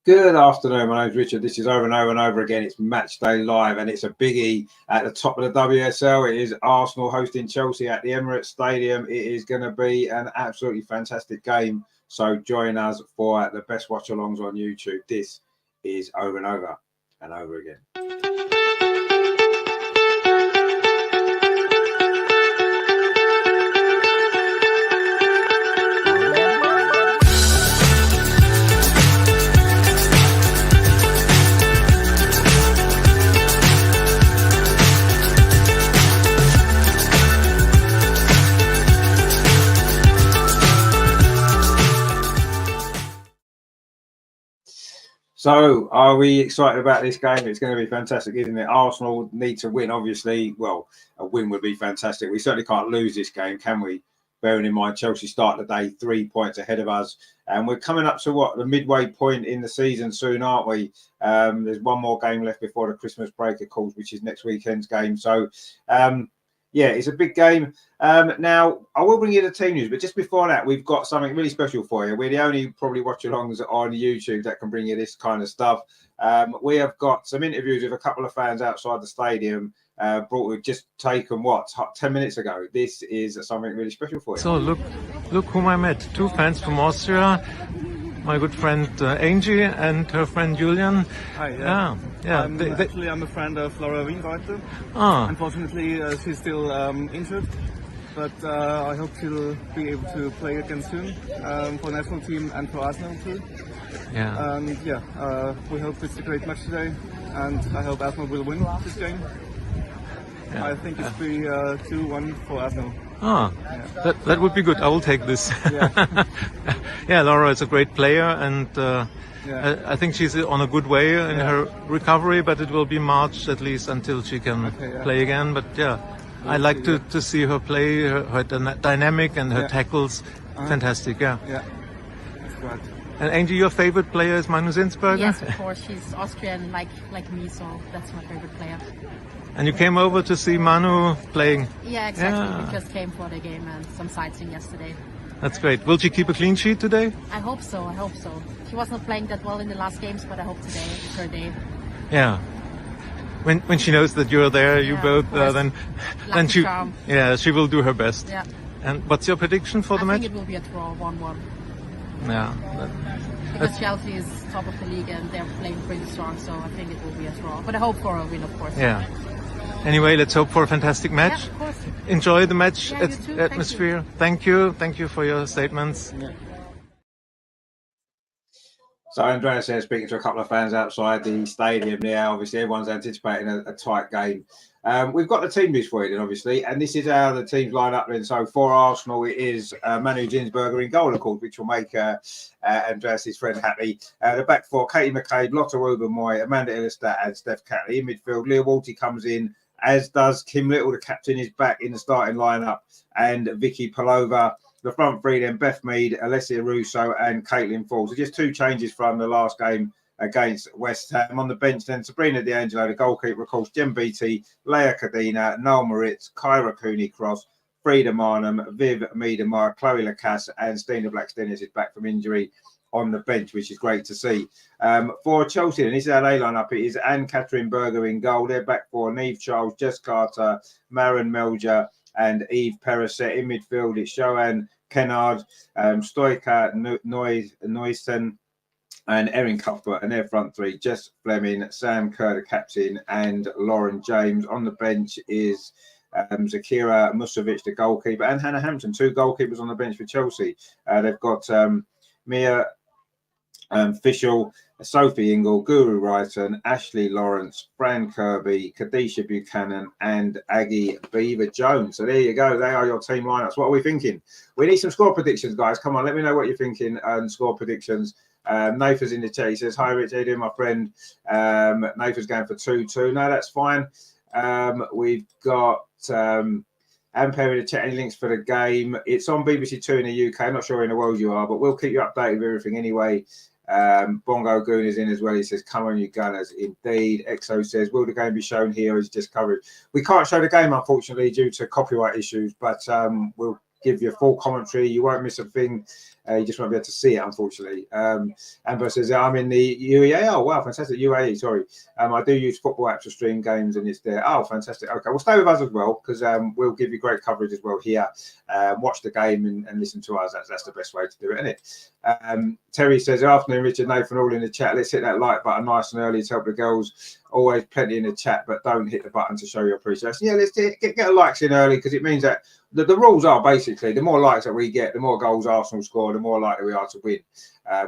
Good afternoon, my name's Richard. This is over and over and over again. It's Matchday Live, and it's a biggie at the top of the WSL. It is Arsenal hosting Chelsea at the Emirates Stadium. It is going to be an absolutely fantastic game. So join us for the best watch-alongs on YouTube. This is over and over and over again. So, are we excited about this game? It's going to be fantastic, isn't it? Arsenal need to win, obviously. Well, a win would be fantastic. We certainly can't lose this game, can we? Bearing in mind, Chelsea start the day 3 points ahead of us. And we're coming up to, the midway point in the season soon, aren't we? There's one more game left before the Christmas break, of course, which is next weekend's game. So, yeah, it's a big game. Now, I will bring you the team news, but just before that, we've got something really special for you. We're the only probably watch-alongs on YouTube that can bring you this kind of stuff. We have got some interviews with a couple of fans outside the stadium. We've just taken 10 minutes ago. This is something really special for you. So look whom I met. Two fans from Austria. My good friend Angie and her friend Julian. Hi, yeah. Actually, I'm a friend of Laura Wienreuther. Unfortunately, she's still injured, but I hope she'll be able to play again soon for national team and for Arsenal too. Yeah. And we hope it's a great match today, and I hope Arsenal will win this game. Yeah. I think it's 2-1 for Arsenal. That would be good. I will take this. Yeah, yeah, Laura is a great player, and I think she's on a good way in her recovery, but it will be March at least until she can play again. But I like to see her play, her dynamic and her tackles. Fantastic, yeah. Yeah, that's right. And Angie, your favorite player is Manu Zinsberger? Yes, of course. She's Austrian like me, so that's my favorite player. And you came over to see Manu playing? Yeah, exactly. We just came for the game and some sightseeing yesterday. That's great. Will she keep a clean sheet today? I hope so. She was not playing that well in the last games, but I hope today is her day. Yeah. When she knows that you're there, you both, then she will do her best. Yeah. And what's your prediction for the match? I think it will be a draw, 1-1. Yeah. Because Chelsea is top of the league and they're playing pretty strong, so I think it will be a draw. But I hope for a win, of course. Yeah. Anyway, let's hope for a fantastic match. Yeah, of course. Enjoy the match you atmosphere. Thank you for your statements. Yeah. So Andreas here speaking to a couple of fans outside the stadium now. Obviously, everyone's anticipating a tight game. We've got the team list for you then, obviously, and this is how the teams line up then. So for Arsenal, it is Manu Zinsberger in goal, of course, which will make Andreas' friend happy. The back four, Katie McCabe, Lotta Ruben-Moy, Amanda Illister and Steph Catley. In midfield, Leah Walty comes in, as does Kim Little. The captain is back in the starting lineup, and Vicky Palova. The front three then, Beth Mead, Alessia Russo and Caitlin Falls. So just two changes from the last game against West Ham. On the bench then, Sabrina D'Angelo, the goalkeeper, of course, Jem Beattie, Leah Cadena, Noel Moritz, Kyra Cooney-Cross, Frida Marnham, Viv Miedemar, Chloe Lacasse and Stina Blackstenius is back from injury on the bench, which is great to see. For Chelsea, and this is how they line up, it is Anne-Catherine Berger in goal. They're back for Neve Charles, Jess Carter, Maren Melger and Eve Perisset. In midfield, it's Joanne Kennard, Stoika Neusten and Erin Cuthbert, and their front three, Jess Fleming, Sam Kerr, the captain, and Lauren James. On the bench is Zakira Musovic, the goalkeeper, and Hannah Hampton, two goalkeepers on the bench for Chelsea. They've got Mia Fischel, Sophie Ingle, Guru Wrighton, Ashley Lawrence, Fran Kirby, Kadisha Buchanan, and Aggie Beaver-Jones. So there you go. They are your team lineups. What are we thinking? We need some score predictions, guys. Come on, let me know what you're thinking and score predictions. Nathan's in the chat. He says, hi, Rich. How you doing, my friend? Nathan's going for 2-2. No, that's fine. We've got Ampere in the chat. Any links for the game? It's on BBC Two in the UK. I'm not sure in the world you are, but we'll keep you updated with everything anyway. Bongo Goon is in as well. He says, come on, you Gunners. Indeed. Exo says, will the game be shown here? Is just covered. We can't show the game, unfortunately, due to copyright issues, but we'll give you full commentary. You won't miss a thing. You just won't be able to see it, unfortunately. Amber says, I'm in the UEA. Oh, wow, fantastic. UAE, sorry. I do use football apps to stream games, and it's there. Oh, fantastic. Okay, well, stay with us as well, because we'll give you great coverage as well here. Watch the game and listen to us. That's the best way to do it, isn't it? Terry says, afternoon, Richard, Nathan, all in the chat. Let's hit that like button nice and early to help the girls. Always plenty in the chat, but don't hit the button to show your appreciation. Yeah, let's get the likes in early, because it means that the rules are basically the more likes that we get, the more goals Arsenal score, the more likely we are to win.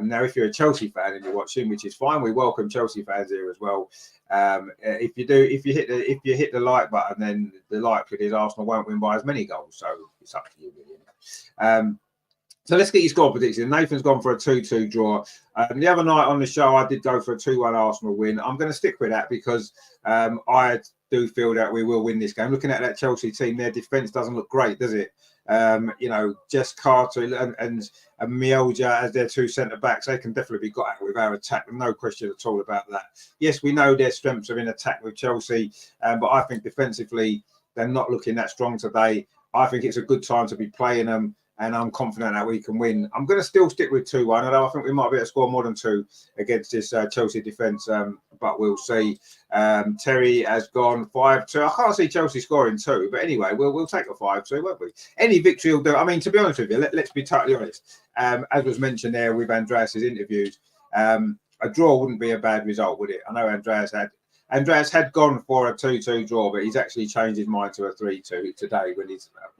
Now, if you're a Chelsea fan and you're watching, which is fine, we welcome Chelsea fans here as well. If you hit the like button, then the likelihood is Arsenal won't win by as many goals. So it's up to you, really. So let's get your score prediction. Nathan's gone for a 2-2 draw. The other night on the show, I did go for a 2-1 Arsenal win. I'm going to stick with that because I do feel that we will win this game. Looking at that Chelsea team, their defence doesn't look great, does it? Jess Carter and Mielja as their two centre-backs, they can definitely be got out with our attack. No question at all about that. Yes, we know their strengths are in attack with Chelsea, but I think defensively, they're not looking that strong today. I think it's a good time to be playing them, and I'm confident that we can win. I'm going to still stick with 2-1, although I think we might be able to score more than 2 against this Chelsea defence, but we'll see. Terry has gone 5-2. I can't see Chelsea scoring 2, but anyway, we'll take a 5-2, won't we? Any victory will do. I mean, to be honest with you, let's be totally honest. As was mentioned there with Andreas's interviews, a draw wouldn't be a bad result, would it? I know Andreas had gone for a 2-2 draw, but he's actually changed his mind to a 3-2 today when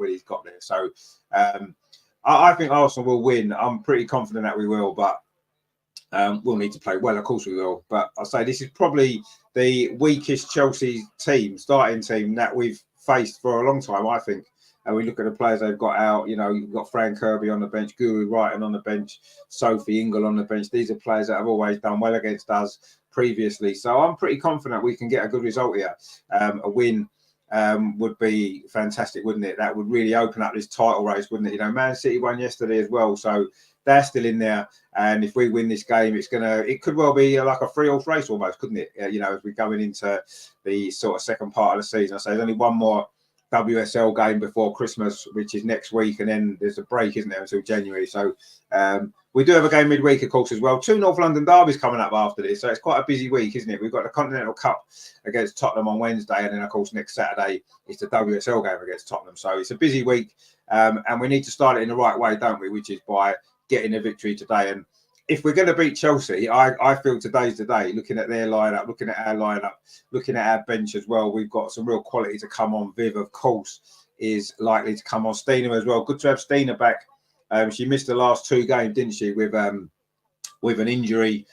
he's got there. So I think Arsenal will win. I'm pretty confident that we will, but we'll need to play well. Of course we will. But I'll say this is probably the weakest Chelsea starting team that we've faced for a long time, I think. And we look at the players they've got out. You've got Fran Kirby on the bench, Guru Wrighton on the bench, Sophie Ingle on the bench. These are players that have always done well against us previously. So I'm pretty confident we can get a good result here. A win would be fantastic, wouldn't it? That would really open up this title race, wouldn't it? Man City won yesterday as well, so they're still in there. And if we win this game, it could well be like a 3-horse race almost, couldn't it? As we're going into the sort of second part of the season. So there's only one more WSL game before Christmas, which is next week, and then there's a break, isn't there, until January. So we do have a game midweek, of course, as well. 2 North London derbies coming up after this, so it's quite a busy week, isn't it? We've got the Continental Cup against Tottenham on Wednesday, and then, of course, next Saturday it's the WSL game against Tottenham. So it's a busy week, and we need to start it in the right way, don't we? Which is by getting a victory today. And if we're going to beat Chelsea, I feel today's the day. Looking at their lineup, looking at our lineup, looking at our bench as well, we've got some real quality to come on. Viv, of course, is likely to come on. Stina as well. Good to have Stina back. She missed the last 2 games, didn't she? With an injury.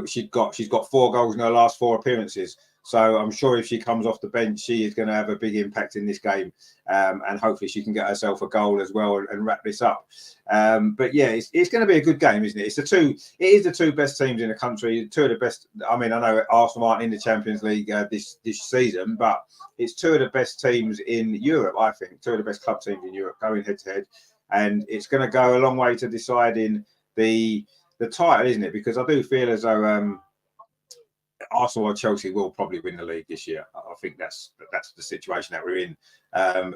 She's got 4 goals in her last 4 appearances. So I'm sure if she comes off the bench, she is going to have a big impact in this game, and hopefully she can get herself a goal as well and wrap this up. But yeah, it's going to be a good game, isn't it? It is the 2 best teams in the country, 2 of the best. I mean, I know Arsenal aren't in the Champions League this season, but it's 2 of the best teams in Europe. I think 2 of the best club teams in Europe going head to head, and it's going to go a long way to deciding the title, isn't it? Because I do feel as though Arsenal or Chelsea will probably win the league this year. I think that's the situation that we're in.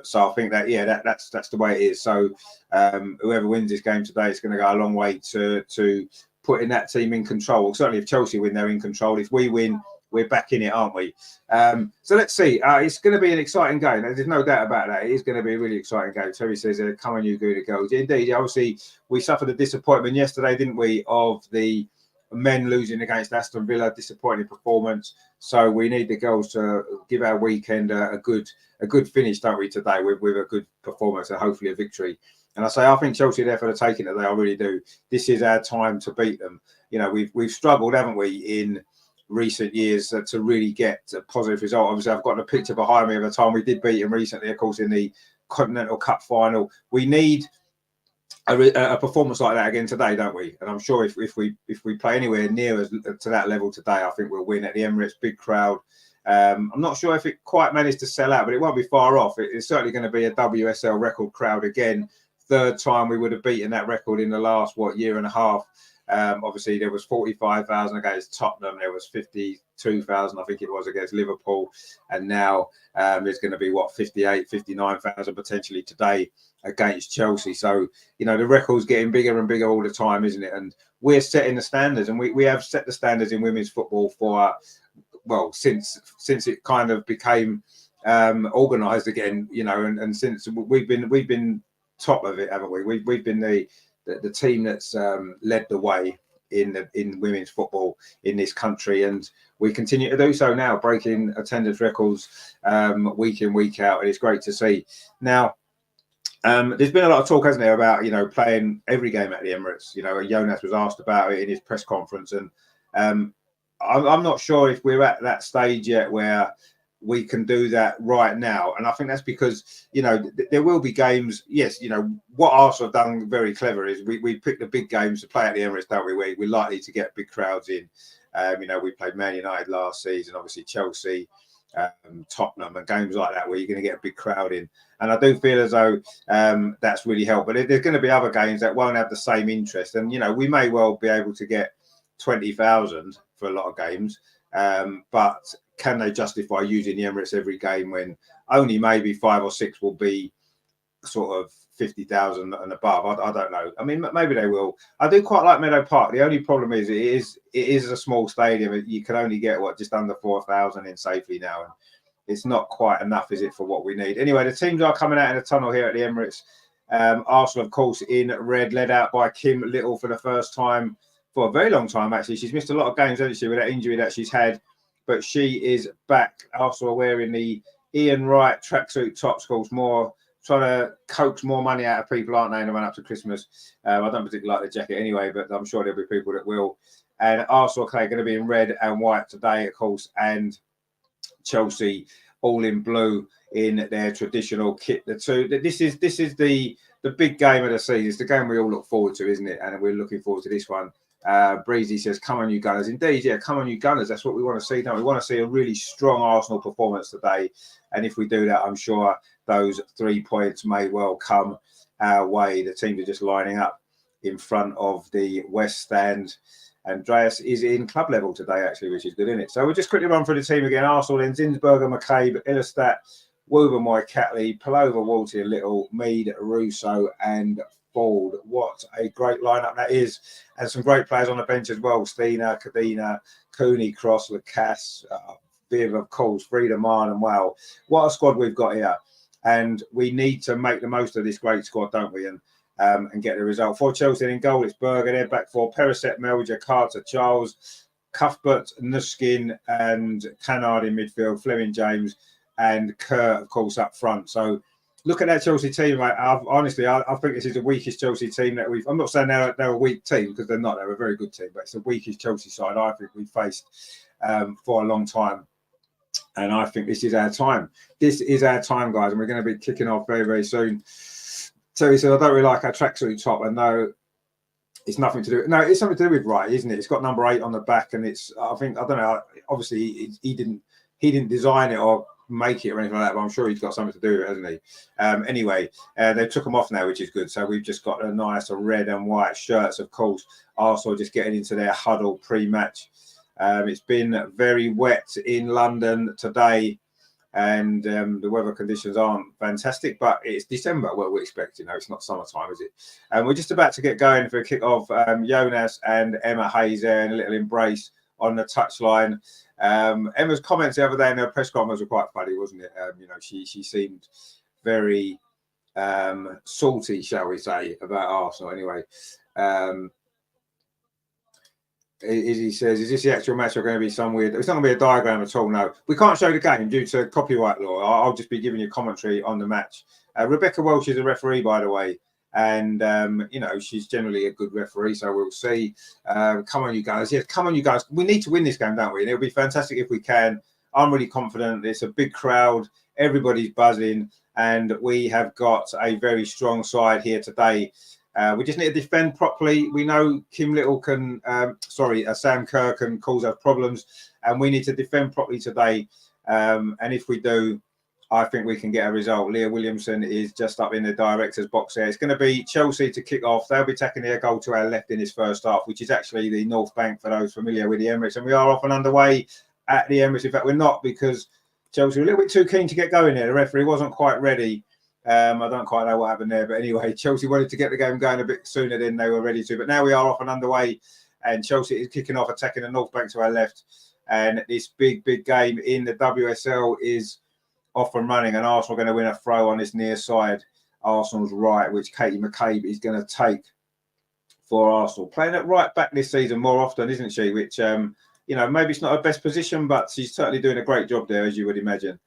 So I think that that's the way it is. So whoever wins this game today is going to go a long way to putting that team in control. Well, certainly if Chelsea win, they're in control. If we win, we're back in it, aren't we? So let's see. It's going to be an exciting game. There's no doubt about that. It is going to be a really exciting game. Terry says, come on, you good girls. Indeed, obviously, we suffered a disappointment yesterday, didn't we, of the men losing against Aston Villa. Disappointing performance. So we need the girls to give our weekend a good finish, don't we, today, with a good performance and hopefully a victory. And I think Chelsea are there for the taking today. I really do. This is our time to beat them. We've struggled, haven't we, in recent years to really get a positive result. Obviously, I've got a picture behind me of the time we did beat them recently, of course, in the Continental Cup final. We need a performance like that again today, don't we? And I'm sure if we play anywhere near to that level today, I think we'll win at the Emirates. Big crowd. I'm not sure if it quite managed to sell out, but it won't be far off. It's certainly going to be a WSL record crowd again. 3rd time we would have beaten that record in the last year and a half. Obviously, there was 45,000 against Tottenham. There was 52,000, I think it was, against Liverpool. And now there's going to be, 58, 59,000 potentially today against Chelsea. So, you know, the record's getting bigger and bigger all the time, isn't it? And we're setting the standards. And we have set the standards in women's football for, well, since it kind of became organised again, you know, and since we've been top of it, haven't we? We've been the team that's led the way in women's football in this country, and we continue to do so now, breaking attendance records week in, week out, and it's great to see. Now, there's been a lot of talk, hasn't there, about, you know, playing every game at the Emirates. You know, Jonas was asked about it in his press conference, and I'm not sure if we're at that stage yet where we can do that right now. And I think that's because, you know, there will be games. Yes, you know, what Arsenal have done very clever is we pick the big games to play at the Emirates, don't we? We're likely to get big crowds in. You know, we played Man United last season, obviously Chelsea, Tottenham, and games like that where you're going to get a big crowd in. And I do feel as though that's really helped. But there's going to be other games that won't have the same interest. And, you know, we may well be able to get 20,000 for a lot of games. But can they justify using the Emirates every game when only maybe 5 or 6 will be sort of 50,000 and above? I don't know. I mean, maybe they will. I do quite like Meadow Park. The only problem is it is a small stadium. You can only get just under 4,000 in safely now, and it's not quite enough, is it, for what we need? Anyway, the teams are coming out in the tunnel here at the Emirates. Arsenal, of course, in red, led out by Kim Little for the first time for a very long time, actually. She's missed a lot of games, hasn't she, with that injury that she's had. But she is back. Arsenal wearing the Ian Wright tracksuit tops, course, more trying to coax more money out of people, aren't they, in the run up to Christmas? I don't particularly like the jacket anyway, but I'm sure there'll be people that will. And Arsenal are going to be in red and white today, of course, and Chelsea all in blue in their traditional kit. This is the big game of the season. It's the game we all look forward to, isn't it? And we're looking forward to this one. Breezy says, come on, you Gunners. Indeed, yeah, come on, you Gunners. That's what we want to see, don't we? We want to see a really strong Arsenal performance today. And if we do that, I'm sure those 3 points may well come our way. The teams are just lining up in front of the West Stand. Andreas is in club level today, actually, which is good, isn't it? So we'll just quickly run through the team again. Arsenal, then Zinsberger, McCabe, Illerstadt, Woubermoy, Catley, Palova, Walty, Little, Mead, Russo, and Ford. What a great lineup that is. And some great players on the bench as well. Stina, Cadena, Cooney, Cross, Lacasse, Viv, of course, Frida Mann, and wow, what a squad we've got here. And we need to make the most of this great squad, don't we? And get the result. For Chelsea in goal, it's Berger there, back for Periset, Melger, Carter, Charles, Cuthbert, Nuskin, and Cannard in midfield, Fleming, James, and Kerr, of course, up front. So look at that Chelsea team, mate. Honestly, I think this is the weakest Chelsea team that we've... I'm not saying they're a weak team, because they're not. They're a very good team, but it's the weakest Chelsea side I think we've faced for a long time. And I think this is our time. This is our time, guys, and we're going to be kicking off very, very soon. So he said, I don't really like our tracksuit top. And no, it's nothing to do. No, it's something to do with Wright, isn't it? It's got number 8 on the back, and it's... I don't know. Obviously, he didn't design it or make it or anything like that, but I'm sure he's got something to do with it, hasn't he? Anyway, they took them off now, which is good. So we've just got a nice red and white shirts, of course. Arsenal just getting into their huddle pre-match. It's been very wet in London today, and the weather conditions aren't fantastic, but it's December. Well, we expect, it's not summertime, is it? And we're just about to get going for a kick-off. Jonas and Emma Hayes there in a little embrace on the touchline. Emma's comments the other day in her press conference were quite funny, wasn't it? She seemed very salty, shall we say, about Arsenal. Anyway, he says, is this the actual match or going to be some weird... It's not going to be a diagram at all, no. We can't show the game due to copyright law. I'll just be giving you commentary on the match. Rebecca Welch is a referee, by the way. And, she's generally a good referee, so we'll see. Come on, you guys. Yes, come on, you guys. We need to win this game, don't we? And it'll be fantastic if we can. I'm really confident. It's a big crowd. Everybody's buzzing. And we have got a very strong side here today. We just need to defend properly. We know Kim Little can, Sam Kerr can cause us problems. And we need to defend properly today. And if we do, I think we can get a result. Leah Williamson is just up in the director's box there. It's going to be Chelsea to kick off. They'll be taking their goal to our left in this first half, which is actually the North Bank for those familiar with the Emirates. And we are off and underway at the Emirates. In fact, we're not, because Chelsea were a little bit too keen to get going there. The referee wasn't quite ready. I don't quite know what happened there. But anyway, Chelsea wanted to get the game going a bit sooner than they were ready to. But now we are off and underway. And Chelsea is kicking off, attacking the North Bank to our left. And this big game in the WSL is off and running, and Arsenal are going to win a throw on this near side, Arsenal's right, which Katie McCabe is going to take for Arsenal. Playing at right back this season more often, isn't she? Which, maybe it's not her best position, but she's certainly doing a great job there, as you would imagine.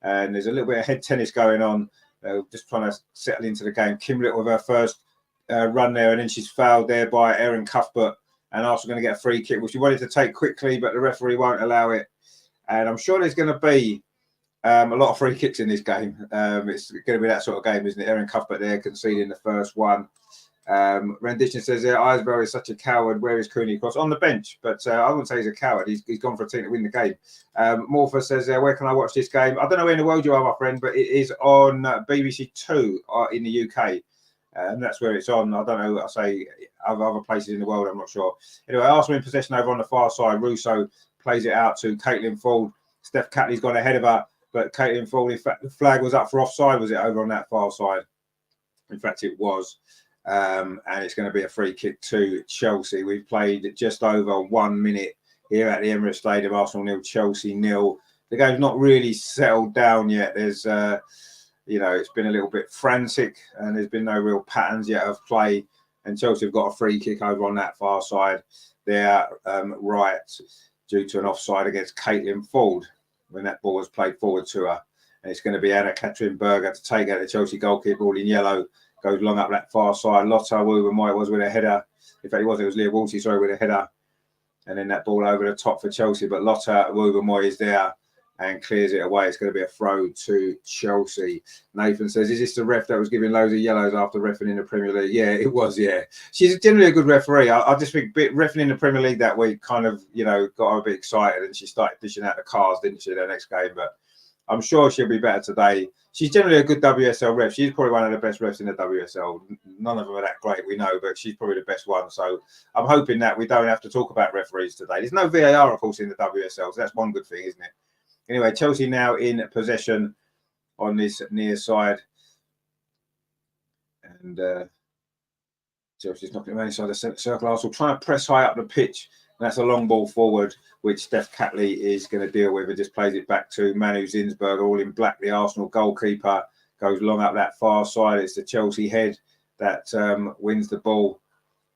And there's a little bit of head tennis going on, just trying to settle into the game. Kim Little with her first run there, and then she's fouled there by Erin Cuthbert, and Arsenal going to get a free kick, which she wanted to take quickly, but the referee won't allow it. And I'm sure there's going to be a lot of free kicks in this game. It's going to be that sort of game, isn't it? Erin Cuthbert there conceding the first one. Rendition says there, Eisberg is such a coward. Where is Cooney? Cross on the bench, but I wouldn't say he's a coward. He's gone for a team to win the game. Morpher says there, where can I watch this game? I don't know where in the world you are, my friend, but it is on BBC Two in the UK. And that's where it's on. I don't know. I say other places in the world, I'm not sure. Anyway, Arsenal in possession over on the far side. Russo plays it out to Caitlin Ford. Steph Catley's gone ahead of her. But Caitlin Ford, in fact, the flag was up for offside, was it, over on that far side? In fact, it was. And it's going to be a free kick to Chelsea. We've played just over 1 minute here at the Emirates Stadium. Arsenal 0, Chelsea 0. The game's not really settled down yet. There's, it's been a little bit frantic, and there's been no real patterns yet of play. And Chelsea have got a free kick over on that far side. They're right, due to an offside against Caitlin Ford, when that ball was played forward to her. And it's going to be Anna-Katrin Berger to take out the Chelsea goalkeeper, all in yellow, goes long up that far side. Lotta Woober-Moy was with a header. In fact, it was Leah Wolsey, with a header. And then that ball over the top for Chelsea. But Lotta Woober-Moy is there and clears it away. It's going to be a throw to Chelsea. Nathan says, is this the ref that was giving loads of yellows after reffing in the Premier League? Yeah, it was, yeah. She's generally a good referee. I just think reffing in the Premier League that week kind of, got her a bit excited, and she started dishing out the cards, didn't she, the next game? But I'm sure she'll be better today. She's generally a good WSL ref. She's probably one of the best refs in the WSL. None of them are that great, we know, but she's probably the best one. So I'm hoping that we don't have to talk about referees today. There's no VAR, of course, in the WSL, so that's one good thing, isn't it? Anyway, Chelsea now in possession on this near side. And Chelsea's knocking around inside the centre circle. Arsenal trying to press high up the pitch. And that's a long ball forward, which Steph Catley is going to deal with. It just plays it back to Manu Zinsberg, all in black. The Arsenal goalkeeper goes long up that far side. It's the Chelsea head that wins the ball.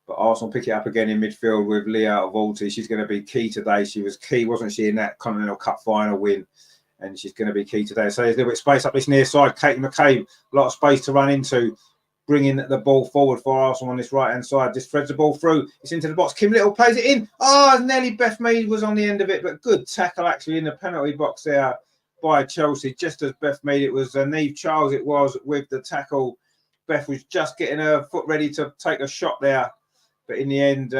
But Arsenal pick it up again in midfield with Leah Volti. She's going to be key today. She was key, wasn't she, in that Continental Cup final win? And she's going to be key today. So there's a little bit of space up this near side. Katie McCabe, a lot of space to run into, bringing the ball forward for Arsenal on this right-hand side. Just threads the ball through. It's into the box. Kim Little plays it in. Nelly Beth Mead was on the end of it, but good tackle actually in the penalty box there by Chelsea. Just as Beth Mead, it was Niamh Charles, it was, with the tackle. Beth was just getting her foot ready to take a shot there. But in the end,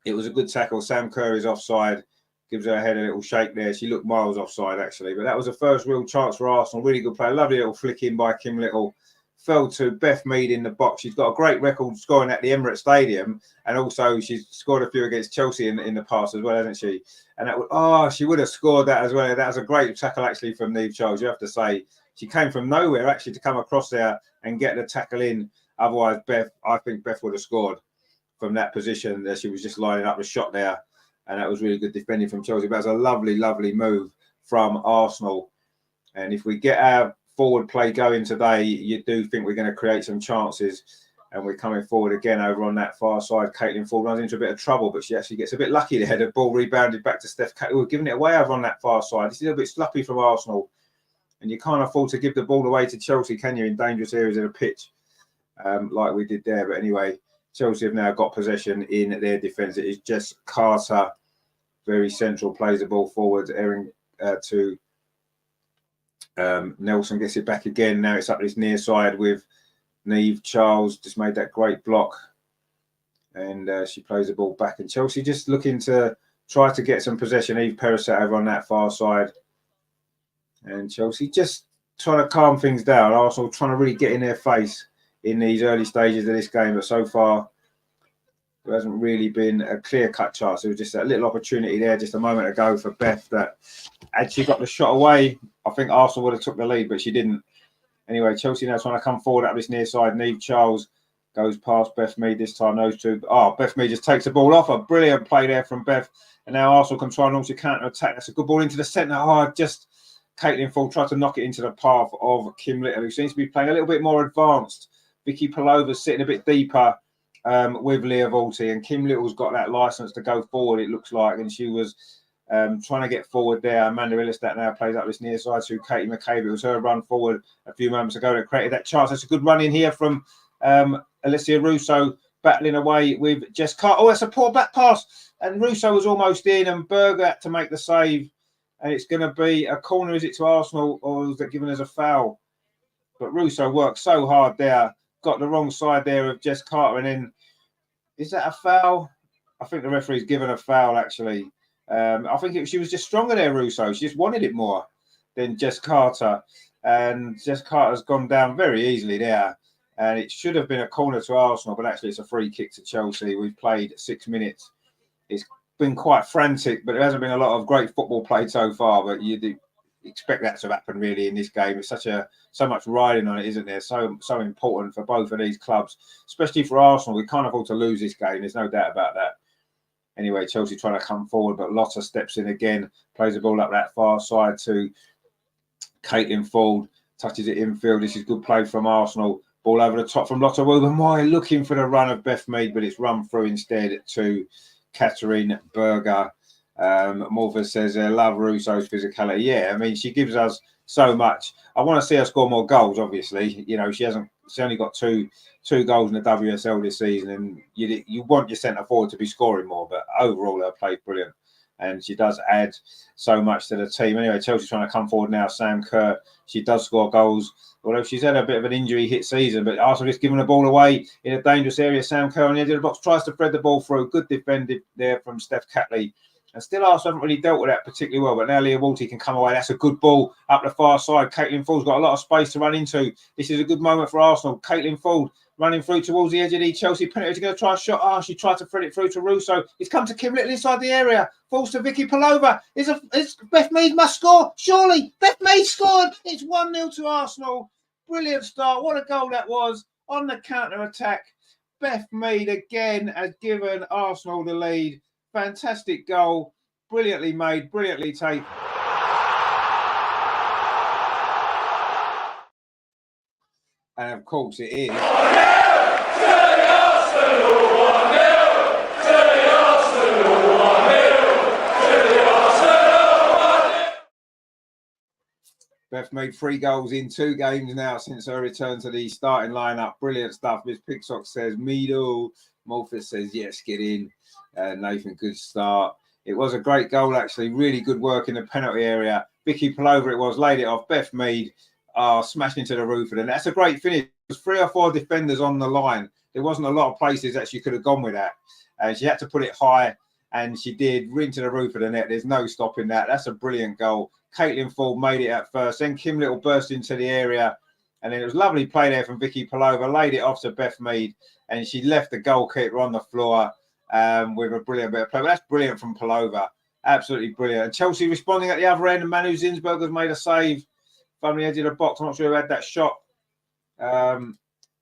it was a good tackle. Sam Curry's offside. Gives her head a little shake there. She looked miles offside, actually. But that was the first real chance for Arsenal. Really good play. Lovely little flick in by Kim Little. Fell to Beth Mead in the box. She's got a great record scoring at the Emirates Stadium. And also, she's scored a few against Chelsea in the past as well, hasn't she? And that she would have scored that as well. That was a great tackle, actually, from Niamh Charles. You have to say, she came from nowhere, actually, to come across there and get the tackle in. Otherwise, I think Beth would have scored from that position. She was just lining up the shot there, and that was really good defending from Chelsea. But it was a lovely, lovely move from Arsenal. And if we get our forward play going today, you do think we're going to create some chances. And we're coming forward again over on that far side. Caitlin Ford runs into a bit of trouble, but she actually gets a bit lucky there. The ball rebounded back to Steph Catley. We're giving it away over on that far side. It's a little bit sloppy from Arsenal. And you can't afford to give the ball away to Chelsea, can you, in dangerous areas of the pitch? Like we did there. But anyway, Chelsea have now got possession in their defence. It is just Carter, very central, plays the ball forward. Erin to Nelson, gets it back again. Now it's up this near side with Niamh Charles. Just made that great block. And she plays the ball back. And Chelsea just looking to try to get some possession. Eve Perisset over on that far side. And Chelsea just trying to calm things down. Arsenal trying to really get in their face in these early stages of this game, but so far there hasn't really been a clear-cut chance. There was just a little opportunity there just a moment ago for Beth that had she got the shot away, I think Arsenal would have took the lead, but she didn't. Anyway, Chelsea now trying to come forward up this near side. Neve Charles goes past Beth Mead this time. Those two. Oh, Beth Mead just takes the ball off. A brilliant play there from Beth. And now Arsenal can try and launch a counter-attack. That's a good ball into the centre. Just Caitlin Ford tried to knock it into the path of Kim Little, who seems to be playing a little bit more advanced. Vicky Palova's sitting a bit deeper with Leah Volti. And Kim Little's got that licence to go forward, it looks like. And she was trying to get forward there. Amanda Illistat now plays up this near side to Katie McCabe. It was her run forward a few moments ago that created that chance. That's a good run in here from Alicia Russo battling away with Jess Carter. Oh, that's a poor back pass. And Russo was almost in, and Berger had to make the save. And it's going to be a corner, is it, to Arsenal, or is that given as a foul? But Russo worked so hard there, got the wrong side there of Jess Carter. And then, is that a foul? I think the referee's given a foul, actually. I think she was just stronger there, Russo. She just wanted it more than Jess Carter. And Jess Carter's gone down very easily there. And it should have been a corner to Arsenal, but actually it's a free kick to Chelsea. We've played 6 minutes. It's been quite frantic, but there hasn't been a lot of great football played so far. But you do expect that to happen really in this game. It's so much riding on it, isn't there? So important for both of these clubs, especially for Arsenal. We can't afford to lose this game. There's no doubt about that. Anyway, Chelsea trying to come forward, but Lotta steps in again, plays the ball up that far side to Caitlin Ford, touches it infield. This is good play from Arsenal. Ball over the top from Lotta Wilbermoy, looking for the run of Beth Mead, but it's run through instead to Katharine Berger. Morpher says, love Russo's physicality. Yeah, I mean, she gives us so much. I want to see her score more goals, obviously. You know, she's only got two goals in the WSL this season, and you want your centre forward to be scoring more, but overall her play brilliant, and she does add so much to the team. Anyway, Chelsea trying to come forward now. Sam Kerr, she does score goals, although she's had a bit of an injury hit season, but Arsenal just giving the ball away in a dangerous area. Sam Kerr on the edge of the box tries to thread the ball through. Good defended there from Steph Catley. And still Arsenal haven't really dealt with that particularly well, but now Leah Walty can come away. That's a good ball up the far side. Caitlin Ford's got a lot of space to run into. This is a good moment for Arsenal. Caitlin Ford running through towards the edge of the Chelsea penalty. She's going to try a shot. She tried to thread it through to Russo. It's come to Kim Little inside the area. Falls to Vicky Palova. It's Beth Mead must score. Surely Beth Mead scored. It's 1-0 to Arsenal. Brilliant start. What a goal that was on the counter-attack. Beth Mead again has given Arsenal the lead. Fantastic goal. Brilliantly made. Brilliantly taken. And of course it is. Beth made 3 goals in 2 games now since her return to the starting lineup. Brilliant stuff. Miss Pigsock says, Meadle. Morpheus says, yes, get in. Nathan, good start. It was a great goal, actually. Really good work in the penalty area. Vicky Palova it was, laid it off. Beth Mead smashed into the roof. And that's a great finish. There's 3 or 4 defenders on the line. There wasn't a lot of places that she could have gone with that. She had to put it high, and she did, into the roof of the net. There's no stopping that. That's a brilliant goal. Caitlin Ford made it at first. Then Kim Little burst into the area. And then it was lovely play there from Vicky Palova. Laid it off to Beth Mead. And she left the goalkeeper on the floor with a brilliant bit of play. But that's brilliant from Palova. Absolutely brilliant. And Chelsea responding at the other end. And Manu Zinsberg has made a save from the edge of the box. I'm not sure who had that shot.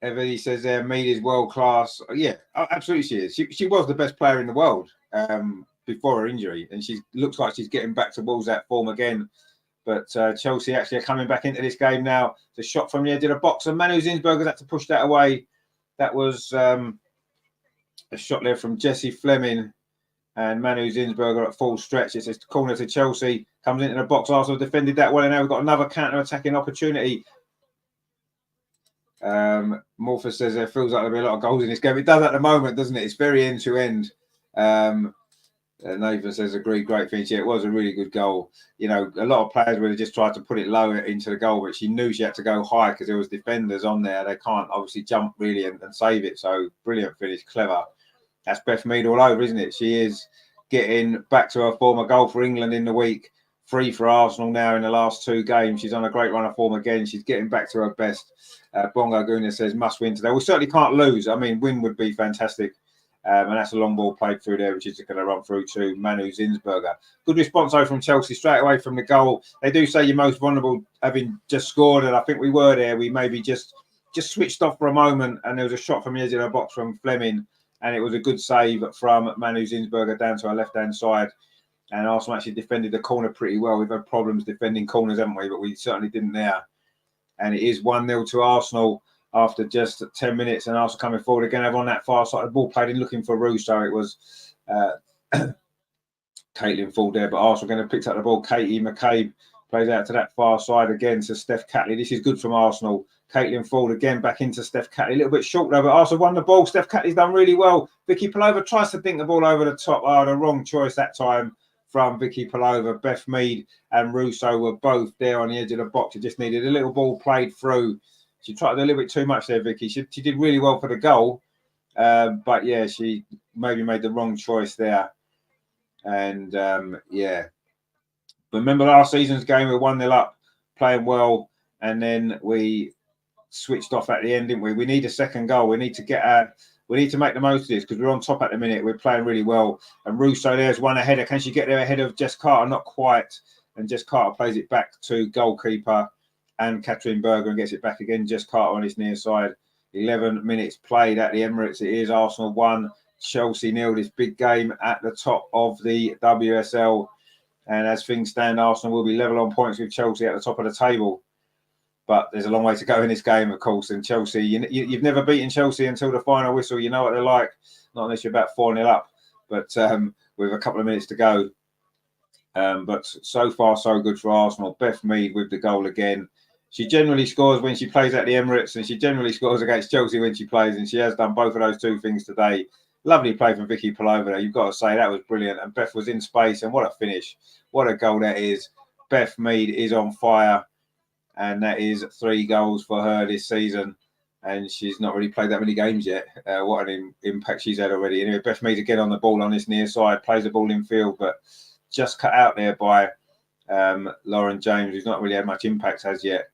Everybody says there, Mead is world class. Yeah, absolutely she is. She was the best player in the world before her injury, and she looks like she's getting back towards that form again. But Chelsea actually are coming back into this game now. The shot from the edge of the box, and Manu Zinsberg has had to push that away. That was a shot there from Jessie Fleming, and Manu Zinsberg at full stretch. It's a corner to Chelsea, comes into the box. Arsenal defended that well, and now we've got another counter-attacking opportunity. Morpher says there feels like there'll be a lot of goals in this game. It does at the moment, doesn't it? It's very end-to-end. Nathan says, agreed, great finish. Yeah, it was a really good goal. You know, a lot of players would have just tried to put it low into the goal, but she knew she had to go high because there was defenders on there. They can't obviously jump really and save it. So brilliant finish, clever. That's Beth Mead all over, isn't it? She is getting back to her former goal for England in the week 3 for Arsenal now in the last 2 games. She's on a great run of form again. She's getting back to her best. Bongo Guna says must win today. We certainly can't lose. I mean, win would be fantastic. And that's a long ball played through there, which is going to run through to Manu Zinsberger. Good response though from Chelsea straight away from the goal. They do say you're most vulnerable having just scored, and I think we were there. We maybe just switched off for a moment, and there was a shot from the edge of the box from Fleming, and it was a good save from Manu Zinsberger down to our left-hand side. And Arsenal actually defended the corner pretty well. We've had problems defending corners, haven't we? But we certainly didn't there. And it is 1-0 to Arsenal after just 10 minutes, and Arsenal coming forward again over on that far side. The ball played in looking for Russo. It was Caitlin Ford there, but Arsenal going to pick up the ball. Katie McCabe plays out to that far side again to Steph Catley. This is good from Arsenal. Caitlin Ford again back into Steph Catley. A little bit short though, but Arsenal won the ball. Steph Catley's done really well. Vicky Palova tries to dink the ball over the top. Oh, the wrong choice that time from Vicky Palova. Beth Mead and Russo were both there on the edge of the box. It just needed a little ball played through. She tried to do a little bit too much there, Vicky. She did really well for the goal. But, yeah, she maybe made the wrong choice there. And, yeah. But remember last season's game, we were 1-0 up, playing well, and then we switched off at the end, didn't we? We need a second goal. We need to make the most of this because we're on top at the minute. We're playing really well. And Russo there's one aheader. Can she get there ahead of Jess Carter? Not quite. And Jess Carter plays it back to goalkeeper and Catherine Berger and gets it back again. Jess Carter on his near side. 11 minutes played at the Emirates. It is Arsenal 1, Chelsea 0. This big game at the top of the WSL. And as things stand, Arsenal will be level on points with Chelsea at the top of the table. But there's a long way to go in this game, of course. And Chelsea, you've never beaten Chelsea until the final whistle. You know what they're like, not unless you're about 4-0 up. But with a couple of minutes to go. But so far, so good for Arsenal. Beth Mead with the goal again. She generally scores when she plays at the Emirates, and she generally scores against Chelsea when she plays, and she has done both of those 2 things today. Lovely play from Vicky Palova there. You've got to say that was brilliant. And Beth was in space, and what a finish. What a goal that is. Beth Mead is on fire, and that is 3 goals for her this season. And she's not really played that many games yet. What an impact she's had already. Anyway, Beth Mead again on the ball on this near side, plays the ball in field, but just cut out there by Lauren James, who's not really had much impact as yet.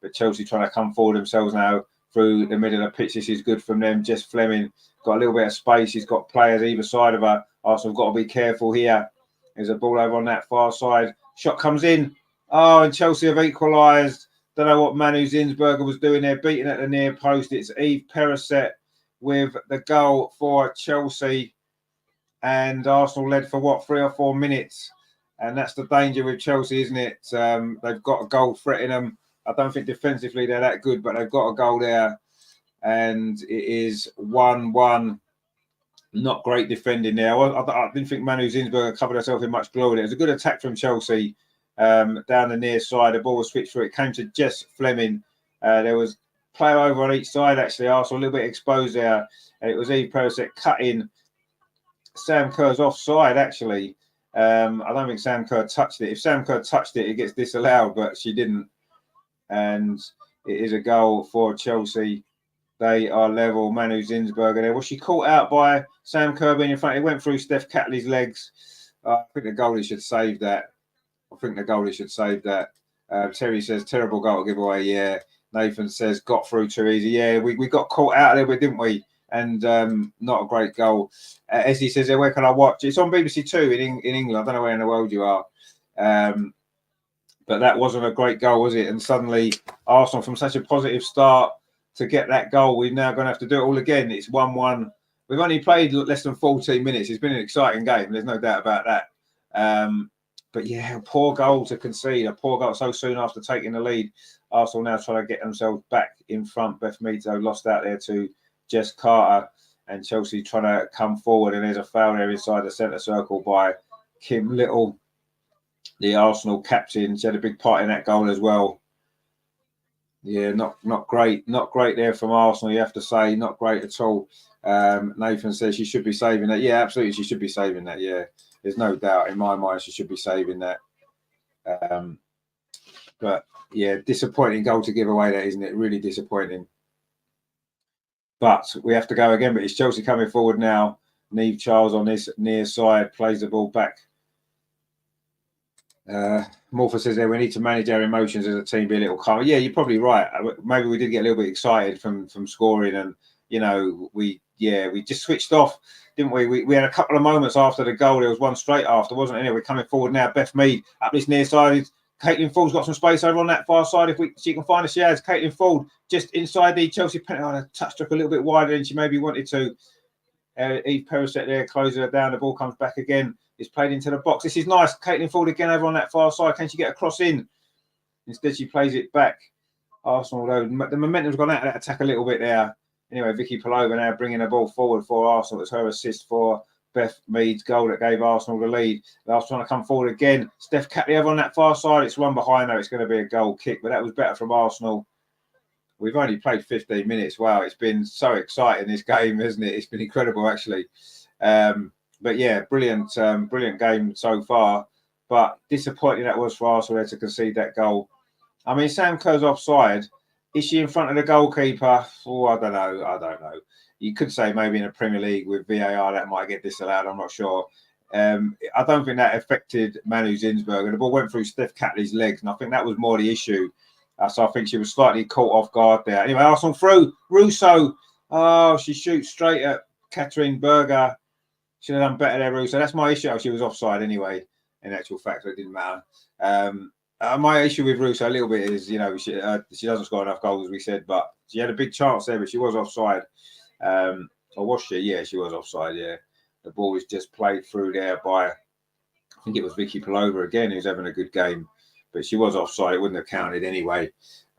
But Chelsea trying to come forward themselves now through the middle of the pitch. This is good from them. Jess Fleming got a little bit of space. He's got players either side of her. Arsenal have got to be careful here. There's a ball over on that far side. Shot comes in. Oh, and Chelsea have equalised. Don't know what Manu Zinsberger was doing there, beating at the near post. It's Eve Perisset with the goal for Chelsea. And Arsenal led for, what, 3 or 4 minutes. And that's the danger with Chelsea, isn't it? They've got a goal threatening them. I don't think defensively they're that good, but they've got a goal there. And it is 1-1. Not great defending there. I didn't think Manu Zinsberger covered herself in much glory. It was a good attack from Chelsea down the near side. The ball was switched through. It came to Jess Fleming. There was player over on each side, actually. Arsenal a little bit exposed there. And it was Eve Perisset cut in. Sam Kerr's offside, actually. I don't think Sam Kerr touched it. If Sam Kerr touched it, it gets disallowed, but she didn't. And it is a goal for Chelsea. They are level. Manu Zinsberger there. Was she caught out by Sam Kerr in front? It went through Steph Catley's legs. I think the goalie should save that. Terry says, terrible goal to give away. Yeah. Nathan says, got through too easy. Yeah, we got caught out there, didn't we? And not a great goal. Essie says, where can I watch? It's on BBC Two in England. I don't know where in the world you are. But that wasn't a great goal, was it? And suddenly, Arsenal, from such a positive start to get that goal, we're now going to have to do it all again. It's 1-1. We've only played less than 14 minutes. It's been an exciting game. There's no doubt about that. But yeah, a poor goal to concede. A poor goal so soon after taking the lead. Arsenal now trying to get themselves back in front. Beth Mead lost out there to Jess Carter, and Chelsea trying to come forward, and there's a foul there inside the centre circle by Kim Little, the Arsenal captain. She had a big part in that goal as well. Yeah, not great there from Arsenal, you have to say, not great at all. Nathan says she should be saving that. Yeah, absolutely, she should be saving that. Yeah, there's no doubt in my mind she should be saving that. But yeah, disappointing goal to give away, that, isn't it? Really disappointing. But we have to go again. But it's Chelsea coming forward now. Neve Charles on this near side plays the ball back Morpher says there we need to manage our emotions as a team, be a little calmer. Yeah, you're probably right. Maybe we did get a little bit excited from scoring, and you know we just switched off, didn't we? We had a couple of moments after the goal. There was one straight after, wasn't it? Anyway, we're coming forward now. Beth Mead up this near side. Caitlin Ford's got some space over on that far side. If she can find us, she has. Caitlin Ford just inside the Chelsea penalty. Touched her a little bit wider than she maybe wanted to. Eve Perisset there closes her down. The ball comes back again. It's played into the box. This is nice. Caitlin Ford again over on that far side. Can she get a cross in? Instead, she plays it back. Arsenal, though, the momentum's gone out of that attack a little bit there. Anyway, Vicky Palova now bringing the ball forward for Arsenal. It's her assist for Beth Mead's goal that gave Arsenal the lead. Last trying to come forward again. Steph Catley over on that far side. It's one behind her. It's going to be a goal kick, but that was better from Arsenal. We've only played 15 minutes. Wow, it's been so exciting, this game, hasn't it? It's been incredible, actually. But yeah, brilliant game so far. But disappointing that was for Arsenal there to concede that goal. I mean, Sam Kerr's offside. Is she in front of the goalkeeper? Oh, I don't know. You could say maybe in the Premier League with VAR that might get disallowed. I'm not sure. I don't think that affected Manu Zinsberg. And the ball went through Steph Catley's legs, and I think that was more the issue. So I think she was slightly caught off guard there. Anyway, Arsenal through. Russo. Oh, she shoots straight at Katrin Berger. Should have done better there, Russo. That's my issue. She was offside anyway. In actual fact, so it didn't matter. My issue with Russo a little bit is, you know, she doesn't score enough goals, as we said, but she had a big chance there, but she was offside. Or was she? Yeah, she was offside, yeah. The ball was just played through there by, I think it was Vicky Palova again, who's having a good game. But she was offside. It wouldn't have counted anyway.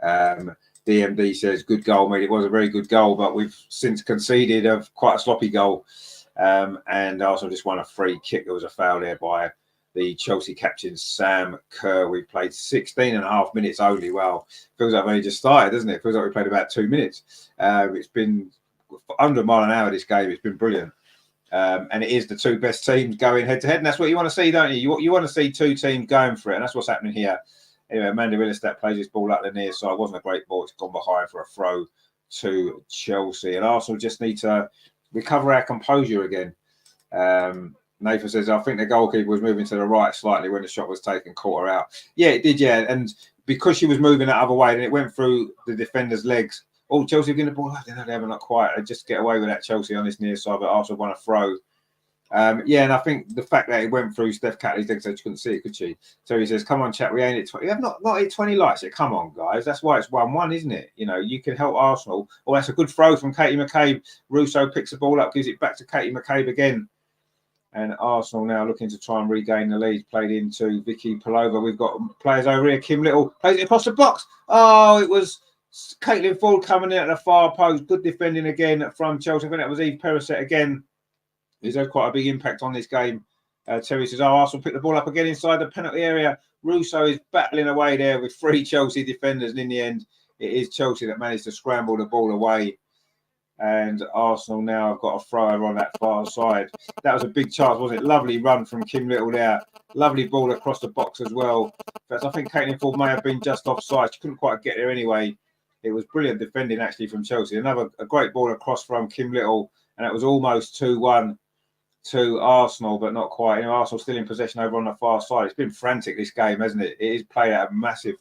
DMD says, good goal, mate. It was a very good goal, but we've since conceded quite a sloppy goal. And also just won a free kick. There was a foul there by the Chelsea captain, Sam Kerr. We played 16 and a half minutes only. Well, feels like we only just started, doesn't it? Feels like we played about 2 minutes. It's been under a mile an hour, this game. It's been brilliant. And it is the two best teams going head-to-head. And that's what you want to see, don't you? You want to see two teams going for it. And that's what's happening here. Anyway, Amanda Willestat plays this ball up the near side. It wasn't a great ball. It's gone behind for a throw to Chelsea. And Arsenal just need to recover our composure again. Nathan says, I think the goalkeeper was moving to the right slightly when the shot was taken, caught her out. Yeah, it did, yeah. And because she was moving that other way, then it went through the defender's legs. Oh, Chelsea getting the ball. They haven't got quite. They just get away with that, Chelsea, on this near side, but Arsenal won a throw. Yeah, and I think the fact that it went through Steph Catley's legs, so she couldn't see it, could she? So he says, come on, chat, we ain't at 20. We have not hit 20 lights yet. Come on, guys. That's why it's 1-1, isn't it? You know, you can help Arsenal. Oh, that's a good throw from Katie McCabe. Russo picks the ball up, gives it back to Katie McCabe again. And Arsenal now looking to try and regain the lead. Played into Vicky Palova. We've got players over here. Kim Little plays it across the box. Oh, it was Caitlin Ford coming in at the far post. Good defending again from Chelsea. I think that was Eve Perisset again. He's had quite a big impact on this game. Terry says, Arsenal picked the ball up again inside the penalty area. Russo is battling away there with 3 Chelsea defenders. And in the end, it is Chelsea that managed to scramble the ball away. And Arsenal now have got a thrower on that far side. That was a big chance, wasn't it? Lovely run from Kim Little there. Lovely ball across the box as well. But I think Caitlin Ford may have been just offside. She couldn't quite get there anyway. It was brilliant defending, actually, from Chelsea. A great ball across from Kim Little. And it was almost 2-1 to Arsenal, but not quite. You know, Arsenal still in possession over on the far side. It's been frantic, this game, hasn't it? It is played at a massive,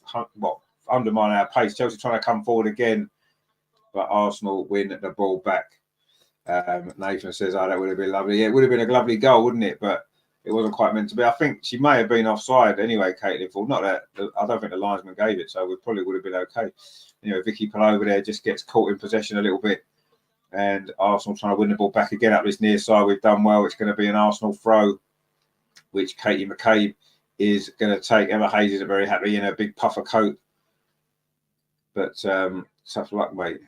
undermine our pace. Chelsea trying to come forward again. But Arsenal win the ball back. Nathan says, that would have been lovely. Yeah, it would have been a lovely goal, wouldn't it? But it wasn't quite meant to be. I think she may have been offside anyway, Caitlin Ford. Not that, I don't think the linesman gave it, so we probably would have been okay. Anyway, Vicky Palova there just gets caught in possession a little bit. And Arsenal trying to win the ball back again up this near side. We've done well. It's going to be an Arsenal throw, which Katie McCabe is going to take. Emma Hayes isn't very happy in her big puffer coat. But tough luck, mate.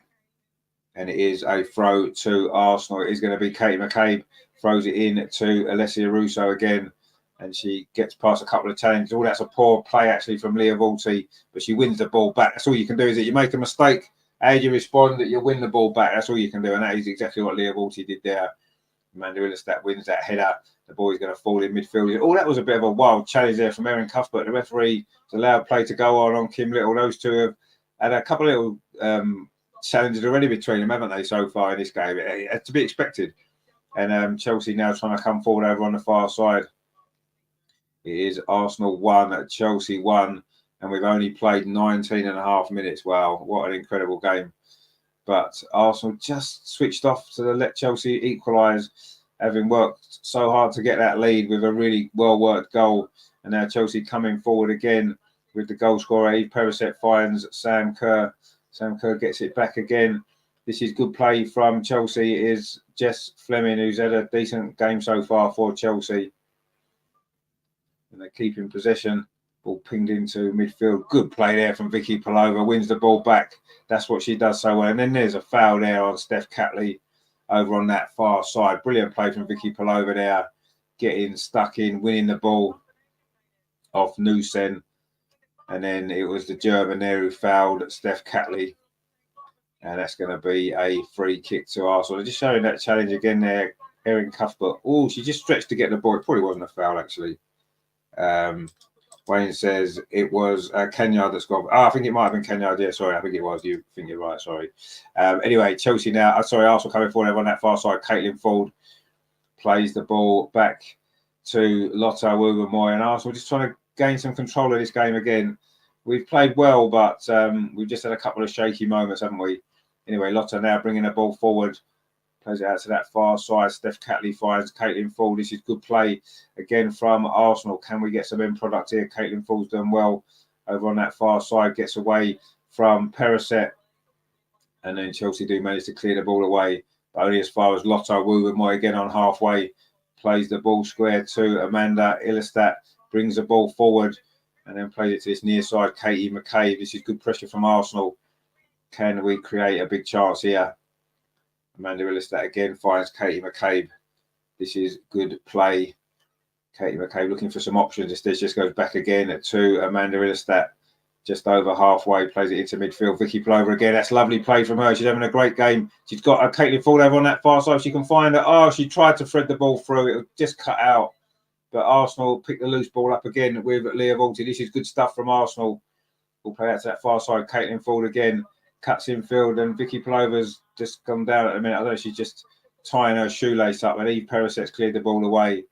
And it is a throw to Arsenal. It is going to be Katie McCabe. Throws it in to Alessia Russo again. And she gets past a couple of challenges. Oh, that's a poor play, actually, from Leah Vulti. But she wins the ball back. That's all you can do, is that you make a mistake. How do you respond? That you win the ball back. That's all you can do. And that is exactly what Leah Vulti did there. Amanda Willestat wins that header. The ball is going to fall in midfield. Oh, that was a bit of a wild challenge there from Erin Cuthbert. The referee has allowed play to go on Kim Little. Those two have had a couple of little challenges already between them, haven't they, so far in this game? It's to be expected. And Chelsea now trying to come forward over on the far side. It is Arsenal 1, Chelsea 1, and we've only played 19.5 minutes. Wow, what an incredible game. But Arsenal just switched off to let Chelsea equalise, having worked so hard to get that lead with a really well-worked goal. And now Chelsea coming forward again with the goal scorer. Eve Perisset finds Sam Kerr. Sam Kerr gets it back again. This is good play from Chelsea. It is Jess Fleming, who's had a decent game so far for Chelsea. And they keep in possession. Ball pinged into midfield. Good play there from Vicky Palova. Wins the ball back. That's what she does so well. And then there's a foul there on Steph Catley over on that far side. Brilliant play from Vicky Palova there. Getting stuck in, winning the ball off Nusen. And then it was the German there who fouled Steph Catley. And that's going to be a free kick to Arsenal. Just showing that challenge again there. Erin Cuthbert. Oh, she just stretched to get the ball. It probably wasn't a foul, actually. Wayne says it was Kenyard that scored. Oh, I think it might have been Kenyard. Yeah, sorry. I think it was. You think you're right. Sorry. Anyway, Chelsea now. Arsenal coming forward on that far side. Caitlin Ford plays the ball back to Lotta Wubben-Moy. And Arsenal just trying to gain some control of this game again. We've played well, but we've just had a couple of shaky moments, haven't we? Anyway, Lotta now bringing the ball forward. Plays it out to that far side. Steph Catley finds Caitlin Ford. This is good play again from Arsenal. Can we get some end product here? Caitlin Ford's done well over on that far side. Gets away from Perisset. And then Chelsea do manage to clear the ball away. But only as far as Lotta Wubben-Moy again on halfway. Plays the ball square to Amanda Illerstadt. Brings the ball forward. And then plays it to this near side, Katie McCabe. This is good pressure from Arsenal. Can we create a big chance here? Amanda Illerstadt again finds Katie McCabe. This is good play. Katie McCabe looking for some options. Instead, just goes back again to Amanda Illerstadt. Just over halfway, plays it into midfield. Vicky Palova again. That's lovely play from her. She's having a great game. She's got a Caitlin Ford over on that far side. She can find her. Oh, she tried to thread the ball through. It was just cut out. But Arsenal pick the loose ball up again with Leah Volti. This is good stuff from Arsenal. We'll play out to that far side. Caitlin Ford again. Cuts in field. And Vicky Palova's just come down at a minute. I don't know if she's just tying her shoelace up. And Eve Perisset's cleared the ball away.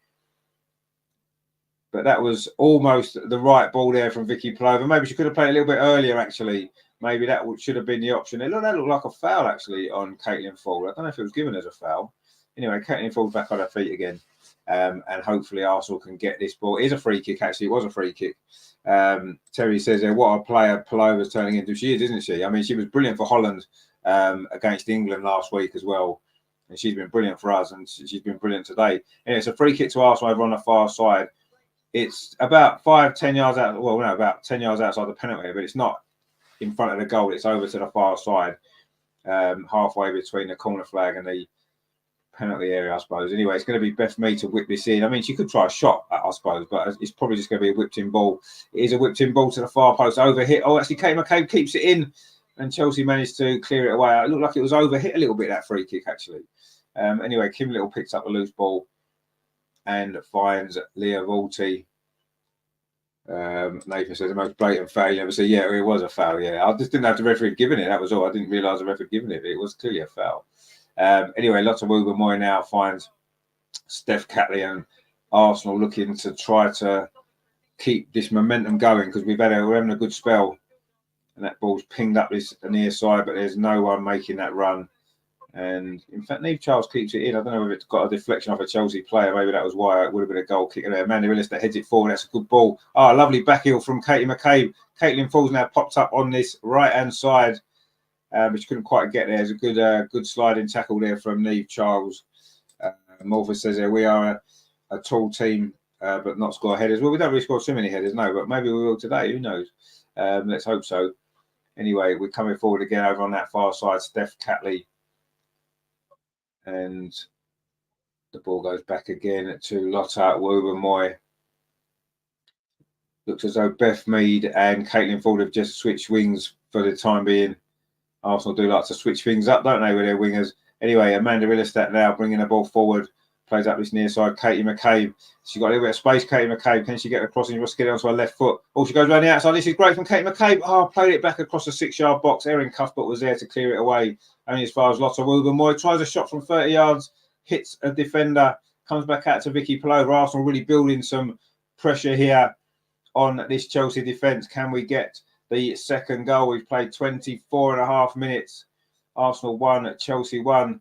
But that was almost the right ball there from Vicky Palova. Maybe she could have played a little bit earlier, actually. Maybe that should have been the option. That looked like a foul, actually, on Caitlin Ford. I don't know if it was given as a foul. Anyway, Caitlin Ford back on her feet again. And hopefully Arsenal can get this ball. It is a free kick, actually. It was a free kick. Terry says there, what a player Palova's turning into. She is, isn't she? I mean, she was brilliant for Holland against England last week as well. And she's been brilliant for us, and she's been brilliant today. And it's a free kick to Arsenal over on the far side. It's about 5-10 yards out. Well, no, about 10 yards outside the penalty, but it's not in front of the goal. It's over to the far side, halfway between the corner flag and the penalty area, I suppose. Anyway, it's going to be Beth Mead to whip this in. I mean, she could try a shot, I suppose, but it's probably just going to be a whipped-in ball. It is a whipped-in ball to the far post, overhit. Oh, actually, Kate McCabe keeps it in, and Chelsea managed to clear it away. It looked like it was overhit a little bit, that free kick, actually. Anyway, Kim Little picks up a loose ball and finds Leah Volti. Nathan says the most blatant foul you ever see. Yeah, it was a foul. Yeah, I just didn't have the referee giving it. That was all. I didn't realise the referee giving it. It was clearly a foul. Anyway, Lotta Wubben-Moy now finds Steph Catley, and Arsenal looking to try to keep this momentum going because we're having a good spell, and that ball's pinged up this near side, but there's no one making that run. And in fact, Neve Charles keeps it in. I don't know if it's got a deflection off a Chelsea player. Maybe that was why it would have been a goal kick there. Amanda Illerstadt heads it forward. That's a good ball. Oh, lovely back heel from Katie McCabe. Caitlin Ford's now popped up on this right-hand side, but she couldn't quite get there. There's a good sliding tackle there from Neve Charles. Morpher says there, we are a tall team, but not score headers. Well, we don't really score too many headers, no, but maybe we will today. Who knows? Let's hope so. Anyway, we're coming forward again over on that far side. Steph Catley. And the ball goes back again to Lotta Wubben-Moy. Looks as though Beth Mead and Caitlin Ford have just switched wings for the time being. Arsenal do like to switch things up, don't they, with their wingers? Anyway, Amanda Illerstadt now bringing the ball forward. Plays up this near side. Katie McCabe. She's got a little bit of space. Katie McCabe. Can she get across and just get it onto her left foot? Oh, she goes around the outside. This is great from Katie McCabe. Oh, played it back across the 6-yard box. Erin Cuthbert was there to clear it away. Only as far as Lotta Wubben-Moy. Tries a shot from 30 yards. Hits a defender. Comes back out to Vicky Palova. Arsenal really building some pressure here on this Chelsea defence. Can we get the second goal? We've played 24.5 minutes. Arsenal 1, Chelsea 1.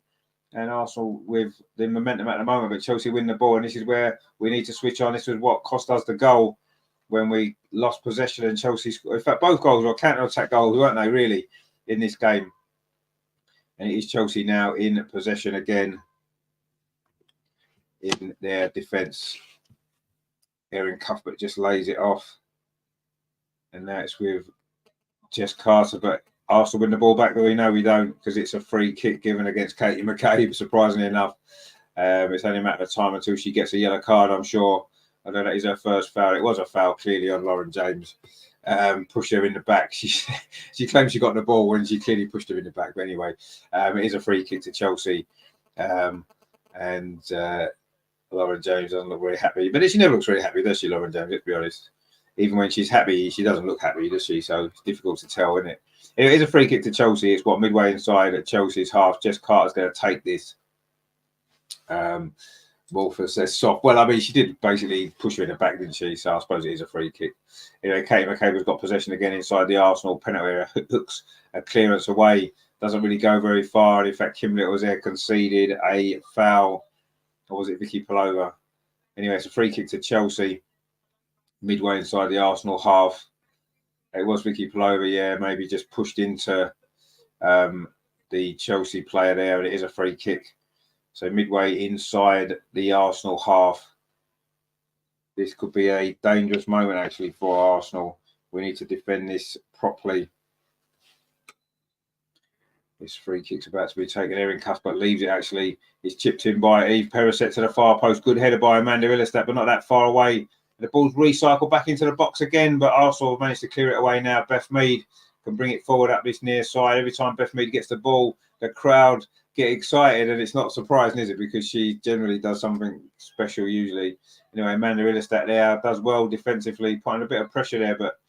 And Arsenal with the momentum at the moment, but Chelsea win the ball. And this is where we need to switch on. This was what cost us the goal when we lost possession and Chelsea scored. In fact, both goals were counter-attack goals, weren't they, really, in this game? And it is Chelsea now in possession again in their defence. Erin Cuthbert just lays it off. And now it's with Jess Carter, but Arsenal win the ball back, but we know we don't because it's a free kick given against Katie McCabe, surprisingly enough. It's only a matter of time until she gets a yellow card, I'm sure. I know that is her first foul. It was a foul, clearly, on Lauren James. Pushed her in the back. She claims she got the ball when she clearly pushed her in the back. But anyway, it is a free kick to Chelsea. Lauren James doesn't look very happy. But she never looks very happy, does she, Lauren James? Let's be honest. Even when she's happy, she doesn't look happy, does she? So it's difficult to tell, isn't it? It is a free kick to Chelsea. It's midway inside at Chelsea's half. Jess Carter's going to take this. Wolfer says soft. Well, I mean, she did basically push her in the back, didn't she? So I suppose it is a free kick. Anyway, Katie McCabe has got possession again inside the Arsenal penalty area. Hooks a clearance away. Doesn't really go very far. And in fact, Kim Little was there, conceded a foul. Or was it Vicky Palova? Anyway, it's a free kick to Chelsea. Midway inside the Arsenal half. It was Vicky Palova, yeah, maybe just pushed into the Chelsea player there, and it is a free kick. So midway inside the Arsenal half. This could be a dangerous moment, actually, for Arsenal. We need to defend this properly. This free kick's about to be taken. Erin Cuthbert leaves it, actually. It's chipped in by Eve Perisset to the far post. Good header by Amanda Illerstadt, but not that far away. The ball's recycled back into the box again, but Arsenal have managed to clear it away now. Beth Mead can bring it forward up this near side. Every time Beth Mead gets the ball, the crowd get excited, and it's not surprising, is it? Because she generally does something special usually. Anyway, Amanda Illerstadt there does well defensively, putting a bit of pressure there, but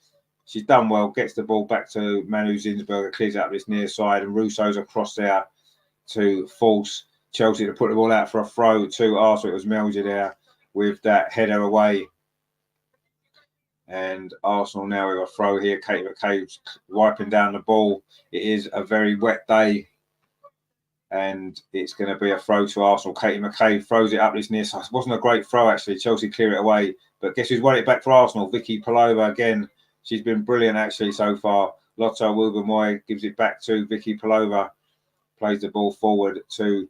she's done well. Gets the ball back to Manu Zinsberger, clears out this near side, and Russo's across there to force Chelsea to put the ball out for a throw to Arsenal. It was Melger there with that header away. And Arsenal now with a throw here. Katie McCabe's wiping down the ball. It is a very wet day. And it's going to be a throw to Arsenal. Katie McCabe throws it up this near side. It wasn't a great throw, actually. Chelsea clear it away. But guess who's won it back for Arsenal? Vicky Palova again. She's been brilliant, actually, so far. Lotta Wilbermoy gives it back to Vicky Palova. Plays the ball forward to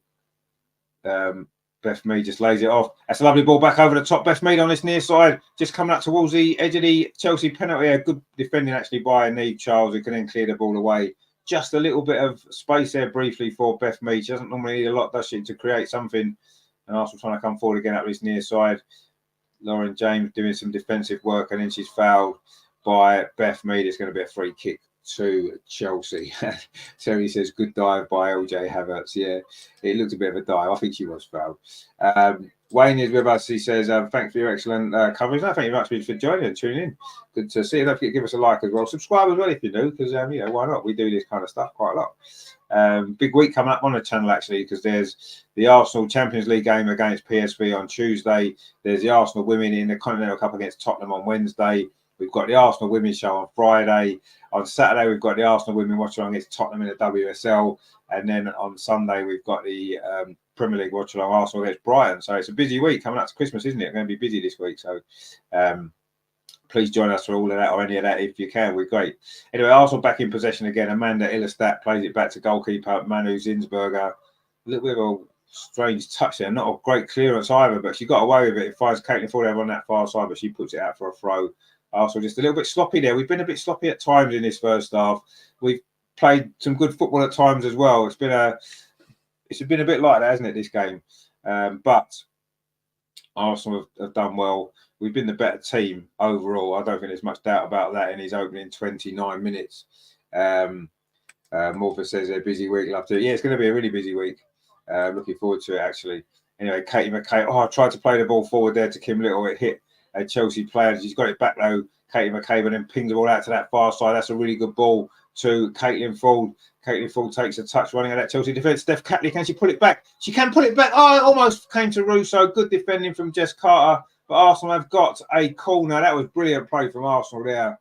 Beth Mead, just lays it off. That's a lovely ball back over the top. Beth Mead on this near side, just coming up towards the edge of the Chelsea penalty area. Good defending, actually, by Neve Charles, who can then clear the ball away. Just a little bit of space there briefly for Beth Mead. She doesn't normally need a lot, does she, to create something. And Arsenal trying to come forward again up this near side. Lauren James doing some defensive work, and then she's fouled by Beth Mead. It's going to be a free kick to Chelsea. Terry says, good dive by LJ Havertz. Yeah, it looked a bit of a dive. I think she was fouled. Wayne is with us. He says, thanks for your excellent coverage. No, thank you very much for joining and tuning in. Good to see you. Don't forget to give us a like as well. Subscribe as well if you do, because, you know, why not? We do this kind of stuff quite a lot. Big week coming up on the channel, actually, because there's the Arsenal Champions League game against PSV on Tuesday. There's the Arsenal women in the Continental Cup against Tottenham on Wednesday. We've got the Arsenal Women's Show on Friday. On Saturday, we've got the Arsenal Women Watchalong against Tottenham in the WSL. And then on Sunday, we've got the Premier League Watchalong Arsenal against Brighton. So it's a busy week coming up to Christmas, isn't it? It's going to be busy this week. So please join us for all of that or any of that if you can. We're great. Anyway, Arsenal back in possession again. Amanda Illerstadt plays it back to goalkeeper Manu Zinsberger. A little bit of a strange touch there. Not a great clearance either, but she got away with it. It finds Caitlin Ford over on that far side, but she puts it out for a throw. Arsenal just a little bit sloppy there. We've been a bit sloppy at times in this first half. We've played some good football at times as well. It's been a bit like that, hasn't it, this game? But Arsenal have done well. We've been the better team overall. I don't think there's much doubt about that in his opening 29 minutes. Morpher says a busy week. Love to. Yeah, it's going to be a really busy week. Looking forward to it, actually. Anyway, Katie McCabe. Oh, I tried to play the ball forward there to Kim Little. It hit a Chelsea player. She's got it back though, Katie McCabe, and then pings the ball out to that far side. That's a really good ball to Caitlin Ford. Caitlin Ford takes a touch running at that Chelsea defence. Steph Catley, can she pull it back? She can pull it back. Oh, it almost came to Russo. Good defending from Jess Carter. But Arsenal have got a corner. That was brilliant play from Arsenal there.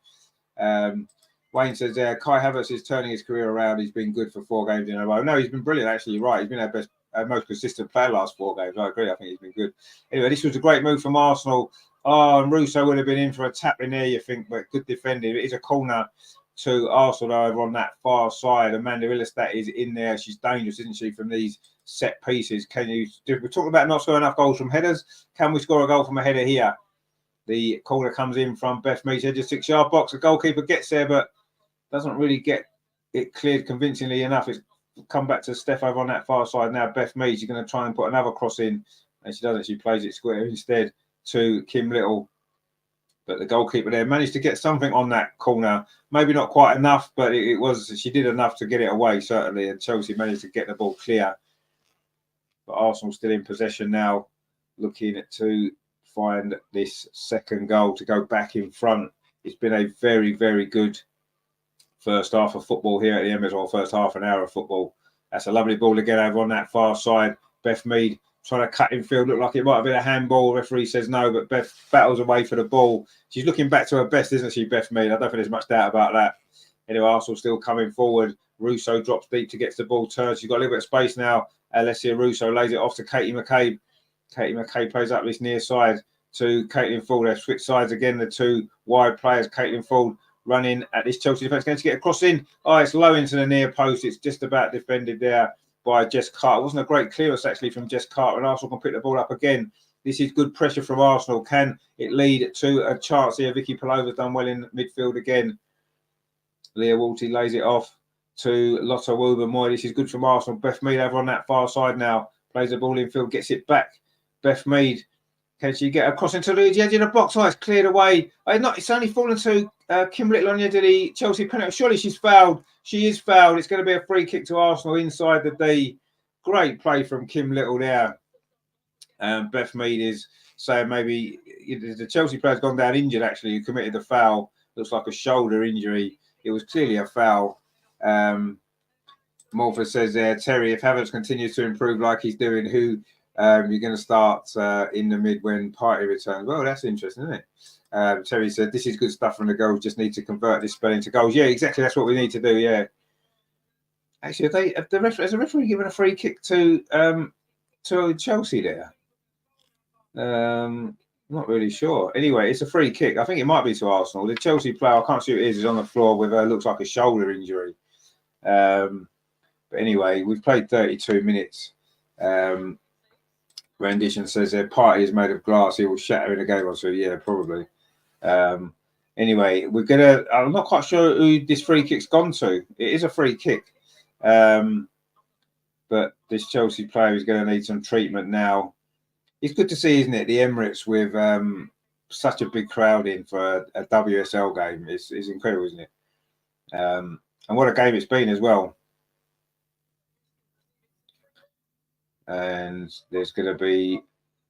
Wayne says there, Kai Havertz is turning his career around. He's been good for 4 games in a row. No, he's been brilliant, actually. You're right. He's been our best, most consistent player last 4 games. I agree. I think he's been good. Anyway, this was a great move from Arsenal. Oh, and Russo would have been in for a tap in there, you think, but good defending. It is a corner to Arsenal over on that far side. Amanda Ilestedt is in there. She's dangerous, isn't she, from these set pieces? Can you? We're talking about not scoring enough goals from headers. Can we score a goal from a header here? The corner comes in from Beth Mead's edge of 6-yard box. The goalkeeper gets there, but doesn't really get it cleared convincingly enough. It's come back to Steph over on that far side now. Beth Mead, she's going to try and put another cross in, and she doesn't. She plays it square instead to Kim Little. But the goalkeeper there managed to get something on that corner. Maybe not quite enough, but it was. She did enough to get it away, certainly. And Chelsea managed to get the ball clear. But Arsenal still in possession now, looking to find this second goal to go back in front. It's been a very, very good first half of football here at the Emirates, or first half an hour of football. That's a lovely ball again over on that far side. Beth Mead trying to cut in field. Looked like it might have been a handball. The referee says no, but Beth battles away for the ball. She's looking back to her best, isn't she, Beth Mead? I don't think there's much doubt about that. Anyway, Arsenal still coming forward. Russo drops deep to get the ball turned. She's got a little bit of space now. Alessia Russo lays it off to Katie McCabe. Katie McCabe plays up this near side to Caitlin Ford. They've switched sides again, the two wide players. Caitlin Ford running at this Chelsea defence, going to get a cross in. Oh, it's low into the near post. It's just about defended there by Jess Carter. It wasn't a great clearance, actually, from Jess Carter, and Arsenal can pick the ball up again. This is good pressure from Arsenal. Can it lead to a chance here? Vicky Palova's done well in midfield again. Leah Walty lays it off to Lotta Woober-Moy. This is good from Arsenal. Beth Mead over on that far side now. Plays the ball in field, gets it back. Beth Mead, can she get across into the edge of the box? Oh, it's cleared away. It's only fallen to Kim Little on the edge of the Chelsea penalty. Surely she's fouled. She is fouled. It's going to be a free kick to Arsenal inside the D. Great play from Kim Little there. Beth Mead is saying maybe the Chelsea player's gone down injured, actually, who committed the foul. Looks like a shoulder injury. It was clearly a foul. Morpher says there, Terry, if Havertz continues to improve like he's doing, who you're going to start in the mid when Partey returns? Well, that's interesting, isn't it? Terry said, this is good stuff from the goals. Just need to convert this spell into goals. Yeah, exactly. That's what we need to do. Yeah. Actually, has the referee given a free kick to Chelsea there? Not really sure. Anyway, it's a free kick. I think it might be to Arsenal. The Chelsea player, I can't see who it is on the floor with looks like a shoulder injury. But anyway, we've played 32 minutes. Rendition says their Partey is made of glass. He will shatter in a game or two. Yeah, probably. Anyway, I'm not quite sure who this free kick's gone to. It is a free kick. But this Chelsea player is going to need some treatment now. It's good to see, isn't it, the Emirates with such a big crowd in for a WSL game. It's incredible, isn't it? And what a game it's been as well. And there's going to be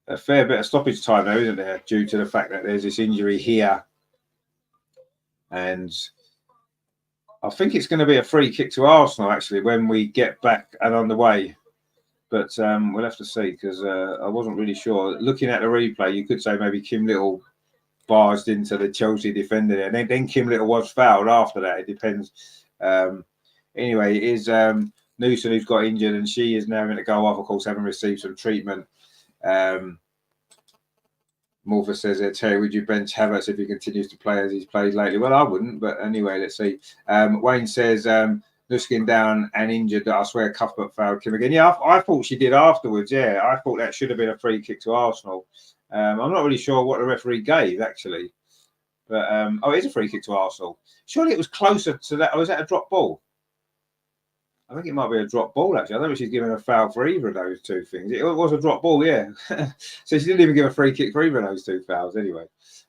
a fair bit of stoppage time now, isn't there, due to the fact that there's this injury here. And I think it's going to be a free kick to Arsenal, actually, when we get back and on the way. But we'll have to see, because I wasn't really sure. Looking at the replay, you could say maybe Kim Little barged into the Chelsea defender there. And then Kim Little was fouled after that. It depends. Anyway, it is Newson who's got injured, and she is now going to go off, of course, having received some treatment. Morpher says, Terry, would you bench Havertz if he continues to play as he's played lately? Well, I wouldn't, but anyway, let's see. Wayne says, Nuskin down and injured. I swear Cuthbert fouled Kim again. Yeah, I thought she did afterwards. Yeah, I thought that should have been a free kick to Arsenal. I'm not really sure what the referee gave, actually. But, it is a free kick to Arsenal. Surely it was closer to that. Or was that a drop ball? I think it might be a drop ball, actually. I don't know if she's given a foul for either of those two things. It was a drop ball, yeah. So she didn't even give a free kick for either of those two fouls anyway.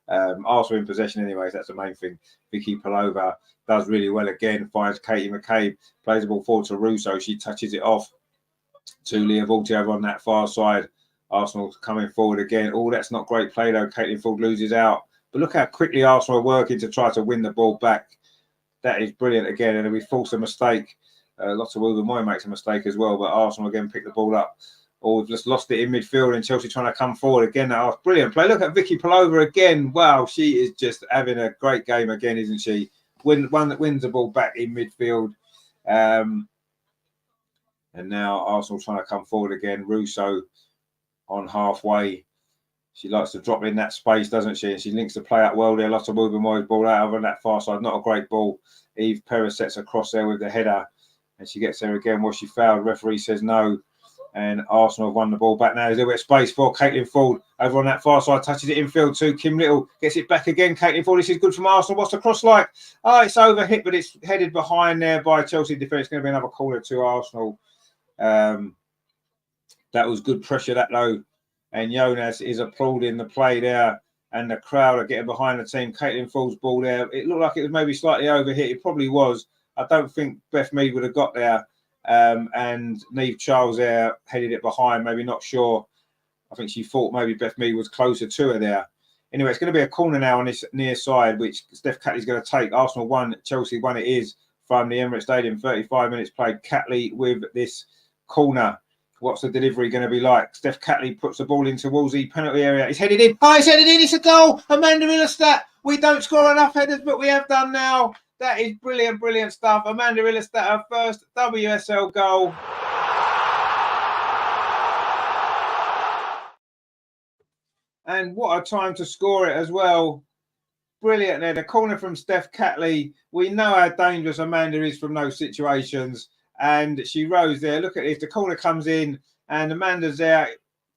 Arsenal in possession anyway, so that's the main thing. Vicky Palova does really well again, finds Katie McCabe, plays the ball forward to Russo. She touches it off to Leah Walty over on that far side. Arsenal coming forward again. Oh, that's not great play, though. Caitlin Ford loses out. But look how quickly Arsenal are working to try to win the ball back. That is brilliant again. And we force a mistake. Lots of Woober-Moy makes a mistake as well, but Arsenal again pick the ball up or we've just lost it in midfield, and Chelsea trying to come forward again. That was brilliant play. Look at Vicky Palova again. Wow, she is just having a great game again, isn't she? One that wins the ball back in midfield. And now Arsenal trying to come forward again. Russo on halfway. She likes to drop in that space, doesn't she? And she links the play up well there. Lots of moving Moyes ball out over on that far side. Not a great ball. Eve Perez sets across there with the header. And she gets there again. Was she fouled? Referee says no. And Arsenal have won the ball back now. There's a little bit of space for Caitlin Ford over on that far side. Touches it infield too. Kim Little gets it back again. Caitlin Ford, this is good from Arsenal. What's the cross like? Oh, it's over hit, but it's headed behind there by Chelsea defence. It's going to be another corner to Arsenal. That was good pressure, that low. And Jonas is applauding the play there. And the crowd are getting behind the team. Caitlin Ford's ball there. It looked like it was maybe slightly overhit. It probably was. I don't think Beth Mead would have got there. And Niamh Charles there headed it behind, maybe not sure. I think she thought maybe Beth Mead was closer to her there. Anyway, it's going to be a corner now on this near side, which Steph Catley's going to take. Arsenal 1, Chelsea 1 it is from the Emirates Stadium. 35 minutes played. Catley with this corner. What's the delivery going to be like? Steph Catley puts the ball in towards the penalty area. It's headed in. Oh, it's headed in. It's a goal. Amanda Illerstadt. We don't score enough headers, but we have done now. That is brilliant, brilliant stuff. Amanda Illerstadt, her first WSL goal. And what a time to score it as well. Brilliant there. The corner from Steph Catley. We know how dangerous Amanda is from those situations. And she rose there. Look at this. The corner comes in and Amanda's there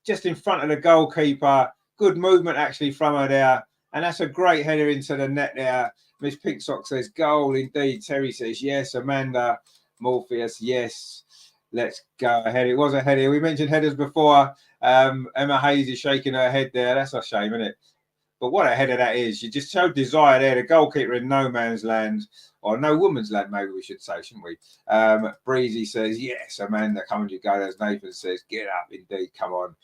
just in front of the goalkeeper. Good movement actually from her there. And that's a great header into the net there. Miss Pinksock says, goal indeed. Terry says, yes. Amanda Morpheus, yes. Let's go ahead. It was a header. We mentioned headers before. Emma Hayes is shaking her head there. That's a shame, isn't it? But what a header that is. She just showed desire there. The goalkeeper in no man's land, or no woman's land, maybe we should say, shouldn't we? Breezy says, yes, Amanda, come on, you go. As Nathan says, get up, indeed, come on.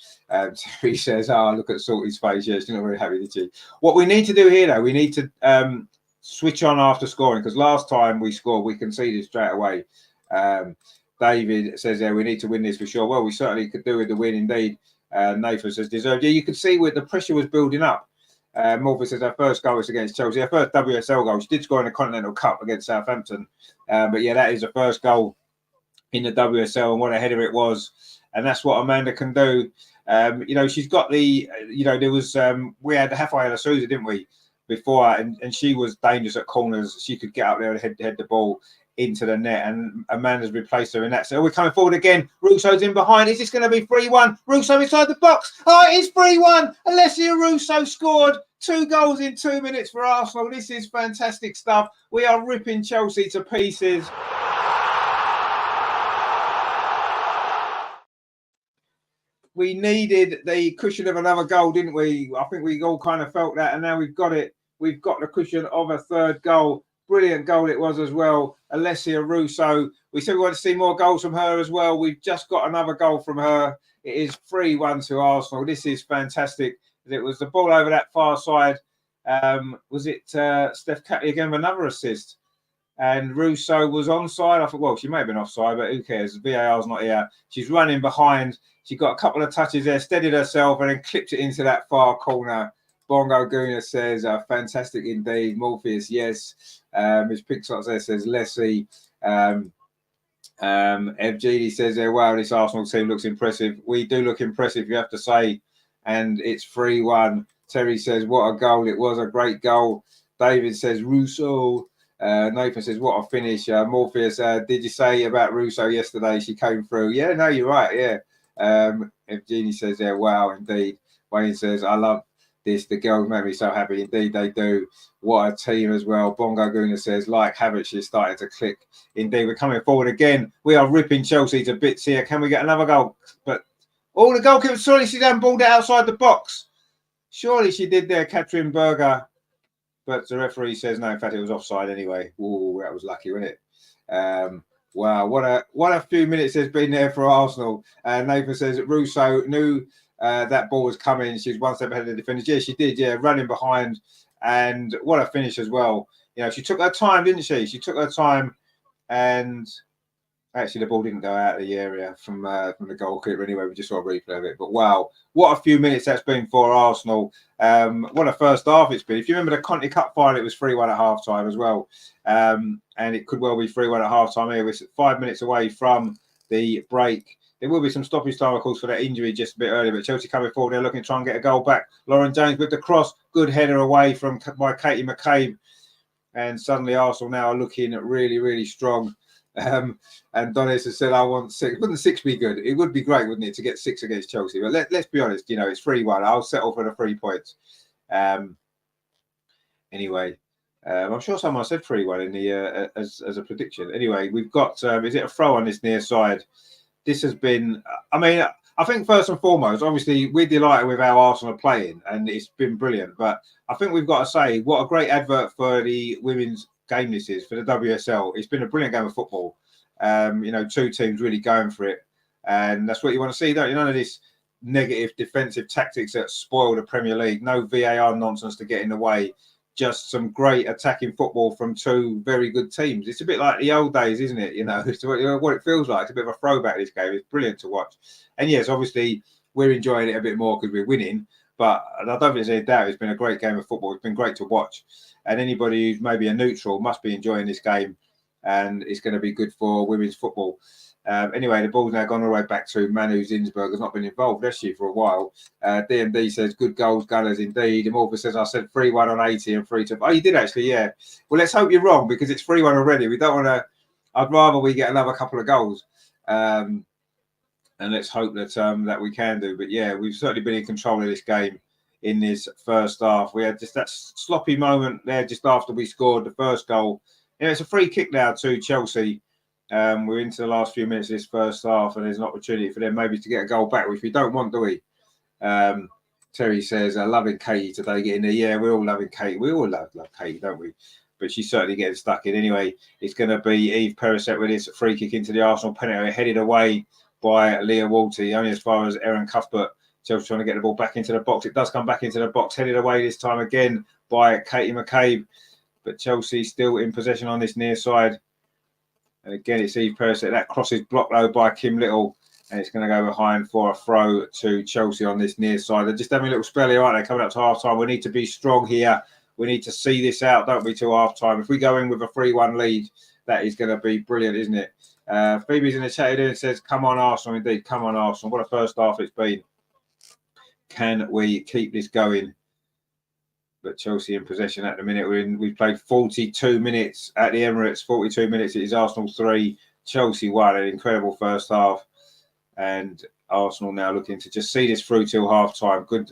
Terry says, oh, look at Salty's face. Yeah, she's not very happy, did she? What we need to do here, though, we need to switch on after scoring, because last time we scored, we conceded straight away. David says there, we need to win this for sure. Well, we certainly could do with the win, indeed. Nathan says, deserved. Yeah, you could see where the pressure was building up. Morphy says her first goal was against Chelsea. Her first WSL goal. She did score in the Continental Cup against Southampton. But yeah, that is the first goal in the WSL, and what a header it was. And that's what Amanda can do. You know, she's got the, you know, there was, we had Rafaela Souza, didn't we, before, and she was dangerous at corners. She could get up there and head the ball into the net, and Amanda's replaced her in that. So we're coming forward again. Russo's in behind. Is this going to be 3-1? Russo inside the box. Oh, it is 3-1. Alessia Russo scored 2 goals in 2 minutes for Arsenal. This is fantastic stuff. We are ripping Chelsea to pieces. We needed the cushion of another goal, didn't we? I think we all kind of felt that, and now we've got it. We've got the cushion of a third goal. Brilliant goal it was as well. Alessia Russo. We said we want to see more goals from her as well. We've just got another goal from her. It is 3-1 to Arsenal. This is fantastic. It was the ball over that far side. Was it Steph Catley again with another assist? And Russo was onside. I thought, well, she may have been offside, but who cares? VAR's not here. She's running behind. She got a couple of touches there, steadied herself, and then clipped it into that far corner. Bongo Guna says, fantastic indeed. Morpheus, yes. Miss Pixar there says, Leslie. FGD says there, wow, this Arsenal team looks impressive. We do look impressive, you have to say. And it's 3-1. Terry says, what a goal. It was a great goal. David says, Russo. Nathan says, what a finish. Morpheus, did you say about Russo yesterday? She came through. Yeah, no, you're right. Yeah. FGD says there, wow, indeed. Wayne says, I love this. The girls make me so happy. Indeed, they do. What a team as well. Bongo Guna says, like Havertz, she's starting to click. Indeed, we're coming forward again. We are ripping Chelsea to bits here. Can we get another goal? But the goalkeeper, surely she hadn't balled it outside the box. Surely she did there, Katrin Berger. But the referee says, no, in fact, it was offside anyway. Ooh, that was lucky, wasn't it? Wow, what a few minutes there's been there for Arsenal. Nathan says that Russo knew that ball was coming. She was one step ahead of the defenders. Yeah, she did. Yeah, running behind. And what a finish as well. You know, she took her time, didn't she? She took her time. And Actually, the ball didn't go out of the area from the goalkeeper anyway. We just saw a replay of it. But wow, what a few minutes that's been for Arsenal. What a first half it's been. If you remember the Conti Cup final, it was 3-1 at half time as well. And it could well be 3-1 at half time here. We're 5 minutes away from the break. There will be some stoppage time, of course, for that injury just a bit earlier. But Chelsea coming forward, they're looking to try and get a goal back. Lauren James with the cross. Good header away by Katie McCabe. And suddenly Arsenal now are looking really, really strong. And Donis has said, I want 6. Wouldn't 6 be good? It would be great, wouldn't it, to get 6 against Chelsea? But let's be honest, it's 3-1. I'll settle for the 3 points. Anyway, I'm sure someone said 3-1 in the as a prediction. Anyway, we've got, is it a throw on this near side? This has been, I think first and foremost, obviously, we're delighted with how Arsenal are playing, and it's been brilliant. But I think we've got to say, what a great advert for the women's game this is, for the WSL. It's been a brilliant game of football. 2 teams really going for it. And that's what you want to see, don't you? None of this negative defensive tactics that spoil the Premier League. No VAR nonsense to get in the way. Just some great attacking football from 2 very good teams. It's a bit like the old days, isn't it? It's what it feels like. It's a bit of a throwback, this game. It's brilliant to watch. And yes, obviously, we're enjoying it a bit more because we're winning. But I don't think there's any doubt it's been a great game of football. It's been great to watch. And anybody who's maybe a neutral must be enjoying this game. And it's going to be good for women's football. Anyway, the ball's now gone all the way back to Manu Zinsberg. Has not been involved, has she, for a while. DMD says, good goals, Gunners, indeed. Immortal says, I said 3-1 on 80 and 3-2. Oh, you did actually, yeah. Well, let's hope you're wrong because it's 3-1 already. We don't want to... I'd rather we get another couple of goals. And let's hope that that we can do. But yeah, we've certainly been in control of this game in this first half. We had just that sloppy moment there just after we scored the first goal. It's a free kick now to Chelsea. We're into the last few minutes of this first half, and there's an opportunity for them maybe to get a goal back, which we don't want, do we? Terry says, loving Katie today, getting there. Yeah, we're all loving Katie. We all love Katie, don't we? But she's certainly getting stuck in. Anyway, it's going to be Eve Perisset with this free kick into the Arsenal penalty, headed away by Leah Walty, only as far as Erin Cuthbert. Chelsea trying to get the ball back into the box. It does come back into the box, headed away this time again by Katie McCabe. But Chelsea still in possession on this near side. And again, it's Eve Perisset. That cross is blocked low by Kim Little. And it's going to go behind for a throw to Chelsea on this near side. They're just having a little spell here, aren't they? Coming up to half-time. We need to be strong here. We need to see this out, don't we, till half-time. If we go in with a 3-1 lead, that is going to be brilliant, isn't it? Phoebe's in the chat here and says, come on, Arsenal, indeed. Come on, Arsenal. What a first half it's been. Can we keep this going? But Chelsea in possession at the minute. We've played 42 minutes at the Emirates. 42 minutes. It is Arsenal 3, Chelsea 1. An incredible first half. And Arsenal now looking to just see this through till half time. Good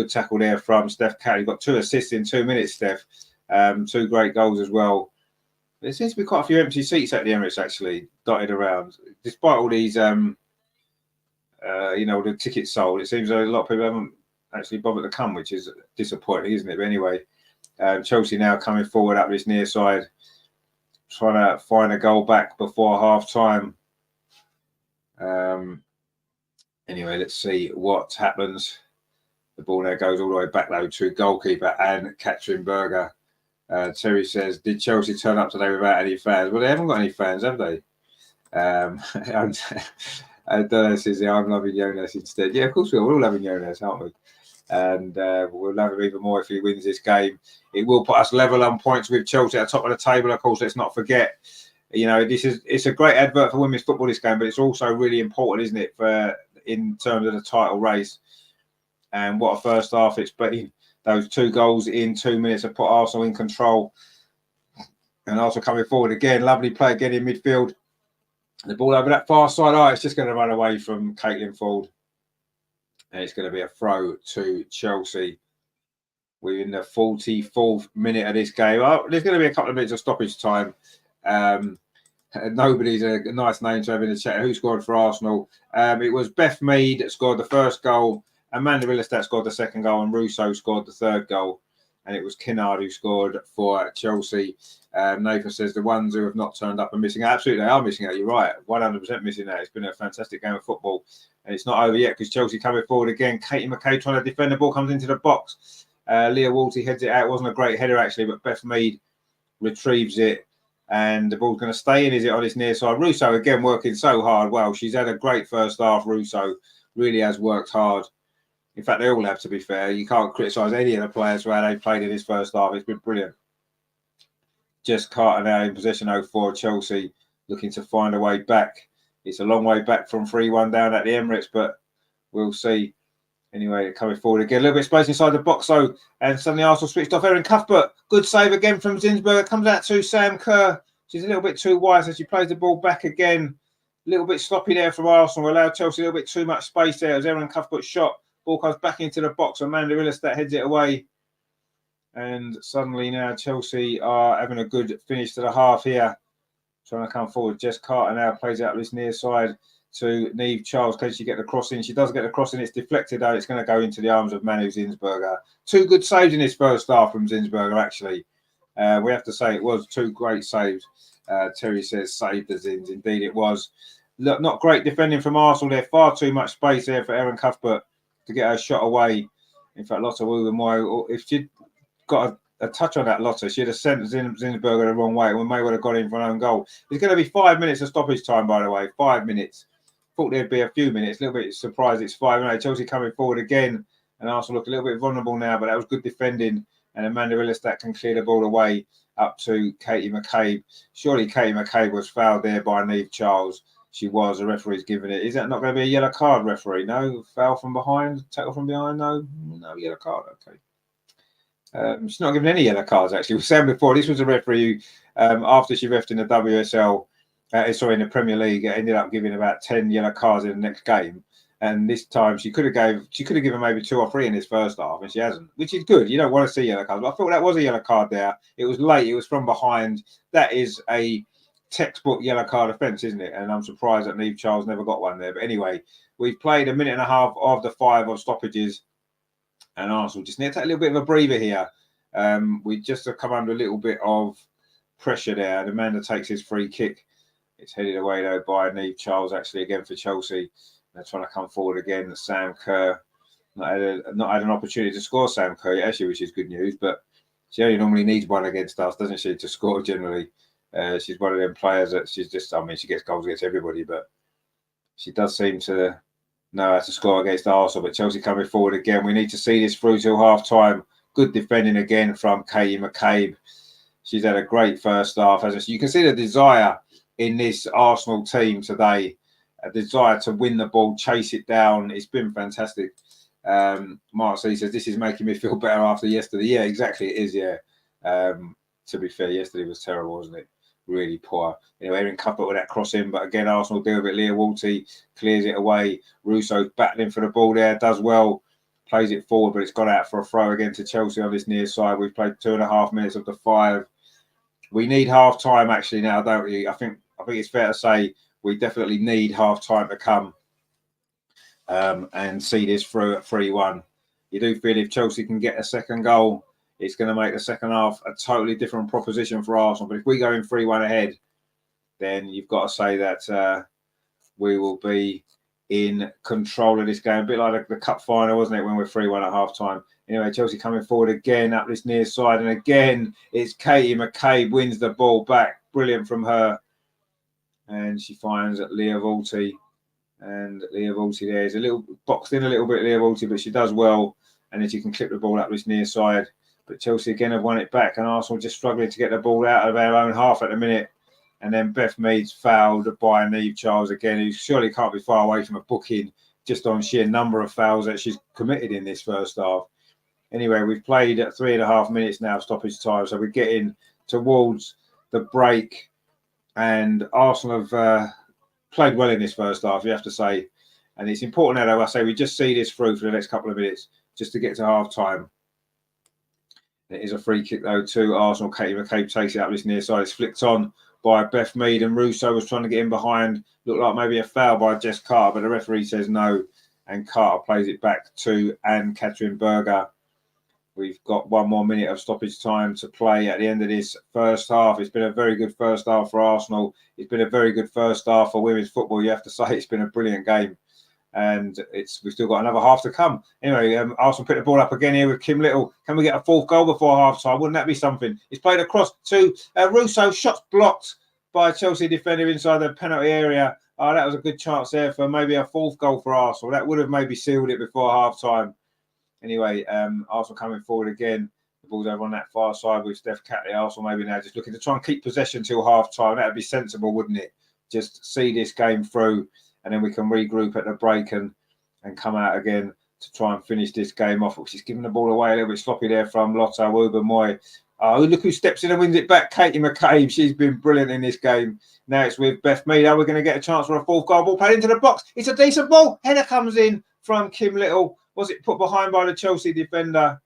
tackle there from Steph Carey. Got 2 assists in 2 minutes, Steph. 2 great goals as well. There seems to be quite a few empty seats at the Emirates actually dotted around. Despite all these, the tickets sold, it seems a lot of people haven't actually bothered to come, which is disappointing, isn't it? But anyway, Chelsea now coming forward up this near side, trying to find a goal back before half time. Anyway, let's see what happens. The ball there goes all the way back though to goalkeeper and Katrin Berger. Terry says, did Chelsea turn up today without any fans? Well, they haven't got any fans, have they? Donna says, yeah, I'm loving Jonas instead. Yeah, of course we are. We're all loving Jonas, aren't we? And we'll love him even more if he wins this game. It will put us level on points with Chelsea at the top of the table. Of course, let's not forget, it's a great advert for women's football, this game, but it's also really important, isn't it, in terms of the title race. And what a first half it's been. Those 2 goals in 2 minutes have put Arsenal in control. And Arsenal coming forward again. Lovely play again in midfield. The ball over that far side. It's just going to run away from Caitlin Ford. And it's going to be a throw to Chelsea. We're in the 44th minute of this game. There's going to be a couple of minutes of stoppage time. Nobody's a nice name to have in the chat. Who scored for Arsenal? It was Beth Mead that scored the first goal. Amanda Willestat scored the second goal. And Russo scored the third goal. And it was Kinnard who scored for Chelsea. Nathan says the ones who have not turned up are missing out. Absolutely, they are missing out. You're right. 100% missing out. It's been a fantastic game of football. And it's not over yet because Chelsea coming forward again. Katie McCabe trying to defend the ball, comes into the box. Leah Walty heads it out. It wasn't a great header, actually, but Beth Mead retrieves it. And the ball's going to stay in, is it, on this near side? Russo, again, working so hard. Well, she's had a great first half. Russo really has worked hard. In fact, they all have, to be fair. You can't criticise any of the players for how they played in this first half. It's been brilliant. Jess Carter now in possession 04. Chelsea looking to find a way back. It's a long way back from 3-1 down at the Emirates, but we'll see. Anyway, they're coming forward again. A little bit of space inside the box, though. And suddenly Arsenal switched off. Erin Cuthbert. Good save again from Zinsberger. Comes out to Sam Kerr. She's a little bit too wide, so she plays the ball back again. A little bit sloppy there from Arsenal. Allowed Chelsea a little bit too much space there. As Erin Cuthbert's shot. Ball comes back into the box. Amanda Illerstedt heads it away. And suddenly now Chelsea are having a good finish to the half here. Trying to come forward. Jess Carter now plays out this near side to Niamh Charles. Can she get the cross in? She does get the cross in. It's deflected though. It's going to go into the arms of Manu Zinsberger. 2 good saves in this first half from Zinsberger, actually. We have to say it was 2 great saves. Terry says saved the Zins. Indeed it was. Look, not great defending from Arsenal there. Far too much space there for Erin Cuthbert to get her shot away. In fact, Lotta Wildermoy, if she'd got a touch on that, Lotta, she'd have sent Zinsberger the wrong way. We may well have got in for an own goal. There's going to be 5 minutes of stoppage time, by the way. 5 minutes. Thought there'd be a few minutes. A little bit surprised it's 5 minutes. Chelsea coming forward again, and Arsenal look a little bit vulnerable now, but that was good defending. And Amanda Illerstedt can clear the ball away up to Katie McCabe. Surely Katie McCabe was fouled there by Niamh Charles. She was. The referee's given it. Is that not going to be a yellow card, referee? No. Foul from behind. Tackle from behind. No. No yellow card. Okay. She's not given any yellow cards, actually. We were saying before, this was a referee who, after she refed in the WSL, in the Premier League, ended up giving about 10 yellow cards in the next game. And this time she could have given maybe 2 or 3 in this first half, and she hasn't, which is good. You don't want to see yellow cards. But I thought that was a yellow card there. It was late. It was from behind. That is a textbook yellow card offence, isn't it? And I'm surprised that Niamh Charles never got one there. But anyway, we've played a minute and a half of the 5 of stoppages, and Arsenal just need to take a little bit of a breather here. We just have come under a little bit of pressure there. And Amanda takes his free kick. It's headed away, though, by Niamh Charles, actually, again for Chelsea. They're trying to come forward again. Sam Kerr not had an opportunity to score, Sam Kerr, actually, which is good news. But she only normally needs one against us, doesn't she, to score generally. She's one of them players that she's just, I mean, she gets goals against everybody, but she does seem to know how to score against Arsenal. But Chelsea coming forward again. We need to see this through till half-time. Good defending again from Katie McCabe. She's had a great first half. As you can see the desire in this Arsenal team today, a desire to win the ball, chase it down. It's been fantastic. Mark C says, this is making me feel better after yesterday. Yeah, exactly. It is, yeah. To be fair, yesterday was terrible, wasn't it? Really poor. Anyway, Erin Cuthbert with that cross in, but again, Arsenal deal with it. Leah Walty clears it away. Russo's battling for the ball there, does well, plays it forward, but it's gone out for a throw again to Chelsea on this near side. We've played 2.5 minutes of the 5. We need half time actually now, don't we? I think it's fair to say we definitely need half time to come and see this through at 3-1. You do feel if Chelsea can get a second goal, it's going to make the second half a totally different proposition for Arsenal. But if we go in 3-1 ahead, then you've got to say that we will be in control of this game. A bit like the cup final, wasn't it, when we're 3-1 at half time? Anyway, Chelsea coming forward again up this near side. And again, it's Katie McCabe wins the ball back. Brilliant from her. And she finds Leah Walty. And Leah Walty there is a little boxed in a little bit, Leah Walty, but she does well. And then she can clip the ball up this near side. But Chelsea again have won it back. And Arsenal just struggling to get the ball out of their own half at the minute. And then Beth Mead's fouled by Niamh Charles again, who surely can't be far away from a booking just on sheer number of fouls that she's committed in this first half. Anyway, we've played at 3.5 minutes now, stoppage time. So we're getting towards the break. And Arsenal have played well in this first half, you have to say. And it's important now, though, I say we just see this through for the next couple of minutes just to get to half time. It is a free kick, though, to Arsenal. Katie McCabe takes it up this near side. It's flicked on by Beth Mead, and Russo was trying to get in behind. Looked like maybe a foul by Jess Carter, but the referee says no. And Carter plays it back to Anne-Catherine Berger. We've got 1 more minute of stoppage time to play at the end of this first half. It's been a very good first half for Arsenal. It's been a very good first half for women's football. You have to say it's been a brilliant game. and we've still got another half to come. Anyway, Arsenal put the ball up again here with Kim Little. Can we get a fourth goal before half time? Wouldn't that be something? It's played across to Russo. Shots blocked by a Chelsea defender inside the penalty area. Oh, that was a good chance there for maybe a fourth goal for Arsenal. That would have maybe sealed it before half time. Anyway, Arsenal coming forward again. The ball's over on that far side with Steph Catley. Arsenal maybe now just looking to try and keep possession till half time. That would be sensible, wouldn't it? Just see this game through, and then we can regroup at the break and come out again to try and finish this game off. She's giving the ball away a little bit sloppy there from Lotta Wouba-Moy. Oh, look who steps in and wins it back. Katie McCabe. She's been brilliant in this game. Now it's with Beth Mead. We're going to get a chance for a fourth goal. Ball played into the box. It's a decent ball. Header comes in from Kim Little. Was it put behind by the Chelsea defender?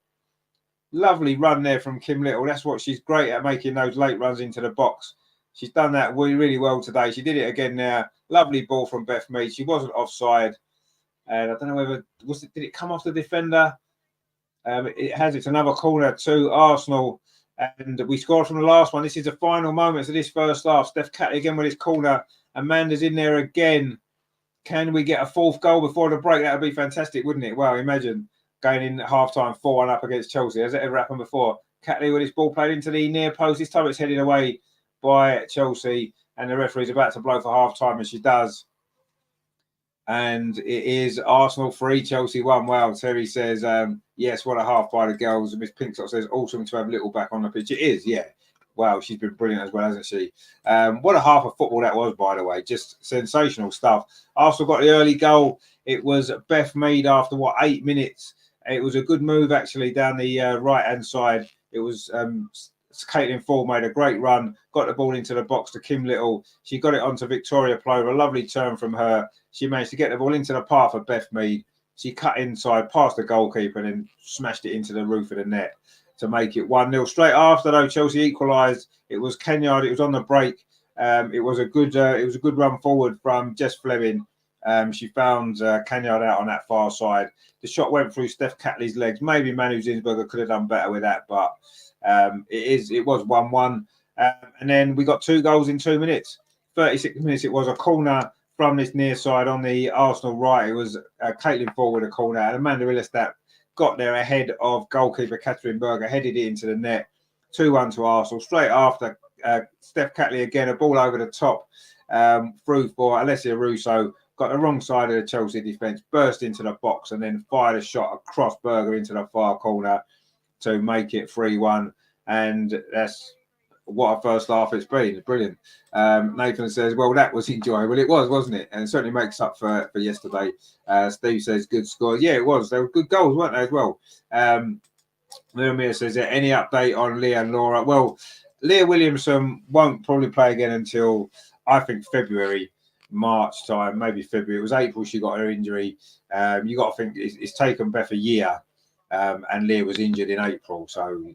Lovely run there from Kim Little. That's what she's great at, making those late runs into the box. She's done that really well today. She did it again now. Lovely ball from Beth Mead. She wasn't offside. And I don't know whether did it come off the defender? It has. It's another corner to Arsenal. And we scored from the last one. This is the final moments of this first half. Steph Catley again with his corner. Amanda's in there again. Can we get a fourth goal before the break? That would be fantastic, wouldn't it? Well, imagine going in at half-time 4-1 up against Chelsea. Has it ever happened before? Catley with his ball played into the near post. This time it's headed away by Chelsea. And the referee's about to blow for half-time, and she does. And it is Arsenal 3, Chelsea 1. Wow, Terry says, yes, what a half by the girls. Miss Pinksock says, awesome to have Little back on the pitch. It is, yeah. Wow, she's been brilliant as well, hasn't she? What a half of football that was, by the way. Just sensational stuff. Arsenal got the early goal. It was Beth Mead after, 8 minutes. It was a good move, actually, down the right-hand side. It was Caitlin Ford made a great run, got the ball into the box to Kim Little. She got it onto Victoria Plover. A lovely turn from her. She managed to get the ball into the path of Beth Mead. She cut inside, past the goalkeeper, and then smashed it into the roof of the net to make it 1-0. Straight after, though, Chelsea equalised. It was Kenyard. It was on the break. It was a good run forward from Jess Fleming. She found Kenyard out on that far side. The shot went through Steph Catley's legs. Maybe Manu Zinsberger could have done better with that, but it was 1-1. And then we got 2 goals in 2 minutes. 36 minutes. It was a corner from this near side on the Arsenal right. It was Caitlin Ford with a corner, and Amanda Illerstadt got there ahead of goalkeeper Catherine Berger, headed it into the net. 2-1 to Arsenal. Straight after, Steph Catley again, a ball over the top through for Alessia Russo. Got the wrong side of the Chelsea defence, burst into the box, and then fired a shot across Berger into the far corner to make it 3-1. And that's what a first half it's been. Brilliant. Nathan says, well, that was enjoyable. It was, wasn't it? And it certainly makes up for yesterday. Steve says, good score. Yeah, it was. They were good goals, weren't they, as well? Leomir says, any update on Leah and Laura? Well, Leah Williamson won't probably play again until, I think, February, March time, maybe February. It was April she got her injury. You got to think it's taken Beth a year, and Leah was injured in April, so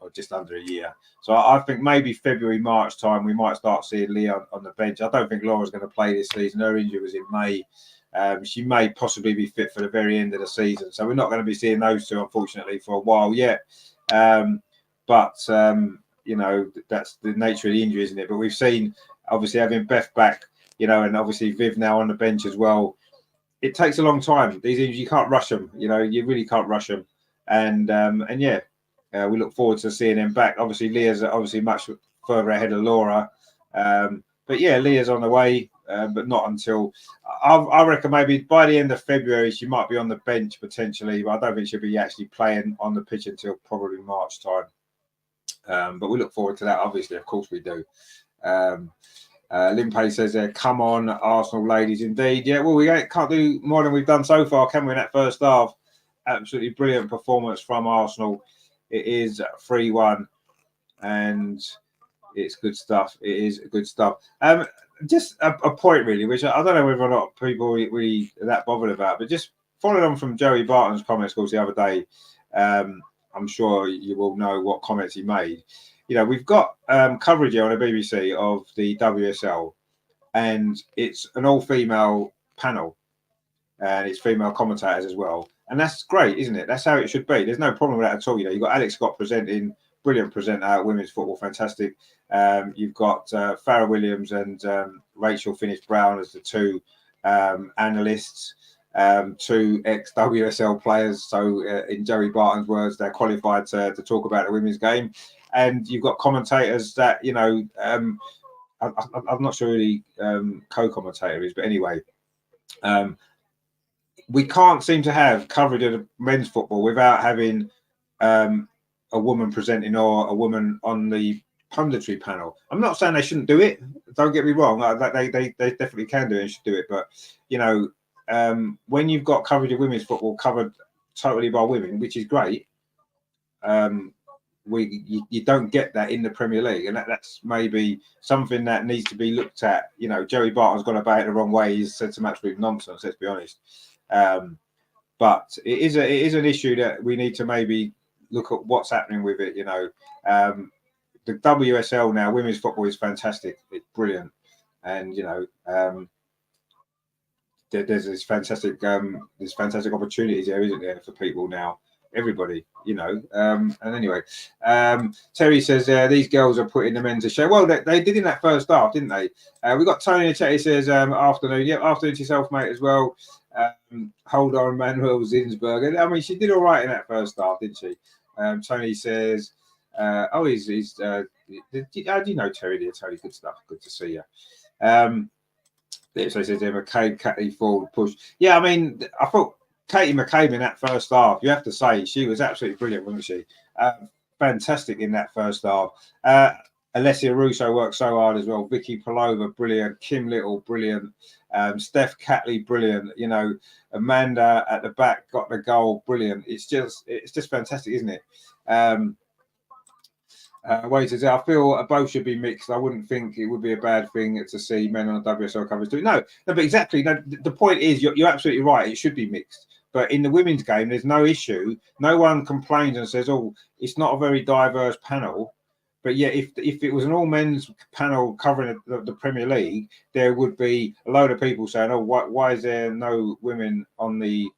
or just under a year. So I think maybe February, March time we might start seeing Leah on the bench. I don't think Laura's going to play this season. Her injury was in May. She may possibly be fit for the very end of the season, so we're not going to be seeing those two, unfortunately, for a while yet. But that's the nature of the injury, isn't it? But we've seen, obviously, having Beth back, and obviously Viv now on the bench as well. It takes a long time. These injuries, you can't rush them. You really can't rush them. And we look forward to seeing them back. Obviously, Leah's much further ahead of Laura. But yeah, Leah's on the way, but not until I reckon maybe by the end of February she might be on the bench potentially. But I don't think she'll be actually playing on the pitch until probably March time. But we look forward to that. Obviously, of course, we do. Limpe says there, come on, Arsenal ladies, indeed. Yeah, well, we can't do more than we've done so far, can we, in that first half? Absolutely brilliant performance from Arsenal. It is 3-1, and it's good stuff. It is good stuff. Just a point, really, which I don't know whether or not people really are that bothered about, but just following on from Joey Barton's comments, of course, the other day, I'm sure you will know what comments he made. We've got coverage here on the BBC of the WSL, and it's an all-female panel, and it's female commentators as well. And that's great, isn't it? That's how it should be. There's no problem with that at all. You've got Alex Scott presenting, brilliant presenter, women's football, fantastic. You've got Farrah Williams and Rachel Finnis-Brown as the two analysts, 2 ex-WSL players. So in Joey Barton's words, they're qualified to talk about the women's game. And you've got commentators that, you know, I'm not sure really co-commentator is, but anyway, we can't seem to have coverage of men's football without having a woman presenting or a woman on the punditry panel. I'm not saying they shouldn't do it. Don't get me wrong. They definitely can do it and should do it. But, you know, when you've got coverage of women's football covered totally by women, which is great, you don't get that in the Premier League, and that's maybe something that needs to be looked at. You know, Joey Barton's gone about it the wrong way. He's said some absolute nonsense. Let's be honest. But it is an issue that we need to maybe look at what's happening with it. You know, the WSL now, women's football is fantastic. It's brilliant, and you know, there's this fantastic opportunities there, isn't there, for people now? Everybody, you know. And anyway, Terry says these girls are putting the men to shame. Well, they did in that first half, didn't they? We got Tony in the chat. He says afternoon. Yep, afternoon to yourself, mate, as well. Hold on, Manuel Zinsberger. I mean, she did all right in that first half, didn't she? Tony says, "Oh, he's how do you know Terry? Dear Tony, good stuff. Good to see you." So he says, McCabe, Catley forward push. Yeah, I mean, I thought Katie McCabe in that first half, you have to say, she was absolutely brilliant, wasn't she? Fantastic in that first half. Alessia Russo worked so hard as well. Vicky Palova, brilliant. Kim Little, brilliant. Steph Catley, brilliant. You know, Amanda at the back got the goal, brilliant. It's just fantastic, isn't it? Wait, says, I feel both should be mixed. I wouldn't think it would be a bad thing to see men on the WSL coverage do it. No, but exactly. No, the point is, you're absolutely right. It should be mixed. But in the women's game, there's no issue. No one complains and says, "Oh, it's not a very diverse panel." But yeah, if it was an all men's panel covering the Premier League, there would be a load of people saying, "Oh, why is there no women on the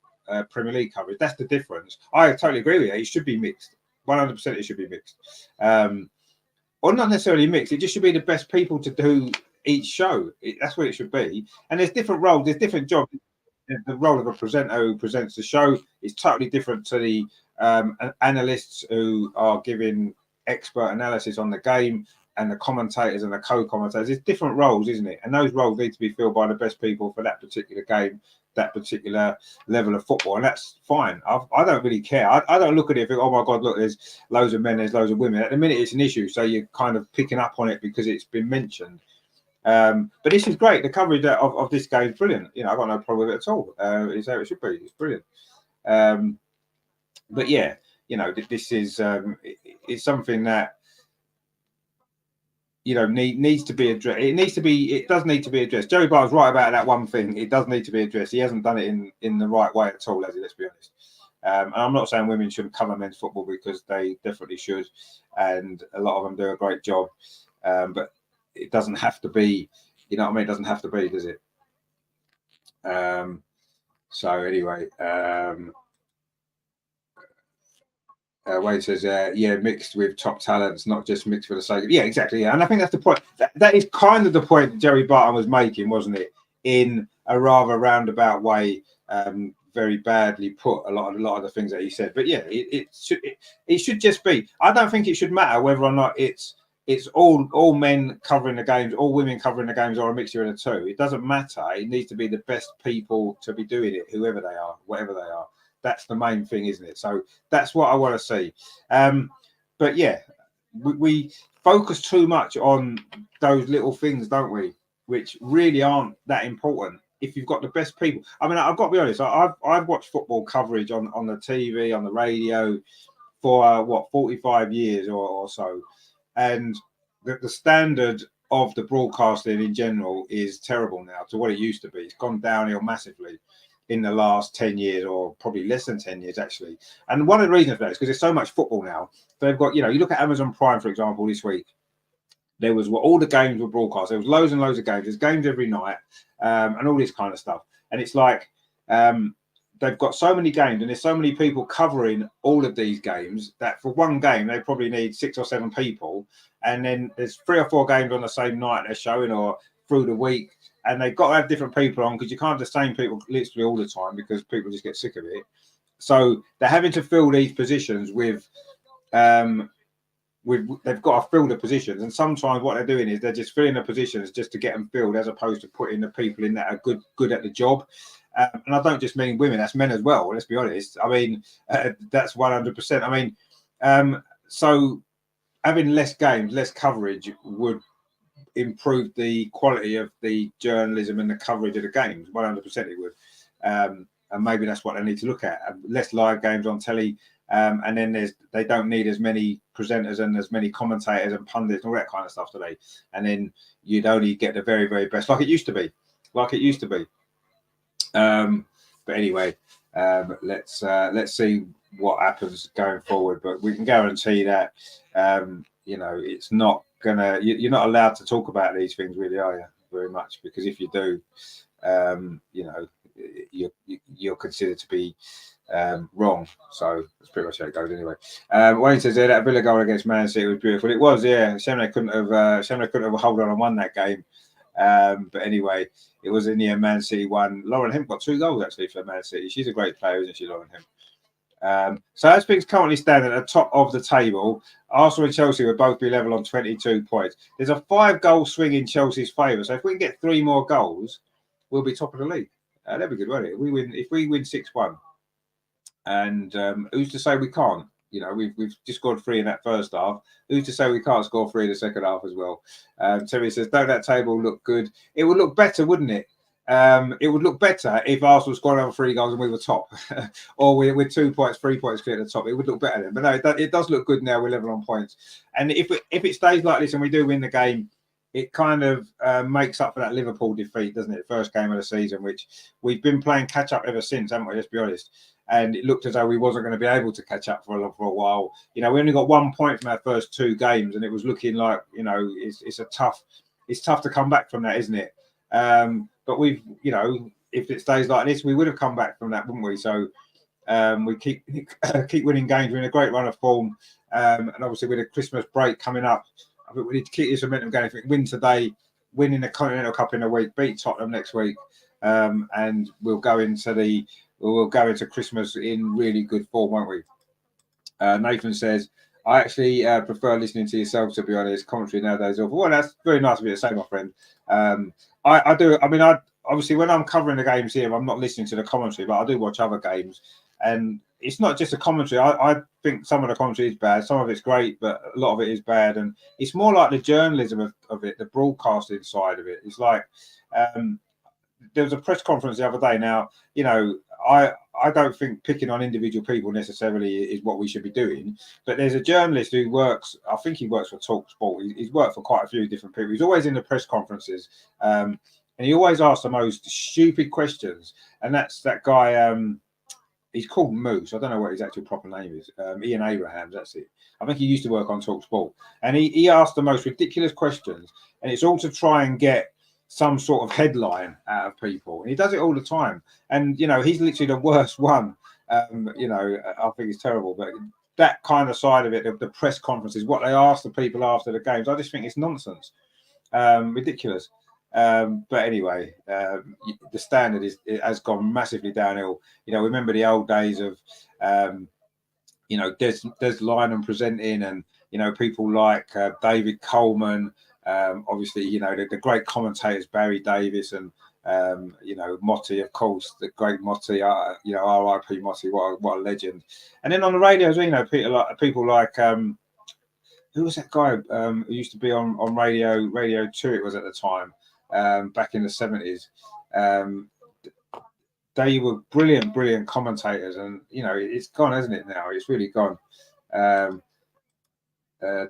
Premier League coverage?" That's the difference. I totally agree with you. It should be mixed. 100%, it should be mixed. Or not necessarily mixed. It just should be the best people to do each show. That's what it should be. And there's different roles. There's different jobs. The role of a presenter who presents the show is totally different to the analysts who are giving expert analysis on the game, and the commentators and the co-commentators. It's different roles, isn't it? And those roles need to be filled by the best people for that particular game, that particular level of football, and that's fine. I don't really care. I don't look at it and think, oh my God, look, there's loads of men, there's loads of women. At the minute, it's an issue, so you're kind of picking up on it because it's been mentioned. But this is great. The coverage of this game is brilliant. You know, I've got no problem with it at all. It's how it should be. It's brilliant. But yeah, you know, this is it's something that, you know, needs to be addressed. It does need to be addressed. Joey Barr's right about that one thing. It does need to be addressed. He hasn't done it in the right way at all, has he? Let's be honest. And I'm not saying women shouldn't cover men's football, because they definitely should, and a lot of them do a great job. But it doesn't have to be, you know what I mean? It doesn't have to be, does it? So anyway, Wade says, yeah, mixed with top talents, not just mixed for the sake of, yeah, exactly. Yeah. And I think that's the point. That is kind of the point that Jerry Barton was making, wasn't it? In a rather roundabout way, very badly put, a lot of the things that he said. But yeah, it should just be. I don't think it should matter whether or not it's all men covering the games, all women covering the games, or a mixture of the two. It doesn't matter. It needs to be the best people to be doing it, whoever they are, whatever they are. That's the main thing, isn't it? So that's what I want to see. But yeah, we focus too much on those little things, don't we? Which really aren't that important. If you've got the best people, I mean, I've got to be honest. I've watched football coverage on the TV, on the radio for 45 years or so, and the standard of the broadcasting in general is terrible now to what it used to be. It's gone downhill massively in the last 10 years, or probably less than 10 years, actually. And one of the reasons for that is because there's so much football now. They've got, you know, you look at Amazon Prime, for example, this week, there was all the games were broadcast. There was loads and loads of games. There's games every night, and all this kind of stuff. And it's like they've got so many games, and there's so many people covering all of these games that for one game, they probably need 6 or 7 people. And then there's 3 or 4 games on the same night they're showing, or through the week. and they've got to have different people on because you can't have the same people literally all the time because people just get sick of it. So they're having to fill these positions with they've got to fill the positions, and sometimes what they're doing is they're just filling the positions just to get them filled, as opposed to putting the people in that are good at the job. And I don't just mean women; that's men as well. Let's be honest. I mean, that's 100%. I mean, so having less games, less coverage would improve the quality of the journalism and the coverage of the games. 100% it would. And maybe that's what they need to look at. Less live games on telly. And then they don't need as many presenters and as many commentators and pundits and all that kind of stuff today. And then you'd only get the very, very best, like it used to be. But anyway, let's see what happens going forward. But we can guarantee that it's not gonna. You're not allowed to talk about these things, really, are you? Very much, because if you do, you're considered to be wrong. So that's pretty much how it goes anyway. Wayne says that Villa goal against Man City was beautiful. It was, yeah. Shame couldn't have hold on and won that game. But anyway, it was in the end. Man City won. Lauren Hemp got 2 goals actually for Man City. She's a great player, isn't she, Lauren Hemp? So as things currently stand at the top of the table, Arsenal and Chelsea will both be level on 22 points. There's a 5-goal swing in Chelsea's favour. So if we can get 3 more goals, we'll be top of the league. That'd be good, won't it? If we win 6-1. And who's to say we can't? We've just scored 3 in that first half. Who's to say we can't score 3 in the second half as well? Terry says, don't that table look good? It would look better, wouldn't it? It would look better if Arsenal scored over 3 goals and we were top, or we're 2 points, 3 points clear at the top. It would look better then. But no, it does look good now. We're level on points. And if it stays like this and we do win the game, it kind of makes up for that Liverpool defeat, doesn't it? First game of the season, which we've been playing catch up ever since, haven't we? Let's be honest. And it looked as though we wasn't going to be able to catch up for a while. We only got 1 point from our first 2 games, and it was looking like it's tough to come back from that, isn't it? But we've if it stays like this, we would have come back from that, wouldn't we? So we keep winning games. We're in a great run of form, and obviously with the Christmas break coming up, I think we need to keep this momentum going. If we win today, win in the Continental Cup in a week, beat Tottenham next week, and we'll go into Christmas in really good form, won't we? Nathan says, I actually prefer listening to yourself, to be honest. Commentary nowadays. Well, that's very nice of you to say, my friend. I do. I mean, obviously when I'm covering the games here, I'm not listening to the commentary, but I do watch other games, and it's not just a commentary. I think some of the commentary is bad, some of it's great, but a lot of it is bad, and it's more like the journalism of it, the broadcasting side of it. It's like there was a press conference the other day. Now, I don't think picking on individual people necessarily is what we should be doing, but there's a journalist who works, I think he works for TalkSport. He's worked for quite a few different people. He's always in the press conferences, and he always asks the most stupid questions. And that's that guy, he's called Moose. I don't know what his actual proper name is. Ian Abrahams, that's it. I think he used to work on TalkSport. And he asked the most ridiculous questions, and it's all to try and get some sort of headline out of people. And he does it all the time. And, he's literally the worst one. I think it's terrible. But that kind of side of it, the press conferences, what they ask the people after the games, I just think it's nonsense. Ridiculous. But anyway, the standard has gone massively downhill. Remember the old days of, Des Lynam presenting, and, people like David Coleman, obviously, the great commentators, Barry Davis and, Motti, of course, the great Motti, R.I.P. Motti, what a legend. And then on the radio, people like, who was that guy who used to be on Radio 2, it was at the time, back in the 70s. They were brilliant commentators, and, it's gone, hasn't it, now? It's really gone.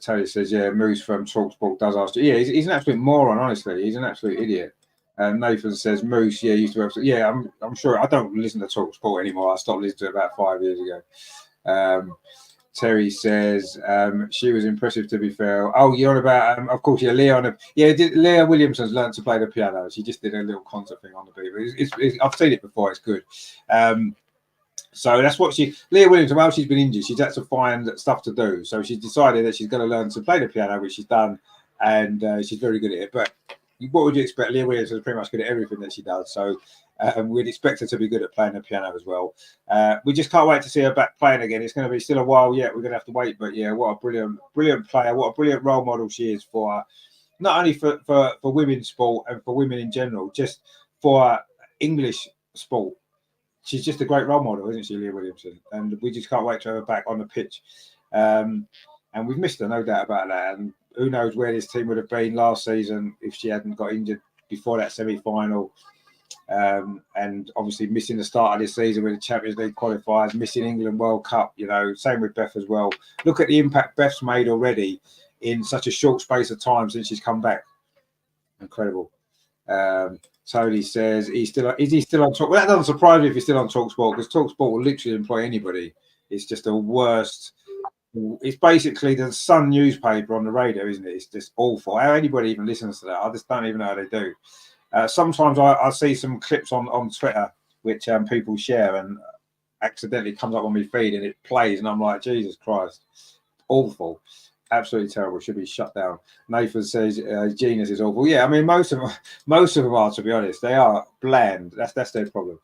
Terry says, yeah, Moose from TalkSport does ask. Yeah, he's an absolute moron, honestly. He's an absolute idiot. Nathan says, Moose, yeah, used to work. Yeah, I'm sure. I don't listen to TalkSport anymore. I stopped listening to it about 5 years ago. Terry says, she was impressive, to be fair. Oh, you're on about, of course, yeah, Leah Williamson's learned to play the piano. She just did a little concert thing on the beat. I've seen it before. It's good. So that's what Leah Williams, while she's been injured, she's had to find stuff to do. So she's decided that she's going to learn to play the piano, which she's done, and she's very good at it. But what would you expect? Leah Williams is pretty much good at everything that she does. So we'd expect her to be good at playing the piano as well. We just can't wait to see her back playing again. It's going to be still a while yet. We're going to have to wait. But yeah, what a brilliant player. What a brilliant role model she is for not only for women's sport and for women in general, just for English sport. She's just a great role model, isn't she, Leah Williamson? And we just can't wait to have her back on the pitch. And we've missed her, no doubt about that. And who knows where this team would have been last season if she hadn't got injured before that semi-final. And obviously missing the start of this season with the Champions League qualifiers, missing England World Cup, same with Beth as well. Look at the impact Beth's made already in such a short space of time since she's come back. Incredible. Tony says, is he still on Talk? Well, that doesn't surprise me if he's still on TalkSport, because TalkSport will literally employ anybody. It's just the worst. It's basically the Sun newspaper on the radio, isn't it? It's just awful. How anybody even listens to that? I just don't even know how they do. Sometimes I see some clips on Twitter which people share and accidentally comes up on my feed and it plays, and I'm like, Jesus Christ, awful. Absolutely terrible. Should be shut down. Nathan says Genius is awful. Yeah, I mean most of them are, to be honest. They are bland. That's their problem.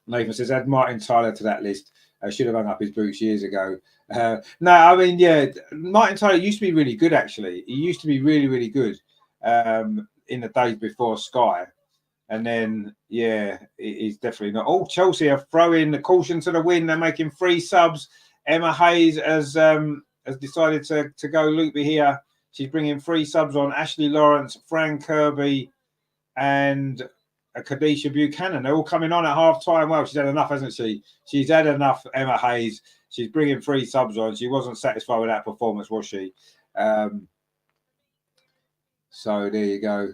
Nathan says add Martin Tyler to that list. Should have hung up his boots years ago. No, I mean, yeah, Martin Tyler used to be really good, actually. He used to be really, really good in the days before Sky. And then, yeah, he's definitely not. Oh, Chelsea are throwing the caution to the wind. They're making 3 subs. Emma Hayes has decided to go loopy here. She's bringing 3 subs on. Ashley Lawrence, Fran Kirby, and Kadisha Buchanan. They're all coming on at half-time. Well, she's had enough, hasn't she? She's had enough, Emma Hayes. She's bringing 3 subs on. She wasn't satisfied with that performance, was she? So there you go.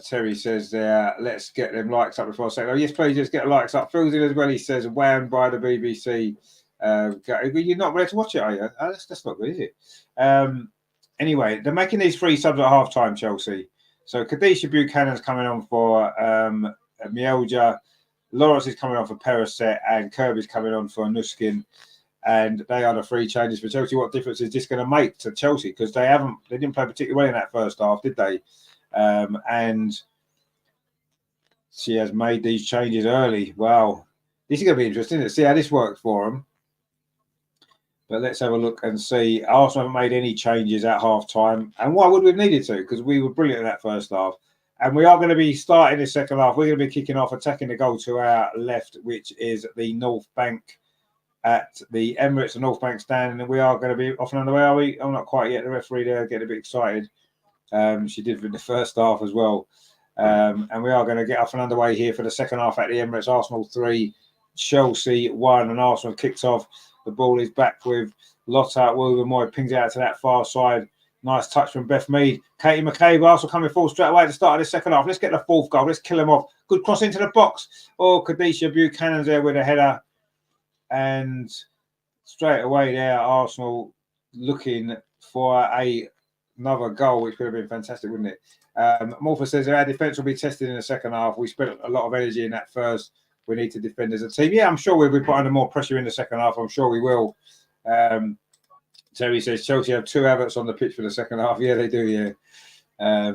Terry says there, let's get them likes up before I say, oh, yes, please, just get the likes up. Phil's in as well. He says, wham by the BBC. You're not ready to watch it, are you? Oh, that's not good, is it? Anyway, they're making these 3 subs at half-time, Chelsea. So Kadisha Buchanan's coming on for Mielja, Lawrence is coming on for Periset, and Kirby's coming on for Nuskin. And they are the 3 changes for Chelsea. What difference is this going to make to Chelsea? Because they didn't play particularly well in that first half, did they? And she has made these changes early. Wow. This is going to be interesting to see how this works for them. But let's have a look and see. Arsenal haven't made any changes at half-time. And why would we have needed to? Because we were brilliant in that first half. And we are going to be starting the second half. We're going to be kicking off, attacking the goal to our left, which is the North Bank at the Emirates, the North Bank stand. And we are going to be off and underway, are we? I'm not quite yet. The referee there getting a bit excited. She did in the first half as well. And we are going to get off and underway here for the second half at the Emirates. Arsenal 3, Chelsea 1, and Arsenal kicks off. The ball is back with Lotta. Wilbermoy pings it out to that far side. Nice touch from Beth Mead. Katie McCabe, Arsenal coming forward straight away at the start of the second half. Let's get the 4th goal. Let's kill them off. Good cross into the box. Oh, Kadisha Buchanan's there with a header. And straight away there, Arsenal looking for another goal, which would have been fantastic, wouldn't it? Morpha says our defence will be tested in the second half. We spent a lot of energy in that first. We need to defend as a team. Yeah, I'm sure we'll be putting more pressure in the second half. I'm sure we will. Terry says Chelsea have 2 Havertz on the pitch for the second half. Yeah, they do, yeah.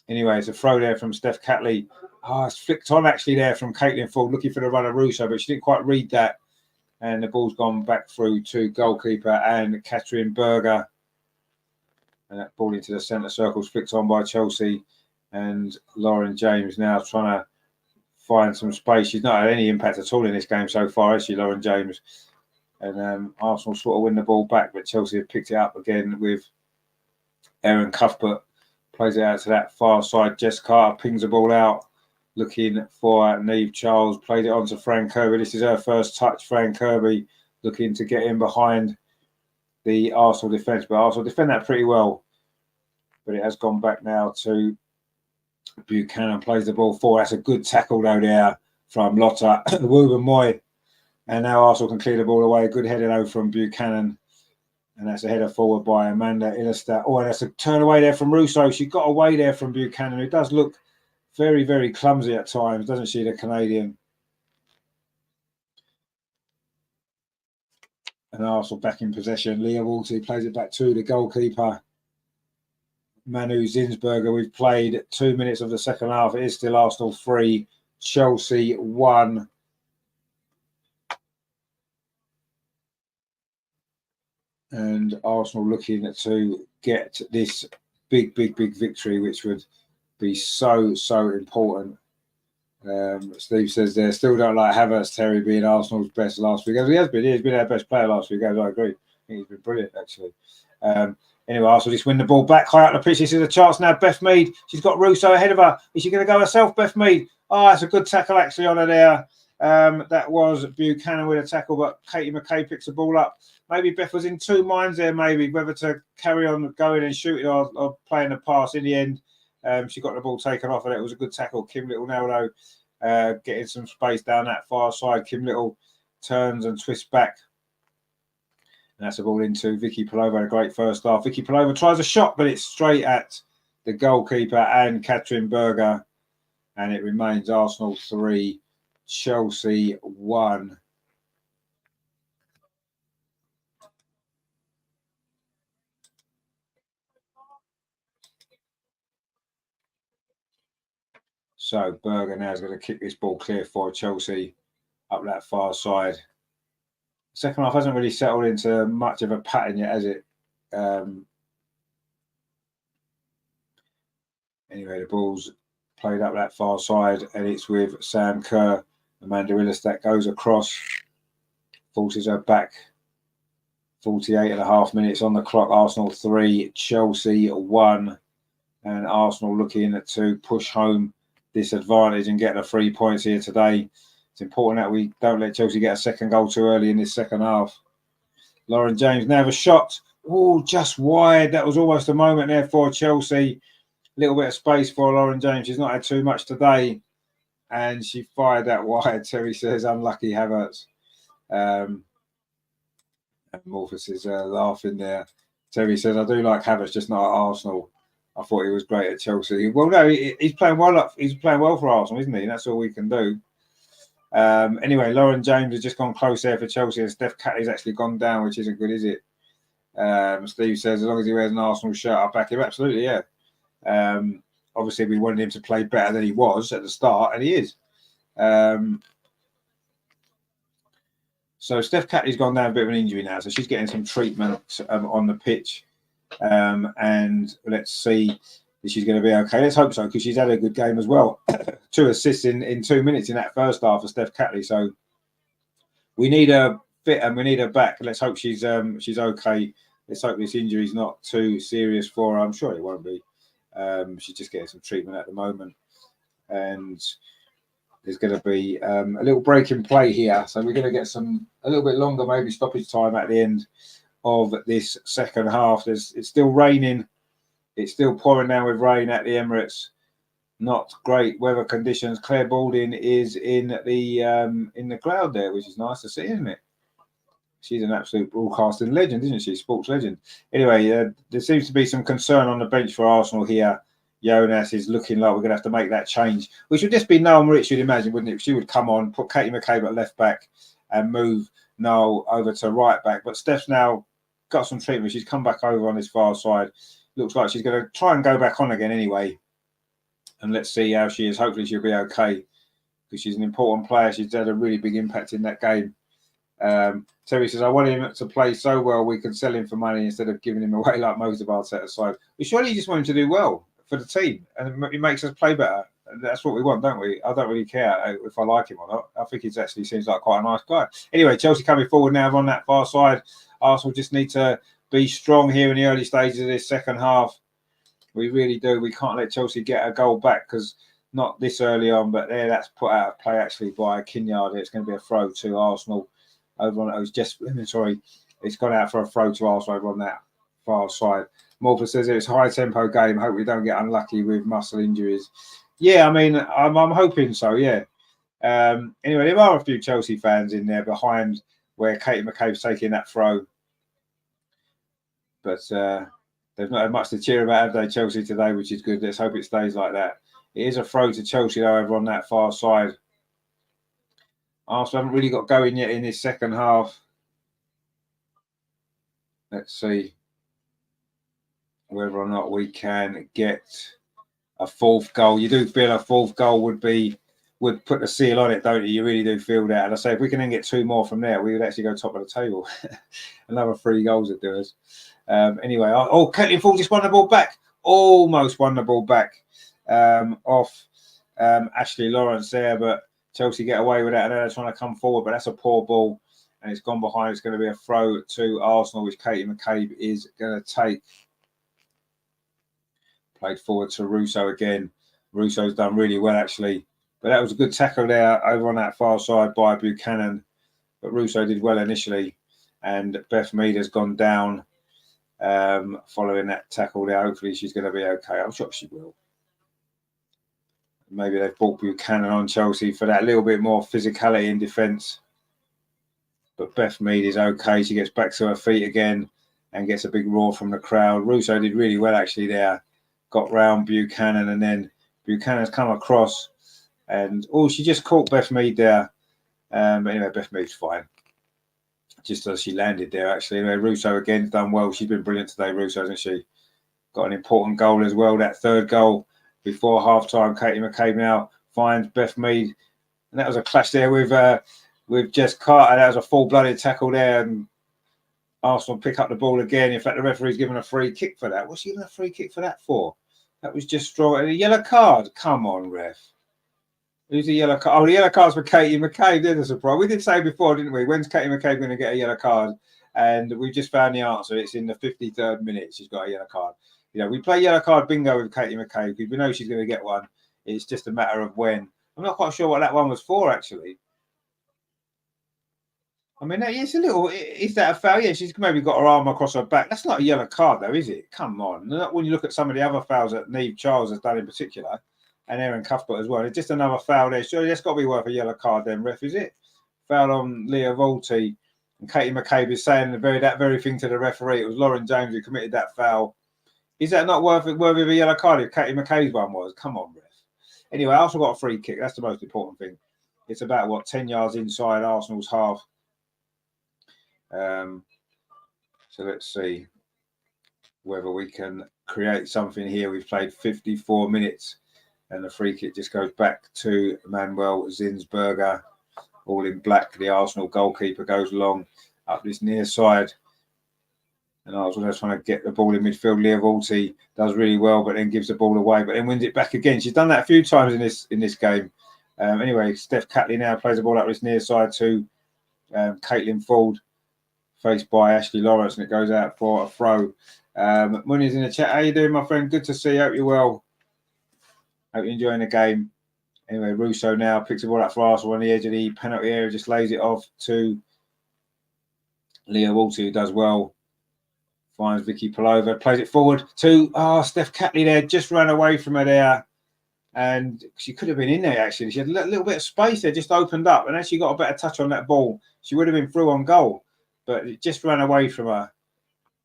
Anyway, it's a throw there from Steph Catley. Oh, it's flicked on actually there from Caitlin Ford, looking for the run of Russo, but she didn't quite read that. And the ball's gone back through to goalkeeper and Catherine Berger. And that ball into the centre circle is flicked on by Chelsea. And Lauren James now trying to find some space. She's not had any impact at all in this game so far, has she, Lauren James? And Arsenal sort of win the ball back, but Chelsea have picked it up again with Erin Cuthbert. Plays it out to that far side. Jess Carter pings the ball out, looking for Neve Charles. Played it on to Fran Kirby. This is her first touch. Fran Kirby looking to get in behind the Arsenal defence, but Arsenal defend that pretty well. But it has gone back now to Buchanan. Plays the ball forward. That's a good tackle though there from Lotta Wilbermoy. And now Arsenal can clear the ball away. A good header though from Buchanan. And that's a header forward by Amanda Illister. Oh, and that's a turn away there from Russo. She got away there from Buchanan, who does look very, very clumsy at times, doesn't she, the Canadian? And Arsenal back in possession. Leah Walty plays it back to the goalkeeper. Manu Zinsberger. We've played 2 minutes of the second half. It is still Arsenal 3, Chelsea 1. And Arsenal looking to get this big victory, which would be so important. Steve says they still don't like Havertz, Terry being Arsenal's best last few games. He has been. He's been our best player last few games. I agree. I think he's been brilliant, actually. Anyway, Arsenal just win the ball back high up the pitch. This is a chance now. Beth Mead. She's got Russo ahead of her. Is she going to go herself, Beth Mead? Oh, that's a good tackle, actually, on her there. That was Buchanan with a tackle, but Katie McKay picks the ball up. Maybe Beth was in two minds there, maybe, whether to carry on going and shooting or playing the pass. In the end, she got the ball taken off, and it was a good tackle. Kim Little now, though, getting some space down that far side. Kim Little turns and twists back. And that's the ball into Vicky Palova. A great first half. Vicky Palova tries a shot, but it's straight at the goalkeeper and Katrin Berger. And it remains Arsenal 3, Chelsea 1. So Berger now is going to kick this ball clear for Chelsea up that far side. Second half hasn't really settled into much of a pattern yet, has it? Anyway, the ball's played up that far side, and it's with Sam Kerr. Amanda Willis that goes across, forces her back. 48.5 minutes on the clock. Arsenal 3, Chelsea 1. And Arsenal looking to push home this advantage and get the 3 points here today. It's important that we don't let Chelsea get a second goal too early in this second half. Lauren James now have a shot. Oh, just wide. That was almost a moment there for Chelsea. A little bit of space for Lauren James. She's not had too much today. And she fired that wide. Terry says, unlucky Havertz. And Morphus is laughing there. Terry says, I do like Havertz, just not at Arsenal. I thought he was great at Chelsea. Well, no, he's playing well. He's playing well for Arsenal, isn't he? And that's all we can do. Anyway, Lauren James has just gone close there for Chelsea, and Steph Catley's actually gone down, which isn't good, is it? Steve says, as long as he wears an Arsenal shirt, I'll back him. Absolutely, yeah. Obviously, we wanted him to play better than he was at the start, and he is. So Steph Catley's gone down a bit of an injury now, so she's getting some treatment on the pitch. And let's see if she's going to be okay. Let's hope so, because she's had a good game as well. 2 assists in 2 minutes in that first half for Steph Catley. So we need her fit and we need her back. Let's hope she's okay. Let's hope this injury is not too serious for her. I'm sure it won't be. She's just getting some treatment at the moment. And there's going to be a little break in play here. So we're going to get a little bit longer, maybe stoppage time at the end of this second half. It's still raining. It's still pouring down with rain at the Emirates. Not great weather conditions. Claire Balding is in the crowd there, which is nice to see, isn't it? She's an absolute broadcasting legend, isn't she? Sports legend. Anyway, there seems to be some concern on the bench for Arsenal here. Jonas is looking like we're going to have to make that change, which would just be Noel Moritz, you'd imagine, wouldn't it? If she would come on, put Katie McCabe at left back and move Noel over to right back. But Steph's now got some treatment. She's come back over on this far side. Looks like she's going to try and go back on again anyway. And let's see how she is. Hopefully she'll be okay, because she's an important player. She's had a really big impact in that game. Terry says, I want him to play so well we can sell him for money instead of giving him away like most of our set side. We surely just want him to do well for the team, and it makes us play better. That's what we want, don't we? I don't really care if I like him or not. I think he actually seems like quite a nice guy. Anyway, Chelsea coming forward now on that far side. Arsenal just need to be strong here in the early stages of this second half. We really do. We can't let Chelsea get a goal back, because not this early on, but there, that's put out of play actually by Kinyard. It's going to be a throw to Arsenal over on. It was just, sorry, it's gone out for a throw to Arsenal over on that far side. Morpher says it's a high tempo game. Hope we don't get unlucky with muscle injuries. Yeah, I mean, I'm hoping so. Yeah. Anyway, there are a few Chelsea fans in there behind where Katie McCabe's taking that throw, but they've not had much to cheer about, have they, Chelsea today, which is good. Let's hope it stays like that. It is a throw to Chelsea, however, on that far side. Arsenal haven't really got going yet in this second half. Let's see. whether or not we can get a fourth goal. You do feel a fourth goal would put the seal on it, don't you? You really do feel that. And I say, if we can then get 2 more from there, we would actually go top of the table. Another 3 goals would do us. Anyway, Caitlin Ford just won the ball back. Almost won the ball back off Ashley Lawrence there, but Chelsea get away with that, and they're trying to come forward, but that's a poor ball, and it's gone behind. It's going to be a throw to Arsenal, which Katie McCabe is going to take. Played forward to Russo again. Russo's done really well, actually. But that was a good tackle there over on that far side by Buchanan. But Russo did well initially, and Beth Mead has gone down following that tackle there. Hopefully she's going to be okay. I'm sure she will. Maybe they've brought Buchanan on Chelsea for that little bit more physicality in defence. But Beth Mead is okay. She gets back to her feet again and gets a big roar from the crowd. Russo did really well actually there. Got round Buchanan, and then Buchanan's come across. And, she just caught Beth Mead there. But anyway, Beth Mead's fine. Just as she landed there, actually. Anyway, Russo again done well. She's been brilliant today, Russo, hasn't she? Got an important goal as well. That 3rd goal before half-time. Katie McCabe now finds Beth Mead. And that was a clash there with Jess Carter. That was a full-blooded tackle there. And Arsenal pick up the ball again. In fact, the referee's given a free kick for that. What's he given a free kick for that for? That was just strong. A yellow card. Come on, ref. Who's the yellow card? Oh, the yellow card's for Katie McCabe. There's a surprise. We did say before, didn't we? When's Katie McCabe going to get a yellow card? And we just found the answer. It's in the 53rd minute. She's got a yellow card. You know, we play yellow card bingo with Katie McCabe because we know she's going to get one. It's just a matter of when. I'm not quite sure what that one was for, actually. I mean, it's a little. Is that a foul? Yeah, she's maybe got her arm across her back. That's not a yellow card, though, is it? Come on. Not when you look at some of the other fouls that Niamh Charles has done in particular, and Erin Cuthbert as well. It's just another foul there. Surely that's got to be worth a yellow card, then, ref, is it? Foul on Leah Volti. And Katie McCabe is saying that very thing to the referee. It was Lauren James who committed that foul. Is that not worthy of a yellow card if Katie McCabe's one was? Come on, ref. Anyway, Arsenal got a free kick. That's the most important thing. It's about, 10 yards inside Arsenal's half. So let's see whether we can create something here. We've played 54 minutes and the free kick just goes back to Manuel Zinsberger, all in black. The Arsenal goalkeeper goes long up this near side, and Arsenal just trying to get the ball in midfield. Leah Volti does really well, but then gives the ball away, but then wins it back again. She's done that a few times in this game. Anyway, Steph Catley now plays the ball up this near side to Caitlin Ford, faced by Ashley Lawrence, and it goes out for a throw. Muni's in the chat. How you doing, my friend? Good to see you. Hope you're well. Hope you're enjoying the game. Anyway, Russo now picks the ball up for Arsenal on the edge of the penalty area, just lays it off to Leah Walter, who does well. Finds Vicky Palova, plays it forward to Steph Catley there, just ran away from her there. And she could have been in there, actually. She had a little bit of space there, just opened up, and actually got a better touch on that ball. She would have been through on goal, but it just ran away from her.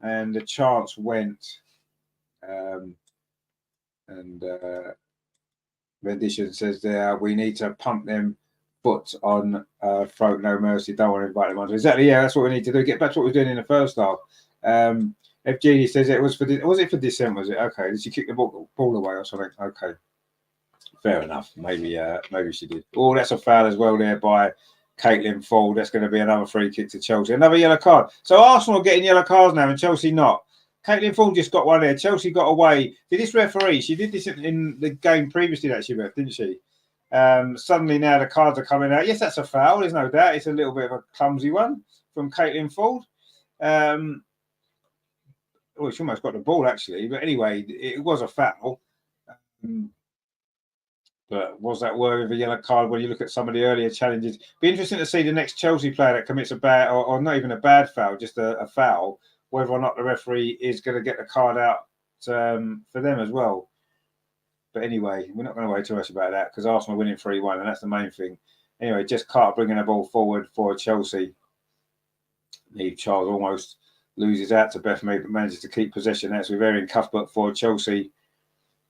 And the chance went. Rendition says there, we need to pump them foot on throat, no mercy. Don't want to invite them on. Exactly, yeah, that's what we need to do. Get back to what we were doing in the first half. FGD says it was for December, was it? Okay, did she kick the ball away or something? Okay. Fair enough. Maybe she did. Oh, that's a foul as well there by Caitlin Ford. That's going to be another free kick to Chelsea. Another yellow card. So Arsenal are getting yellow cards now and Chelsea not. Caitlin Ford just got one there. Chelsea got away. Did this referee? She did this in the game previously that she ref, didn't she? Suddenly now the cards are coming out. Yes, that's a foul. There's no doubt. It's a little bit of a clumsy one from Caitlin Ford. She almost got the ball actually. But anyway, it was a foul. But was that worthy of a yellow card when you look at some of the earlier challenges? Be interesting to see the next Chelsea player that commits a bad, or not even a bad foul, just a foul, whether or not the referee is going to get the card out for them as well. But anyway, we're not going to worry too much about that because Arsenal are winning 3-1, and that's the main thing. Anyway, Jess Carter bringing the ball forward for Chelsea. Niamh Charles almost loses out to Beth Mead, but manages to keep possession. That's with Erin Cuthbert for Chelsea.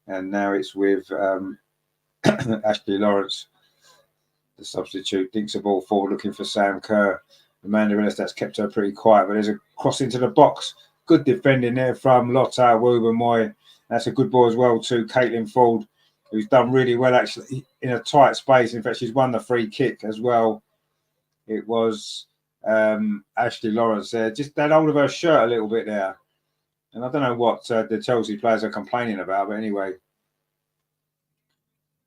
And now it's with Ashley Lawrence, the substitute, dinks the ball forward looking for Sam Kerr. Amanda Ellis, that's kept her pretty quiet, but there's a cross into the box Good defending there from Lotta Woobermoy. That's a good ball as well to Caitlin Ford, who's done really well actually in a tight space. In fact, she's won the free kick as well. It was Ashley Lawrence there. Just that hold of her shirt a little bit there. And I don't know what the Chelsea players are complaining about, but anyway.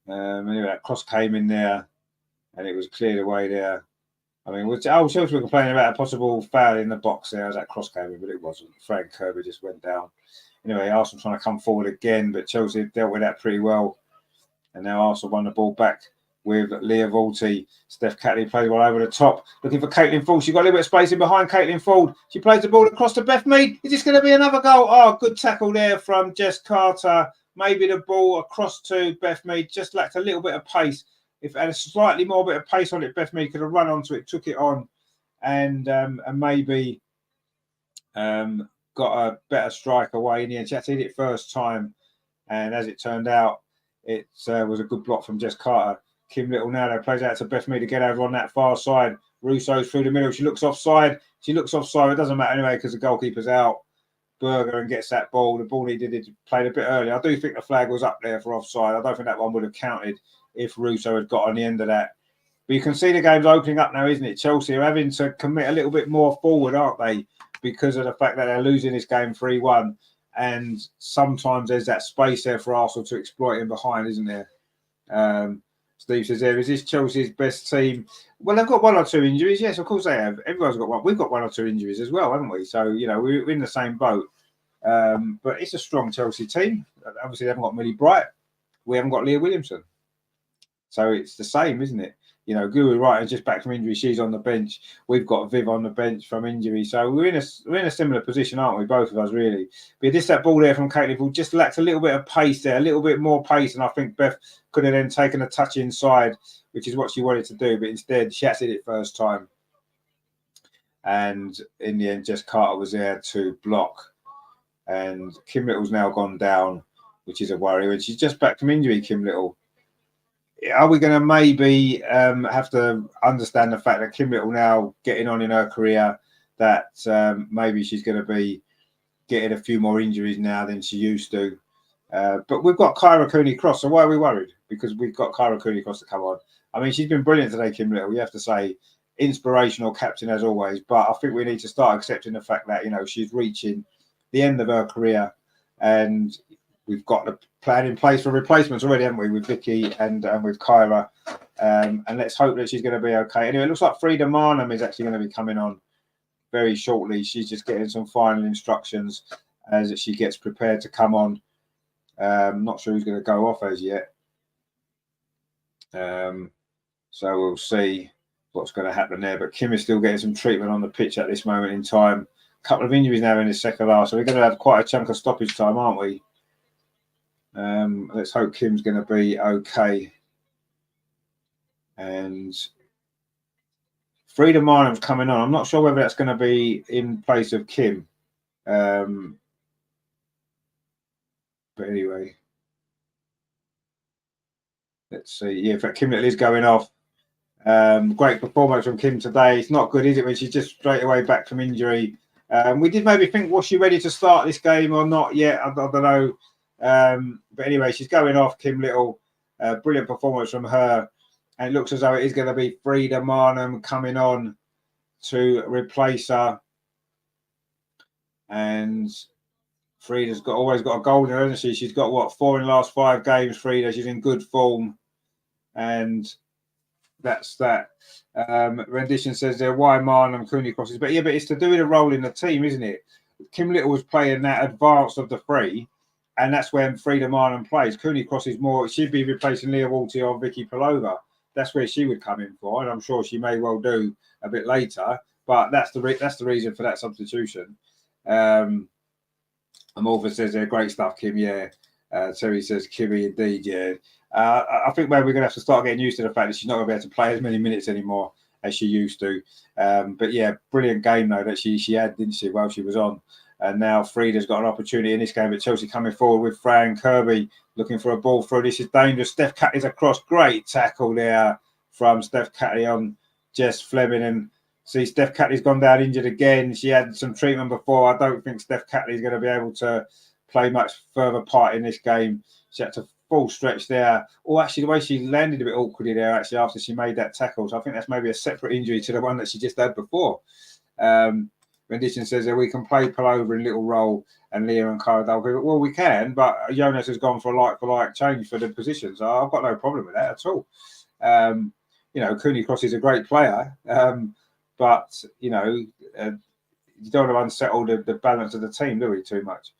Anyway, that cross came in there and it was cleared away there. I mean, Chelsea were complaining about a possible foul in the box there as that cross came in, but it wasn't. Frank Kirby just went down. Anyway, Arsenal trying to come forward again, but Chelsea dealt with that pretty well. And now Arsenal won the ball back with Leah Volti. Steph Catley plays one over the top, looking for Caitlin Ford. She's got a little bit of space in behind Caitlin Ford. She plays the ball across to Beth Mead. Is this going to be another goal? Oh, good tackle there from Jess Carter. Maybe the ball across to Beth Mead just lacked a little bit of pace. If it had a slightly more bit of pace on it, Beth Mead could have run onto it, took it on, and maybe got a better strike away in the end. She had to hit it first time, and as it turned out, it was a good block from Jess Carter. Kim Little now plays out to Beth Mead to get over on that far side. Russo's through the middle. She looks offside. It doesn't matter anyway because the goalkeeper's out. Berger and gets that ball. The ball needed played a bit early. I do think the flag was up there for offside. I don't think that one would have counted if Russo had got on the end of that. But you can see the game's opening up now, isn't it? Chelsea are having to commit a little bit more forward, aren't they? Because of the fact that they're losing this game 3-1. And sometimes there's that space there for Arsenal to exploit in behind, isn't there? Steve says there, is this Chelsea's best team? Well, they've got 1 or 2 injuries. Yes, of course they have. Everyone's got one. We've got 1 or 2 injuries as well, haven't we? So, you know, we're in the same boat. But it's a strong Chelsea team. Obviously, they haven't got Millie Bright. We haven't got Leah Williamson. So it's the same, isn't it? You know, Guru Wright is just back from injury. She's on the bench. We've got Viv on the bench from injury. So we're in a similar position, aren't we? Both of us, really. But just that ball there from Caitlin Ford just lacked a little bit of pace there, a little bit more pace. And I think Beth could have then taken a touch inside, which is what she wanted to do. But instead, she had to hit it first time. And in the end, Jess Carter was there to block. And Kim Little's now gone down, which is a worry. And she's just back from injury, Kim Little. Are we going to maybe have to understand the fact that Kim Little now getting on in her career, that maybe she's going to be getting a few more injuries now than she used to? But we've got Kyra Cooney-Cross, so why are we worried? Because we've got Kyra Cooney-Cross to come on. I mean, she's been brilliant today, Kim Little. You have to say, inspirational captain as always. But I think we need to start accepting the fact that, you know, she's reaching the end of her career, and we've got the plan in place for replacements already, haven't we, with Vicky and with Kyra. And let's hope that she's going to be okay. Anyway, it looks like Frida Marnham is actually going to be coming on very shortly. She's just getting some final instructions as she gets prepared to come on. Not sure who's going to go off as yet. So we'll see what's going to happen there. But Kim is still getting some treatment on the pitch at this moment in time. A couple of injuries now in the second half. So we're going to have quite a chunk of stoppage time, aren't we? Let's hope Kim's going to be okay. And Frida Marnham's coming on. I'm not sure whether that's going to be in place of Kim. But anyway, let's see. Yeah, in fact, Kim Little is going off. Great performance from Kim today. It's not good, is it, when she's just straight away back from injury? We did maybe think, was she ready to start this game or not yet? I don't know. But anyway, she's going off, Kim Little. Brilliant performance from her. And it looks as though it is going to be Frida Marnham coming on to replace her. And Frida's always got a goal in her, hasn't she? She's got, what, 4 in the last 5 games, Frida. She's in good form. And that's that. Rendition says there, why Marnham Cooney crosses? But yeah, but it's to do with a role in the team, isn't it? Kim Little was playing that advance of the 3. And that's when Frida Marnham plays. Cooney Cross is more, she'd be replacing Leah Walty or Vicky Pelova. That's where she would come in for, and I'm sure she may well do a bit later. But that's the reason for that substitution. Amorpha says they're great stuff, Kim. Yeah. Terry says Kimmy indeed. Yeah. I think maybe we're going to have to start getting used to the fact that she's not going to be able to play as many minutes anymore as she used to. But yeah, brilliant game though that she had, didn't she, while she was on. And now Frida's got an opportunity in this game, but Chelsea coming forward with Fran Kirby looking for a ball through. This is dangerous. Steph Catley's across. Great tackle there from Steph Catley on Jess Fleming. And See, Steph Catley's gone down injured again. She had some treatment before. I don't think Steph Catley's going to be able to play much further part in this game. She had to full stretch there. Oh, actually, the way she landed a bit awkwardly there, actually, after she made that tackle. So I think that's maybe a separate injury to the one that she just had before. Rendition says that we can play Pullover in little role and Leah and Cara Dalby. Well, we can, but Jonas has gone for a like change for the position. So I've got no problem with that at all. You know, Cooney Cross is a great player. But, you know, you don't want to unsettle the balance of the team, do we, too much?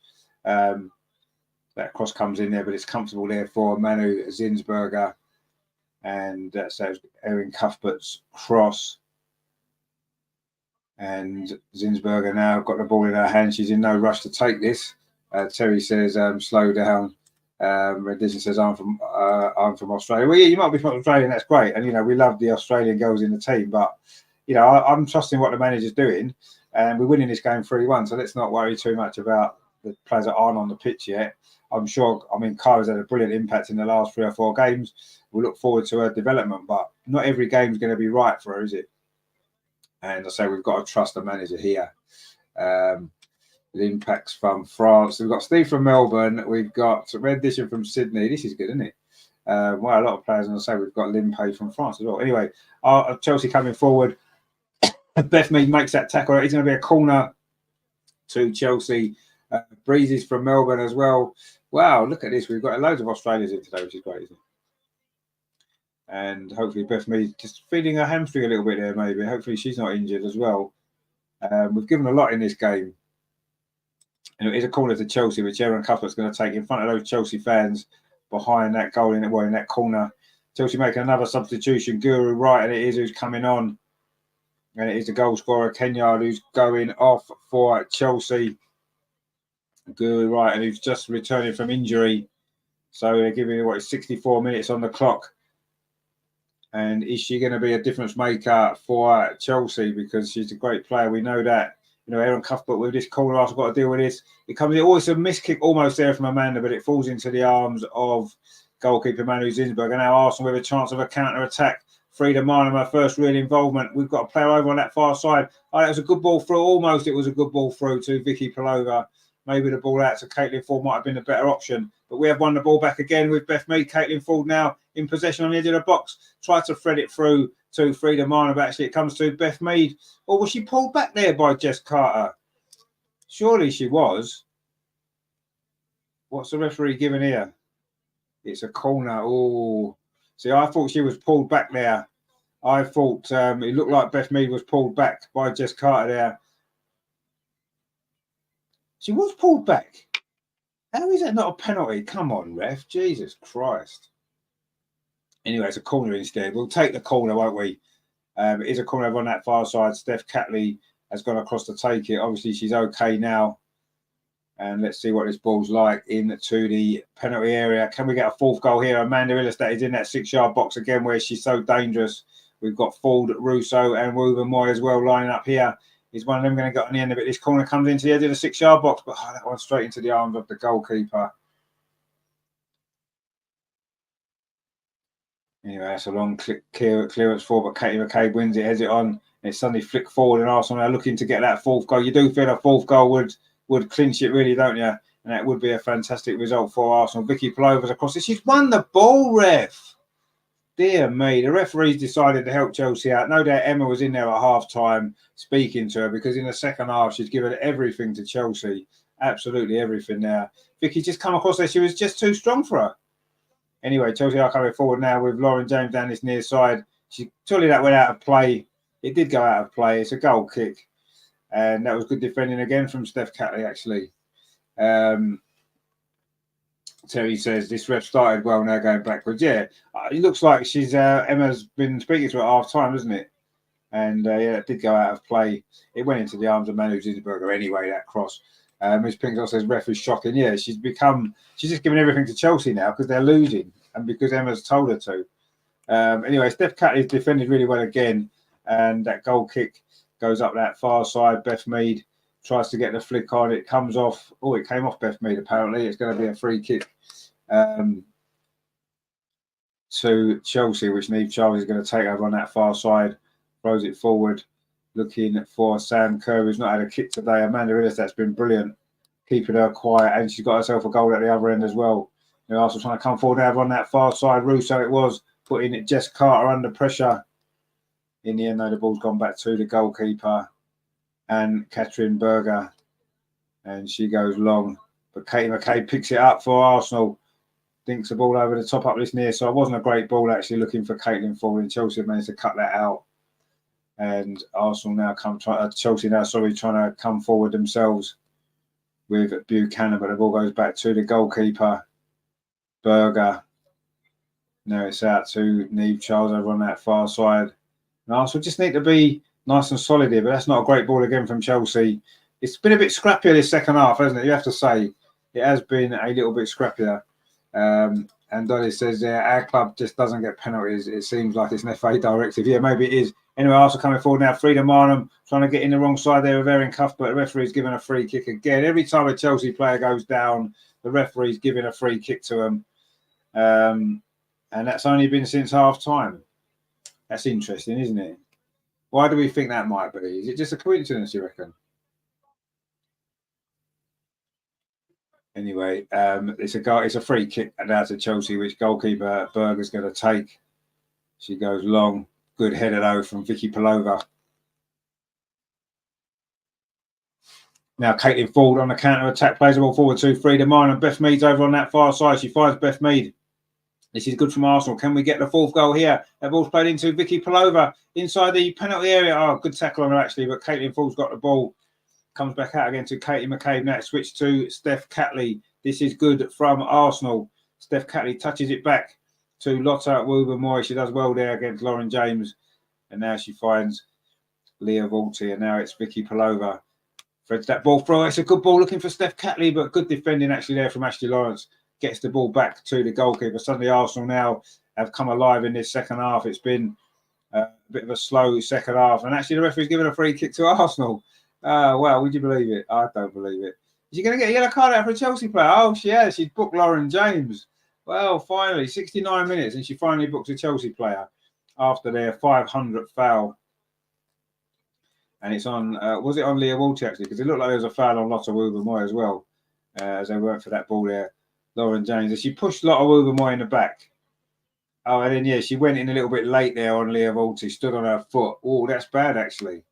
That cross comes in there, but it's comfortable there for Manu Zinsberger. And so Erin Cuthbert's cross. And Zinsberger now got the ball in her hand. She's in no rush to take this. Terry says, slow down. Rendition says, I'm from Australia. Well, yeah, you might be from Australia, and that's great. And, you know, we love the Australian girls in the team, but you know, I'm trusting what the manager's doing, and we're winning this game 3-1. So let's not worry too much about the players that aren't on the pitch yet. I'm sure, I mean, Kara's had a brilliant impact in the last 3 or 4 games. We look forward to her development, but not every game is going to be right for her, is it? And I say we've got to trust the manager here. The impacts from France. We've got Steve from Melbourne. We've got Rendition from Sydney. This is good, isn't it? Well, a lot of players, and I say we've got Limpay from France as well. Anyway, Chelsea coming forward. Beth Mead makes that tackle. It's going to be a corner to Chelsea. Breezes from Melbourne as well. Wow, look at this. We've got loads of Australians in today, which is great, isn't it? And hopefully Beth Mead just feeling her hamstring a little bit there, maybe. Hopefully she's not injured as well. We've given a lot in this game. And it is a corner to Chelsea, which Erin Cuthbert's going to take in front of those Chelsea fans behind that goal in that corner. Chelsea making another substitution. Guru Wright, and it is who's coming on. And it is the goal scorer, Kenyard, who's going off for Chelsea. Guru Wright, and who's just returning from injury. So they're giving 64 minutes on the clock. And is she going to be a difference maker for Chelsea? Because she's a great player. We know that. You know, Erin Cuthbert with this corner, I've got to deal with this. It comes, always a miss kick almost there from Amanda, but it falls into the arms of goalkeeper Manu Zinsberg. And now Arsenal with a chance of a counter attack. Frida Marnham, her first real involvement. We've got a player over on that far side. Oh, that was a good ball through. Almost it was a good ball through to Vicky Pullover. Maybe the ball out to Caitlin Ford might have been a better option. But we have won the ball back again with Beth Mead. Caitlin Ford now in possession on the edge of the box. Tried to thread it through to Frida Marnham, but actually it comes to Beth Mead. Or was she pulled back there by Jess Carter? Surely she was. What's the referee giving here? It's a corner. Oh, see, I thought she was pulled back there. I thought it looked like Beth Mead was pulled back by Jess Carter there. She was pulled back. How is that not a penalty? Come on, ref. Jesus Christ. Anyway, it's a corner instead. We'll take the corner, won't we? It is a corner over on that far side. Steph Catley has gone across to take it. Obviously, she's okay now. And let's see what this ball's like into the penalty area. Can we get a fourth goal here? Amanda Illister is in that 6-yard box again where she's so dangerous. We've got Ford, Russo and Ruben Moy as well lining up here. Is one of them going to get on the end of it? This corner comes into the edge of the 6-yard box, but that one straight into the arms of the goalkeeper. Anyway, that's a long clearance forward, but Katie McCabe wins it, heads it on, and it's suddenly flicked forward, and Arsenal are looking to get that fourth goal. You do feel a fourth goal would clinch it, really, don't you? And that would be a fantastic result for Arsenal. Vicky Pullover's across it. She's won the ball, ref. Dear me, the referees decided to help Chelsea out. No doubt Emma was in there at half-time speaking to her, because in the second half, she's given everything to Chelsea. Absolutely everything there. Vicky just come across there. She was just too strong for her. Anyway, Chelsea are coming forward now with Lauren James down this near side. Surely that went out of play. It did go out of play. It's a goal kick. And that was good defending again from Steph Catley, actually. Terry says this ref started well, now going backwards. Yeah, it looks like she's Emma's been speaking to her at half time, isn't it? And yeah, it did go out of play. It went into the arms of Manu Zinsberger anyway, that cross. Ms. Pinkdale says ref is shocking. Yeah, she's just giving everything to Chelsea now because they're losing and because Emma's told her to. Anyway, Steph Catley's defended really well again, and that goal kick goes up that far side. Beth Mead tries to get the flick on. It comes off. Oh, it came off Beth Mead, apparently. It's going to be a free kick to Chelsea, which Neve Charles is going to take over on that far side. Throws it forward. looking for Sam Kerr, who's not had a kick today. Amanda Illis, that's been brilliant, keeping her quiet, and she's got herself a goal at the other end as well. They're also trying to come forward now on that far side. Russo it was, putting Jess Carter under pressure. In the end, though, the ball's gone back to the goalkeeper and Catherine Berger, and she goes long. But Katie McCabe picks it up for Arsenal. Dinks the ball over the top up this near side. It wasn't a great ball actually looking for Caitlin Ford. Chelsea managed to cut that out. And Arsenal now Chelsea now trying to come forward themselves with Buchanan, but the ball goes back to the goalkeeper, Berger. Now it's out to Neve Charles over on that far side. And Arsenal just need to be nice and solid here, but that's not a great ball again from Chelsea. It's been a bit scrappier this second half, hasn't it? You have to say it has been a little bit scrappier. And Dolly says, our club just doesn't get penalties. It seems like it's an FA directive. Yeah, maybe it is. Anyway, Arsenal coming forward now. Frida Marnham trying to get in the wrong side there with Erin Cuff, but the referee's giving a free kick again. Every time a Chelsea player goes down, the referee's giving a free kick to them. And that's only been since half time. That's interesting, isn't it? Why do we think that might be? Is it just a coincidence, you reckon? Anyway, it's a free kick now to Chelsea, which goalkeeper Berger's going to take. She goes long. Good header, though, from Vicky Pelova. Now, Caitlin Ford on the counter-attack, plays the ball forward to Frida Marnham. Beth Mead's over on that far side. She finds Beth Mead. This is good from Arsenal. Can we get the fourth goal here? That ball's played into Vicky Pelova inside the penalty area. Oh, good tackle on her, actually, but Caitlin Ford's got the ball. Comes back out again to Katie McCabe. Now switch to Steph Catley. This is good from Arsenal. Steph Catley touches it back to Lotta Woober-Moy. She does well there against Lauren James. And now she finds Leah Volti. And now it's Vicky Pelova. Threads that ball through. It's a good ball looking for Steph Catley, but good defending actually there from Ashley Lawrence. Gets the ball back to the goalkeeper. Suddenly Arsenal now have come alive in this second half. It's been a bit of a slow second half. And actually the referee's given a free kick to Arsenal. Well, would you believe it? I don't believe it. Is she going to get a yellow card out for a Chelsea player? Oh, she has. She's booked Lauren James. Well, finally, 69 minutes, and she finally booked a Chelsea player after their 500th foul. And it's on, was it on Leah Walty, actually? Because it looked like there was a foul on Lotta Woober-Moy as well, as they went for that ball there. Lauren James, and she pushed Lotta Woober-Moy in the back. Oh, and then, yeah, she went in a little bit late there on Leah Walty, stood on her foot. Oh, that's bad, actually.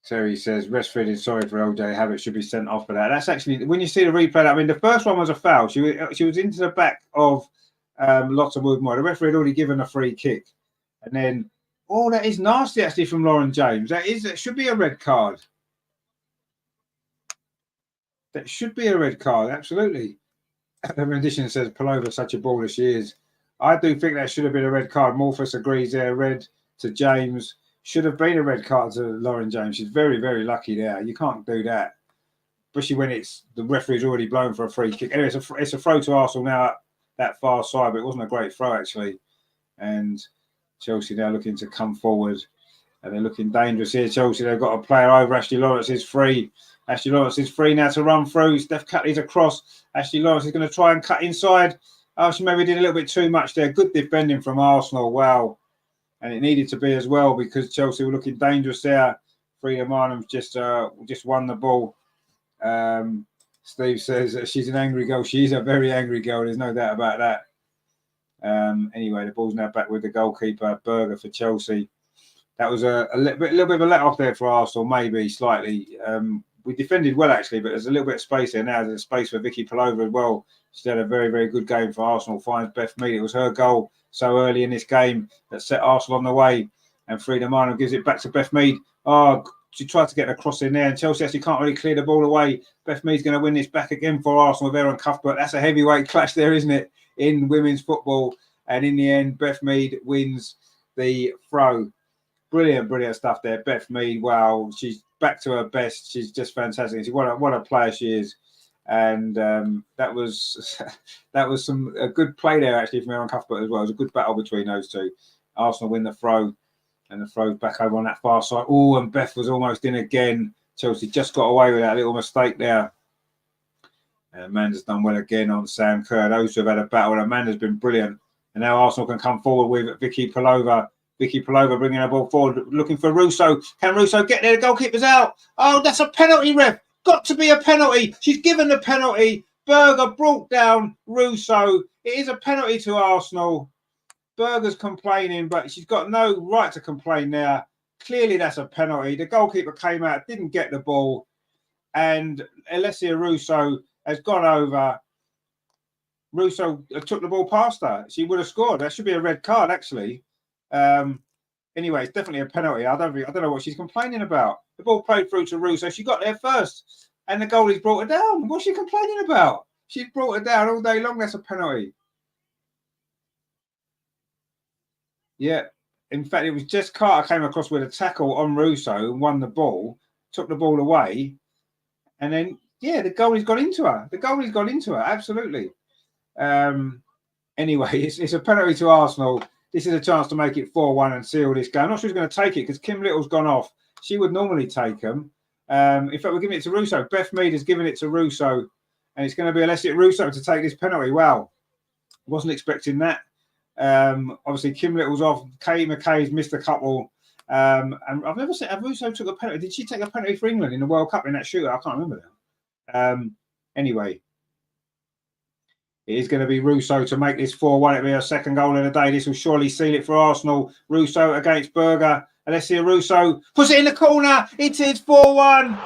Terry says, rest feeling sorry for LJ Habit, should be sent off for that. That's actually, when you see the replay, I mean, the first one was a foul. She was into the back of Lotta Woober-Moy. The referee had already given a free kick. And then, oh, that is nasty, actually, from Lauren James. That should be a red card. That should be a red card, absolutely. The rendition says, Pelova, such a baller she is. I do think that should have been a red card. Morphus agrees there, red to James. Should have been a red card to Lauren James. She's very, very lucky there. You can't do that, especially when the referee's already blown for a free kick. Anyway, it's a throw to Arsenal now at that far side, but it wasn't a great throw, actually. And Chelsea now looking to come forward, and they're looking dangerous here. Chelsea, they've got a player over. Ashley Lawrence is free. Ashley Lawrence is free now to run through. Steph Catley's across. Ashley Lawrence is going to try and cut inside. Oh, she maybe did a little bit too much there. Good defending from Arsenal. Wow. And it needed to be as well because Chelsea were looking dangerous there. Frida Marnham's just won the ball. Steve says that she's an angry girl. She's a very angry girl. There's no doubt about that. Anyway, the ball's now back with the goalkeeper, Berger, for Chelsea. That was a little bit of a let-off there for Arsenal, maybe slightly. We defended well, actually, but there's a little bit of space there now. There's space for Vicky Pelova as well. She's had a very, very good game for Arsenal. Finds Beth Mead. It was her goal so early in this game that set Arsenal on the way. And Frida Marnham gives it back to Beth Mead. Oh, she tried to get a cross in there. And Chelsea actually can't really clear the ball away. Beth Mead's going to win this back again for Arsenal with Erin Cuthbert. That's a heavyweight clash there, isn't it, in women's football? And in the end, Beth Mead wins the throw. Brilliant, brilliant stuff there. Beth Mead, wow, she's back to her best. She's just fantastic. What a player she is. And that was a good play there, actually, from Erin Cuthbert as well. It was a good battle between those two. Arsenal win the throw, and the throw's back over on that far side. Oh, and Beth was almost in again. Chelsea just got away with that little mistake there. And Amanda's done well again on Sam Kerr. Those two have had a battle. Amanda's been brilliant. And now Arsenal can come forward with Vicky Pelova. Vicky Palova bringing her ball forward, looking for Russo. Can Russo get there? The goalkeeper's out. Oh, that's a penalty, ref. Got to be a penalty. She's given the penalty. Berger brought down Russo. It is a penalty to Arsenal. Berger's complaining, but she's got no right to complain there. Clearly, that's a penalty. The goalkeeper came out, didn't get the ball, and Alessia Russo has gone over. Russo took the ball past her. She would have scored. That should be a red card, actually. Anyway, it's definitely a penalty. I don't know what she's complaining about. The ball played through to Russo. She got there first, and the goalie's brought her down. What's she complaining about? She's brought her down all day long. That's a penalty. Yeah. In fact, it was Jess Carter came across with a tackle on Russo and won the ball, took the ball away, and then, yeah, the goalie's got into her. The goalie's got into her, absolutely. Anyway, it's a penalty to Arsenal. This is a chance to make it 4-1 and seal this game. I'm not sure who's going to take it because Kim Little's gone off. She would normally take them. In fact, we're giving it to Russo. Beth Mead has given it to Russo, and it's going to be Alessia Russo to take this penalty. Wow. Wasn't expecting that. Obviously, Kim Little's off. Katie McKay's missed a couple. And I've never seen Russo took a penalty. Did she take a penalty for England in the World Cup in that shootout? I can't remember that. Anyway, it is going to be Russo to make this 4-1. It'll be her second goal of the day. This will surely seal it for Arsenal. Russo against Berger. Alessia Russo puts it in the corner. It is 4-1.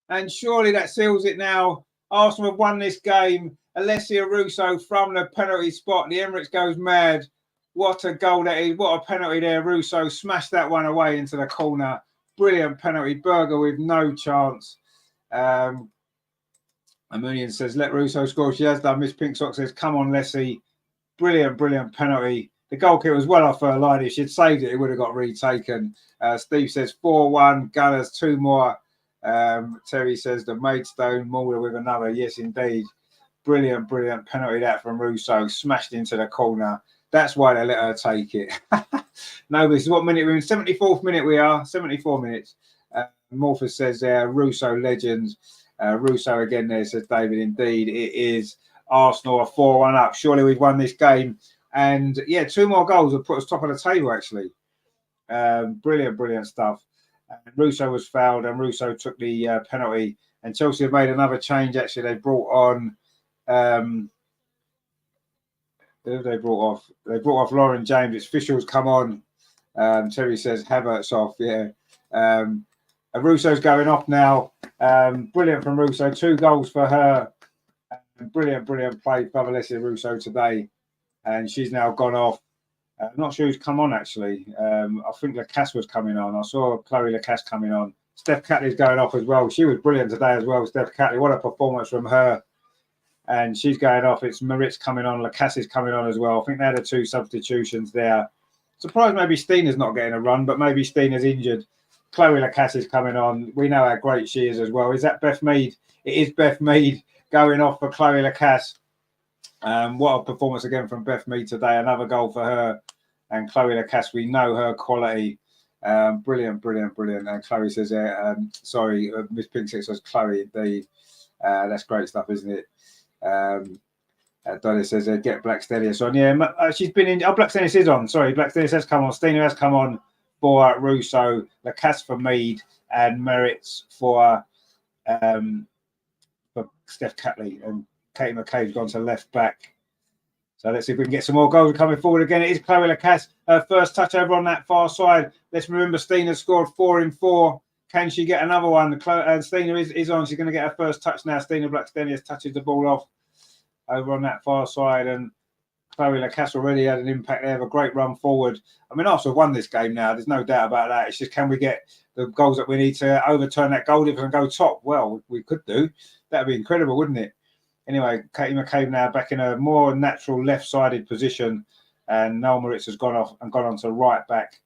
And surely that seals it now. Arsenal have won this game. Alessia Russo from the penalty spot. The Emirates goes mad. What a goal that is. What a penalty there. Russo smashed that one away into the corner. Brilliant penalty. Berger with no chance. Amunian says, let Russo score. She has done. Miss Pinksock says, come on, Leslie. Brilliant, brilliant penalty. The goalkeeper was well off her line. If she'd saved it, it would have got retaken. Steve says 4-1. Gunners, 2 more. Terry says the Maidstone, Mulder with another. Yes, indeed. Brilliant, brilliant penalty that from Russo. Smashed into the corner. That's why they let her take it. No, this is what minute we're in. 74th minute we are. 74 minutes. Morphus says there, Russo legends. Russo again there, says David. Indeed, it is. Arsenal are 4-1 up. Surely we've won this game. And yeah, 2 more goals have put us top of the table, actually. Brilliant, brilliant stuff. Russo was fouled and Russo took the penalty. And Chelsea have made another change, actually. They brought on... They brought off Lauren James. It's Fishel's come on. Terry says Havertz off. Yeah. Russo's going off now. Brilliant from Russo. 2 goals for her. Brilliant, brilliant play for Alessia Russo today. And she's now gone off. I'm not sure who's come on, actually. I think Lacasse was coming on. I saw Chloe Lacasse coming on. Steph Catley's going off as well. She was brilliant today as well, Steph Catley. What a performance from her. And she's going off. It's Maritz coming on. Lacasse is coming on as well. I think they had the 2 substitutions there. Surprised maybe Steena's not getting a run, but maybe Steena's injured. Chloe Lacasse is coming on. We know how great she is as well. Is that Beth Mead? It is Beth Mead going off for Chloe Lacasse. What a performance again from Beth Mead today. Another goal for her. And Chloe Lacasse, we know her quality. Brilliant, brilliant, brilliant. And Chloe says, Miss Pinkett says Chloe, indeed. That's great stuff, isn't it? Donny says, get Black Stennis on. Yeah, she's been in. Black Stennis is on. Sorry, Black Stennis has come on. Steiner has come on for Russo, Lacasse for Mead, and Merritts for Steph Catley. And Katie McKay's gone to left back. So let's see if we can get some more goals coming forward again. It is Chloe Lacasse, her first touch over on that far side. Let's remember Steiner scored 4 in 4. Can she get another one? And Steiner is on. She's going to get her first touch now. Steiner Blackstenius touches the ball off over on that far side. And Chloe Lacasse already had an impact there. A great run forward. I mean, Arsenal won this game now. There's no doubt about that. It's just, can we get the goals that we need to overturn that goal difference and go top? Well, we could do. That would be incredible, wouldn't it? Anyway, Katie McCabe now back in a more natural left-sided position. And Noel Moritz has gone off and gone on to right back.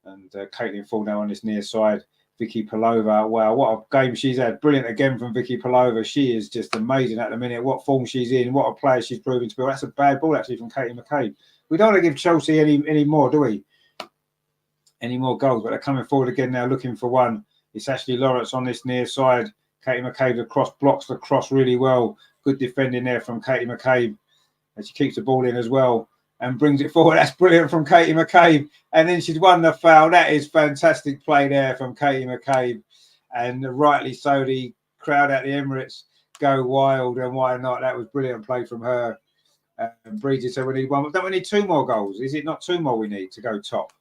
And Caitlin Full now on this near side. Vicky Palova, wow, what a game she's had. Brilliant again from Vicky Palova. She is just amazing at the minute. What form she's in, what a player she's proving to be. That's a bad ball, actually, from Katie McCabe. We don't want to give Chelsea any more, do we? Any more goals, but they're coming forward again now, looking for one. It's Ashley Lawrence on this near side. Katie McCabe, the cross blocks the cross really well. Good defending there from Katie McCabe. and she keeps the ball in as well and brings it forward. That's brilliant from Katie McCabe. And then she's won the foul. That is fantastic play there from Katie McCabe. And rightly so, the crowd at the Emirates go wild, and why not? That was brilliant play from her. Breezy said we need one. Don't we need 2 more goals? Is it not 2 more we need to go top?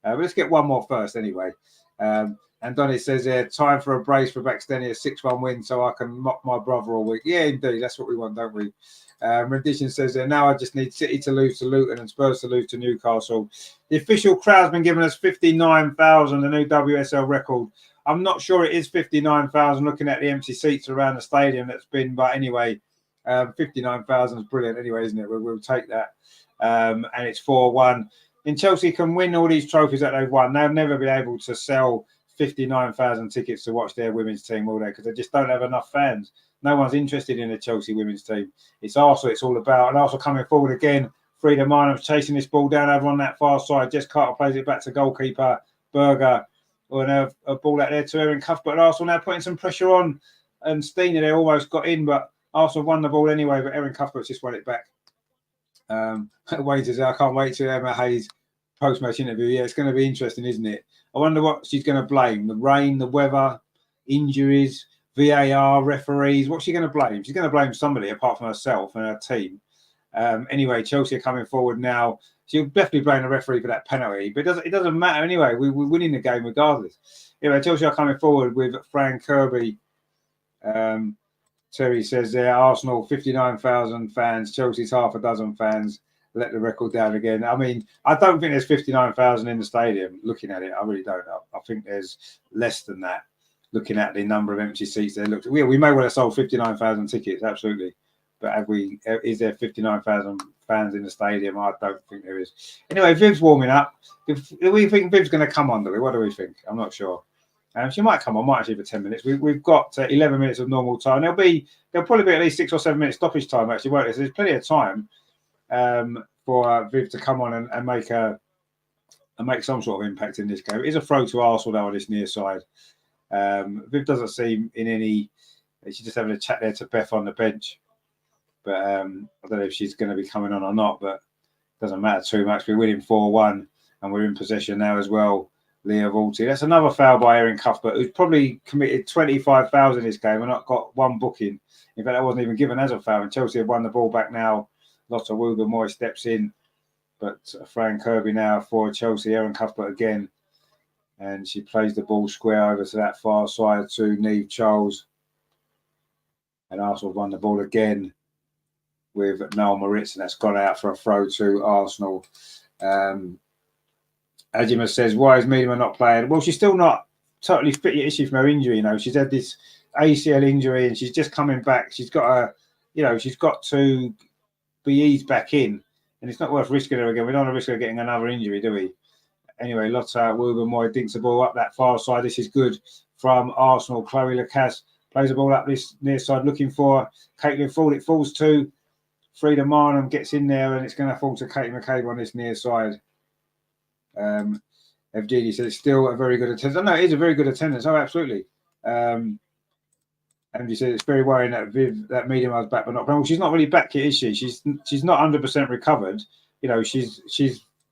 But let's get 1 more first anyway. And Donny says time for a brace for Baxtenia, 6-1 win so I can mock my brother all week. Yeah, indeed. That's what we want, don't we? Rendition says now I just need City to lose to Luton and Spurs to lose to Newcastle. The official crowd's been giving us 59,000, the new WSL record. I'm not sure it is 59,000 looking at the empty seats around the stadium that's been, but anyway, 59,000 is brilliant anyway, isn't it? We'll take that. And it's 4-1. And Chelsea can win all these trophies that they've won. They'll never be able to sell 59,000 tickets to watch their women's team, will they? Because they just don't have enough fans. No one's interested in the Chelsea women's team. It's Arsenal it's all about. And Arsenal coming forward again. Frida Marnham's chasing this ball down over on that far side. Jess Carter plays it back to goalkeeper Berger. Or now a ball out there to Erin Cuthbert. And Arsenal now putting some pressure on. And Steiner there almost got in, but Arsenal won the ball anyway. But Erin Cuthbert's just won it back. Wayne says, I can't wait to Emma Hayes post-match interview. Yeah, it's going to be interesting, isn't it? I wonder what she's going to blame. The rain, the weather, injuries, VAR, referees. What's she going to blame? She's going to blame somebody apart from herself and her team. Anyway, Chelsea are coming forward now. She'll definitely blame the referee for that penalty, but it doesn't matter anyway. We're winning the game regardless. Anyway, Chelsea are coming forward with Fran Kirby. Terry says there, Arsenal, 59,000 fans. Chelsea's half a dozen fans. Let the record down again. I mean, I don't think there's 59,000 in the stadium. Looking at it, I really don't. I think there's less than that. Looking at the number of empty seats there, we may well have sold 59,000 tickets, absolutely. But is there 59,000 fans in the stadium? I don't think there is. Anyway, Viv's warming up. Do we think Viv's going to come on, do we? What do we think? I'm not sure. She might come on, might actually for 10 minutes. We've got 11 minutes of normal time. There'll probably be at least 6 or 7 minutes stoppage time, actually, won't there? So there's plenty of time for Viv to come on and make some sort of impact in this game. It is a throw to Arsenal now on this near side. Viv doesn't seem in any. She's just having a chat there to Beth on the bench, but I don't know if she's going to be coming on or not. But it doesn't matter too much. We're winning 4-1, and we're in possession now as well. Leah Vaulty. That's another foul by Erin Cuthbert, who's probably committed 25,000 this game and not got 1 booking. In fact, that wasn't even given as a foul. And Chelsea have won the ball back now. Lotta Wilber-Moy steps in, but Fran Kirby now for Chelsea. Erin Cuthbert again, and she plays the ball square over to that far side to Niamh Charles. And Arsenal won the ball again with Noel Moritz, and that's gone out for a throw to Arsenal. Ajima says, why is Miedema not playing? Well, she's still not totally fit yet, is she, from her injury? You know, she's had this ACL injury and she's just coming back. She's got to be eased back in, and it's not worth risking her again. We don't want to risk her getting another injury, do we? Anyway, Lotta Wilber-Moy dinks the ball up that far side. This is good from Arsenal. Chloe Lacasse plays the ball up this near side, looking for Caitlin Ford. It falls to Frida Marnham, gets in there, and it's going to fall to Katie McCabe on this near side. Evgeny says it's still a very good attendance. Oh, no, it is a very good attendance. Oh, absolutely. And you said it's very worrying that that Miedema is back, but not. Well, she's not really back yet, is she? She's not 100% recovered. You know, she's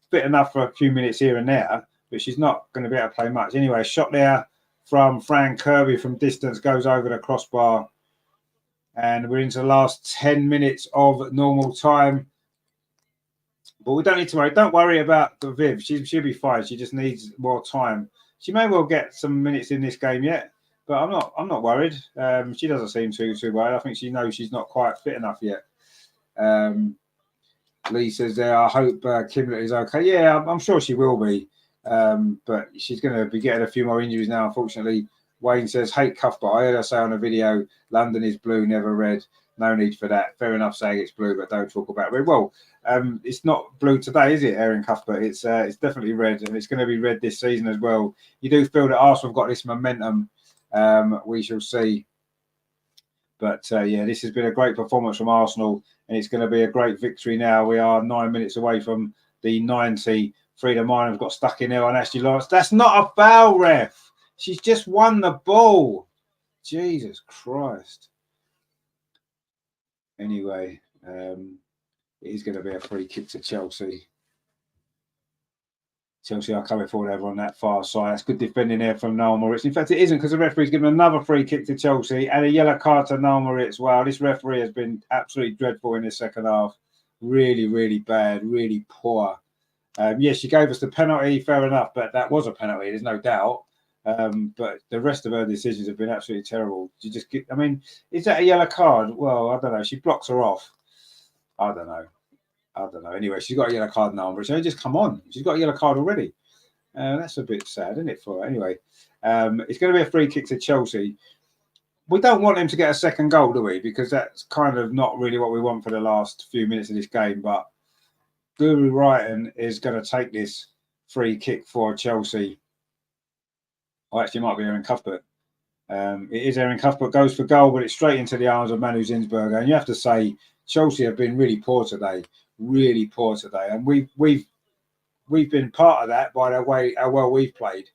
fit enough for a few minutes here and there, but she's not going to be able to play much. Anyway, shot there from Fran Kirby from distance goes over the crossbar, and we're into the last 10 minutes of normal time. But we don't need to worry. Don't worry about the Viv. She'll be fine. She just needs more time. She may well get some minutes in this game yet, but I'm not worried. She doesn't seem too worried. I think she knows she's not quite fit enough yet. Lee says there, I hope Kimlet is okay. Yeah, I'm sure she will be. But she's going to be getting a few more injuries now, unfortunately. Wayne says, hate Cuthbert. I heard her say on a video, London is blue, never red. No need for that. Fair enough saying it's blue, but don't talk about red. Well, it's not blue today, is it, Erin Cuthbert? It's definitely red, and it's going to be red this season as well. You do feel that Arsenal have got this momentum. We shall see. But, yeah, this has been a great performance from Arsenal, and it's going to be a great victory now. We are 9 minutes away from the 90. Frida Marnham's got stuck in there on Ashley Lawrence. That's not a foul, ref. She's just won the ball. Jesus Christ. Anyway, It is going to be a free kick to Chelsea. Chelsea are coming forward over on that far side. That's good defending there from Noel Moritz. In fact, it isn't, because the referee's given another free kick to Chelsea and a yellow card to Noel Moritz. Wow, this referee has been absolutely dreadful in the second half. Really, really bad, really poor. Yes, she gave us the penalty, fair enough, but that was a penalty, there's no doubt. But the rest of her decisions have been absolutely terrible. She just I mean, is that a yellow card? Well, I don't know. She blocks her off. I don't know. Anyway, she's got a yellow card now, but she just come on. She's got a yellow card already. That's a bit sad, isn't it, for her? Anyway, it's going to be a free kick to Chelsea. We don't want them to get a second goal, do we? Because that's kind of not really what we want for the last few minutes of this game. But Guru Wrighton is going to take this free kick for Chelsea. Oh, actually, it might be Erin Cuthbert. It is Erin Cuthbert goes for goal, but it's straight into the arms of Manu Zinsberger. And you have to say, Chelsea have been really poor today. And we've been part of that by the way how well we've played,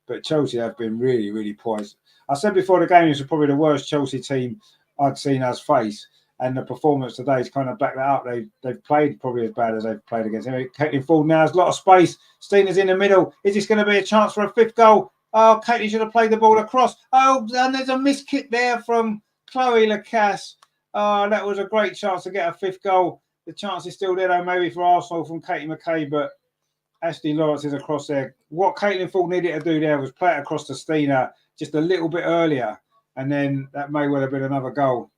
but Chelsea have been really, really poor. I said before the game, this was probably the worst Chelsea team I'd seen us face, and the performance today is kind of back that up. They've played probably as bad as they've played against him. Caitlin Ford now has a lot of space. Stina's in the middle. Is this going to be a chance for a fifth goal? Oh, Caitlin should have played the ball across. Oh, and there's a missed kick there from Chloe Lacasse. Oh, that was a great chance to get a fifth goal. The chance is still there, though, maybe for Arsenal from Katie McKay, but Ashley Lawrence is across there. What Caitlin Ford needed to do there was play it across to Stina just a little bit earlier, and then that may well have been another goal.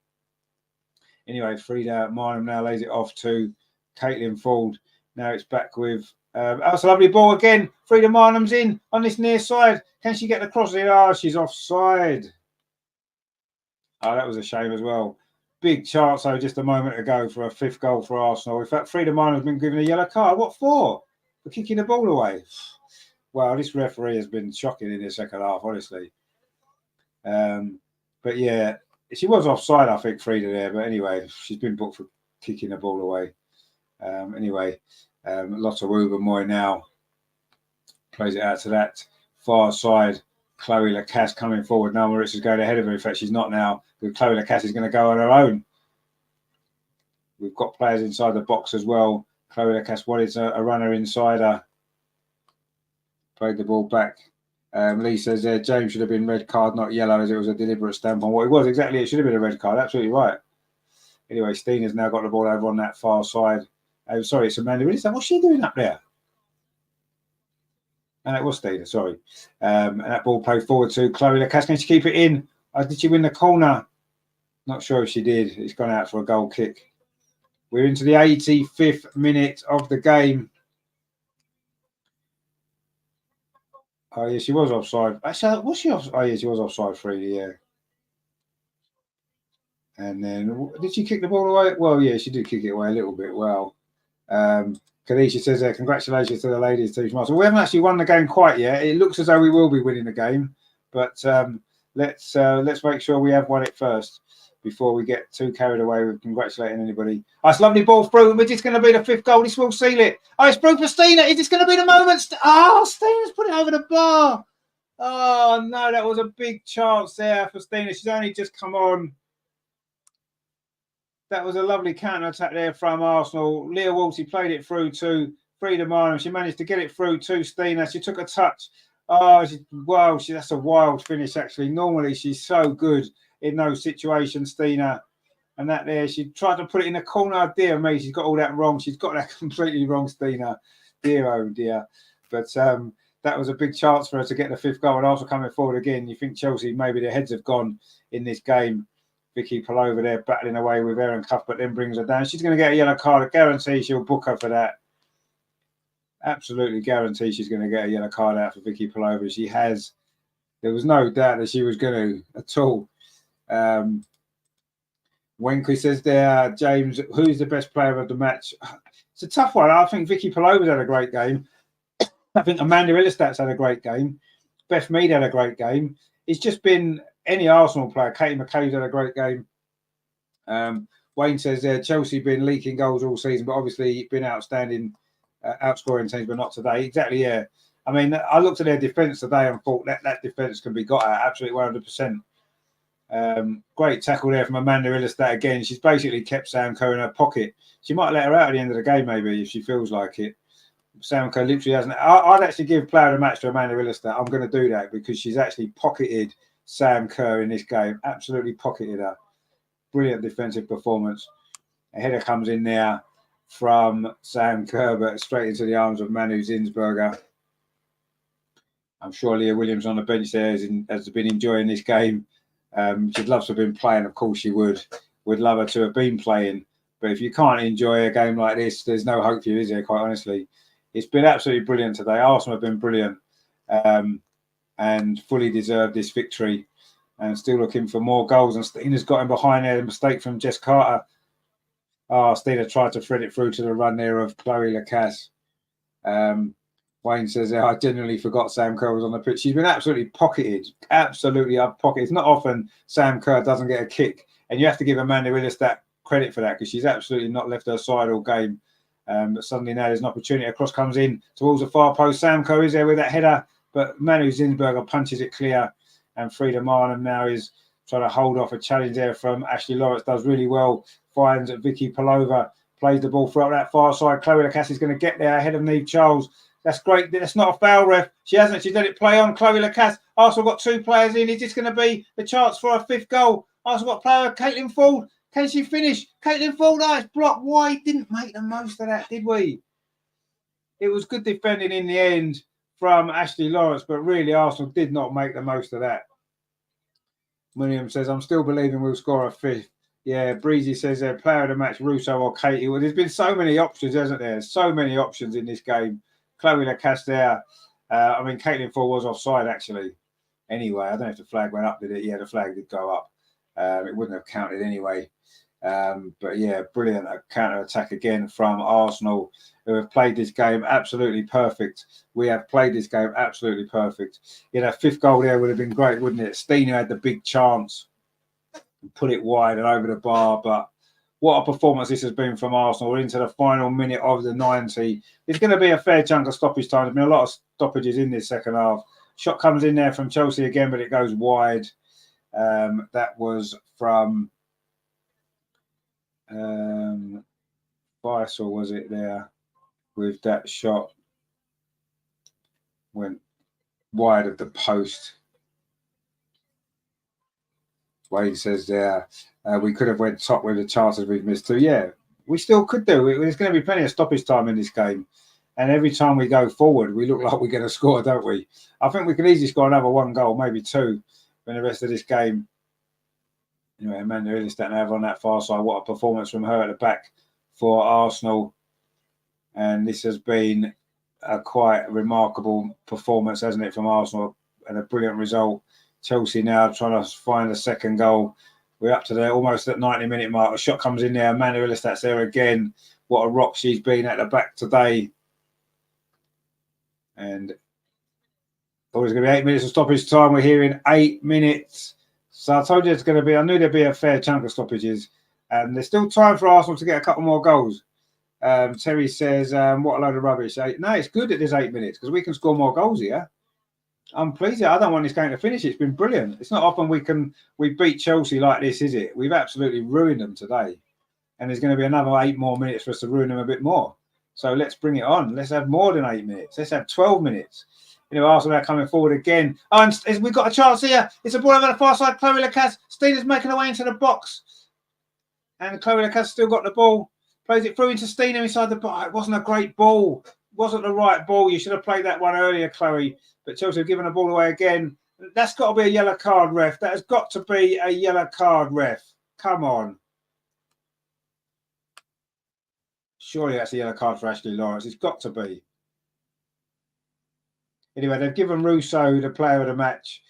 Anyway, Frida Marnham now lays it off to Caitlin Ford. Now it's back with... that's a lovely ball again. Frida Marnham's in on this near side. Can she get the cross in? Oh, she's offside. Oh, that was a shame as well. Big chance, though, just a moment ago for a fifth goal for Arsenal. In fact, Frida Marnham has been given a yellow card. What for? For kicking the ball away. Wow, this referee has been shocking in the second half, honestly. But yeah, she was offside, I think, Frida there. But anyway, she's been booked for kicking the ball away. Anyway, Lotte Woubenmoy now plays it out to that far side. Chloe Lacasse coming forward. Now Moritz is going ahead of her. In fact, she's not now. Chloe Lacasse is going to go on her own. We've got players inside the box as well. Chloe Lacasse wanted a runner inside her. Played the ball back. Lee says there, James should have been red card, not yellow, as it was a deliberate stamp on what it was. Exactly, it should have been a red card. Absolutely right. Anyway, Stina's now got the ball over on that far side. Sorry, it's Amanda. What's she doing up there? And it was Stina, sorry. And that ball played forward to Chloe Lacasse. Can she keep it in? Did she win the corner? Not sure if she did. It's gone out for a goal kick. We're into the 85th minute of the game. Oh, yeah, she was offside. Actually, was she offside? Oh, yeah, she was offside free, yeah. And then, did she kick the ball away? Well, yeah, she did kick it away a little bit. Well, Kadisha says there, congratulations to the ladies team. So we haven't actually won the game quite yet. It looks as though we will be winning the game, but let's make sure we have won it first before we get too carried away with congratulating anybody. Oh, it's a lovely ball through, and it's going to be the fifth goal. This will seal it. Oh, it's through for Stina. Is this going to be the moment? Oh, Stina's put it over the bar. Oh, no, that was a big chance there for Stina. She's only just come on. That was a lovely counter-attack there from Arsenal. Leah Wolsey played it through to Frida Marnham. She managed to get it through to Stina. She took a touch. Oh, that's a wild finish, actually. Normally, she's so good in those situations, Stina. And that there, she tried to put it in the corner. Dear me, she's got all that wrong. She's got that completely wrong, Stina. Dear, oh dear. But that was a big chance for her to get the fifth goal. And also coming forward again, you think Chelsea, maybe their heads have gone in this game. Vicky Palova there battling away with Erin Cuthbert, then brings her down. She's going to get a yellow card. I guarantee she'll book her for that. Absolutely guarantee she's going to get a yellow card out for Vicky Palova. She has. There was no doubt that she was going to at all. Wenky says there, James, who's the best player of the match? It's a tough one. I think Vicky Palova's had a great game. I think Amanda Illistat's had a great game. Beth Mead had a great game. It's just been any Arsenal player. Katie McKay's had a great game. Wayne says there, Chelsea been leaking goals all season, but obviously been outstanding, outscoring teams, but not today. Exactly, yeah. I mean, I looked at their defence today and thought that defence can be got at absolutely 100%. Great tackle there from Amanda Illistat again. She's basically kept Sam Kerr in her pocket. She might let her out at the end of the game, maybe, if she feels like it. Sam Kerr literally hasn't. I'd actually give player of the match to Amanda Illistat. I'm going to do that because she's actually pocketed Sam Kerr in this game. Absolutely pocketed her. Brilliant defensive performance. A header comes in there from Sam Kerr, but straight into the arms of Manu Zinsberger. I'm sure Leah Williams on the bench there has been enjoying this game. She'd love to have been playing, of course she would. Would love her to have been playing. But if you can't enjoy a game like this, there's no hope for you, is there, quite honestly? It's been absolutely brilliant today. Arsenal have been brilliant and fully deserved this victory. And still looking for more goals. And Stina's got him behind there. A mistake from Jess Carter. Stina tried to thread it through to the run there of Chloe Lacasse. Wayne says, I genuinely forgot Sam Kerr was on the pitch. She's been absolutely pocketed. Absolutely pocketed. It's not often Sam Kerr doesn't get a kick. And you have to give Amanda Illistat credit for that because she's absolutely not left her side all game. But suddenly now there's an opportunity. A cross comes in towards the far post. Sam Kerr is there with that header. But Manu Zinsberger punches it clear. And Frida Marnham now is trying to hold off a challenge there from Ashley Lawrence. Does really well. Finds Vicky Palova. Plays the ball through that far side. Chloe Lacasse is going to get there ahead of Niamh Charles. That's great. That's not a foul, ref. She hasn't. She's let it play on. Chloe Lacasse. Arsenal got 2 players in. Is this going to be the chance for a 5th goal? Arsenal got player Caitlin Ford. Can she finish? Caitlin Ford, it's blocked. Why didn't make the most of that, did we? It was good defending in the end from Ashley Lawrence, but really Arsenal did not make the most of that. William says, I'm still believing we'll score a 5th. Yeah, Breezy says player of the match, Russo or Katie. Well, there's been so many options, hasn't there? So many options in this game. Chloe Lacasse there. I mean, Caitlin Ford was offside, actually. Anyway, I don't know if the flag went up, did it? Yeah, the flag did go up. It wouldn't have counted anyway. But yeah, brilliant counter-attack again from Arsenal, who have played this game absolutely perfect. We have played this game absolutely perfect. You know, 5th goal there would have been great, wouldn't it? Stina had the big chance and put it wide and over the bar, but what a performance this has been from Arsenal. We're into the final minute of the 90. There's going to be a fair chunk of stoppage time. There's been a lot of stoppages in this second half. Shot comes in there from Chelsea again, but it goes wide. That was from Faisal, was it there? With that shot. Went wide of the post. Wade says there, we could have went top with the chances we've missed too. Yeah, we still could do. There's going to be plenty of stoppage time in this game. And every time we go forward, we look like we're going to score, don't we? I think we could easily score another 1 goal, maybe 2 in the rest of this game. Anyway, Amanda Illistat now on that far side. What a performance from her at the back for Arsenal. And this has been a quite remarkable performance, hasn't it, from Arsenal? And a brilliant result. Chelsea now trying to find a 2nd goal. We're up to there, almost at 90-minute mark. A shot comes in there. Amanda Illistat's there again. What a rock she's been at the back today. And always going to be 8 minutes of stoppage time. We're here in 8 minutes. So I told you it's going to be, I knew there'd be a fair chunk of stoppages. And there's still time for Arsenal to get a couple more goals. Terry says, what a load of rubbish. No, it's good that there's 8 minutes because we can score more goals here. I'm pleased. I don't want this game to finish. It's been brilliant. It's not often we beat Chelsea like this, is it? We've absolutely ruined them today. And there's going to be another 8 more minutes for us to ruin them a bit more. So let's bring it on. Let's have more than 8 minutes. Let's have 12 minutes. You know, Arsenal are coming forward again. Oh, and we've got a chance here. It's a ball over the far side. Chloe Lacasse. Stina's making her way into the box. And Chloe Lacasse still got the ball. Plays it through into Stina inside the box. It wasn't a great ball. It wasn't the right ball. You should have played that one earlier, Chloe. But Chelsea have given the ball away again. That's got to be a yellow card, ref. That has got to be a yellow card, ref. Come on. Surely that's a yellow card for Ashley Lawrence. It's got to be. Anyway, they've given Russo the player of the match.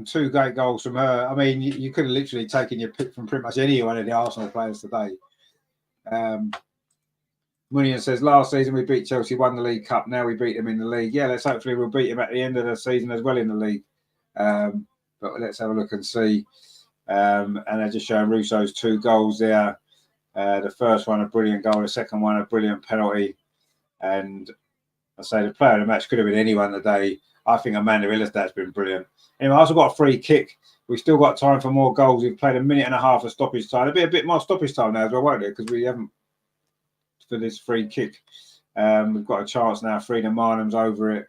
2 great goals from her. I mean, you could have literally taken your pick from pretty much any one of the Arsenal players today. Munian says, last season we beat Chelsea, won the League Cup. Now we beat them in the league. Yeah, hopefully we'll beat them at the end of the season as well in the league. But let's have a look and see. And they're just showing Russo's 2 goals there. The first one, a brilliant goal. The second one, a brilliant penalty. And I say the player of the match could have been anyone today. I think Amanda Illistat's been brilliant. Anyway, I also got a free kick We've still got time for more goals. We've played a minute and a half of stoppage time. There'll be a bit more stoppage time now as well, won't there? Because we haven't for this free kick. We've got a chance now. Frida Marnham's over it.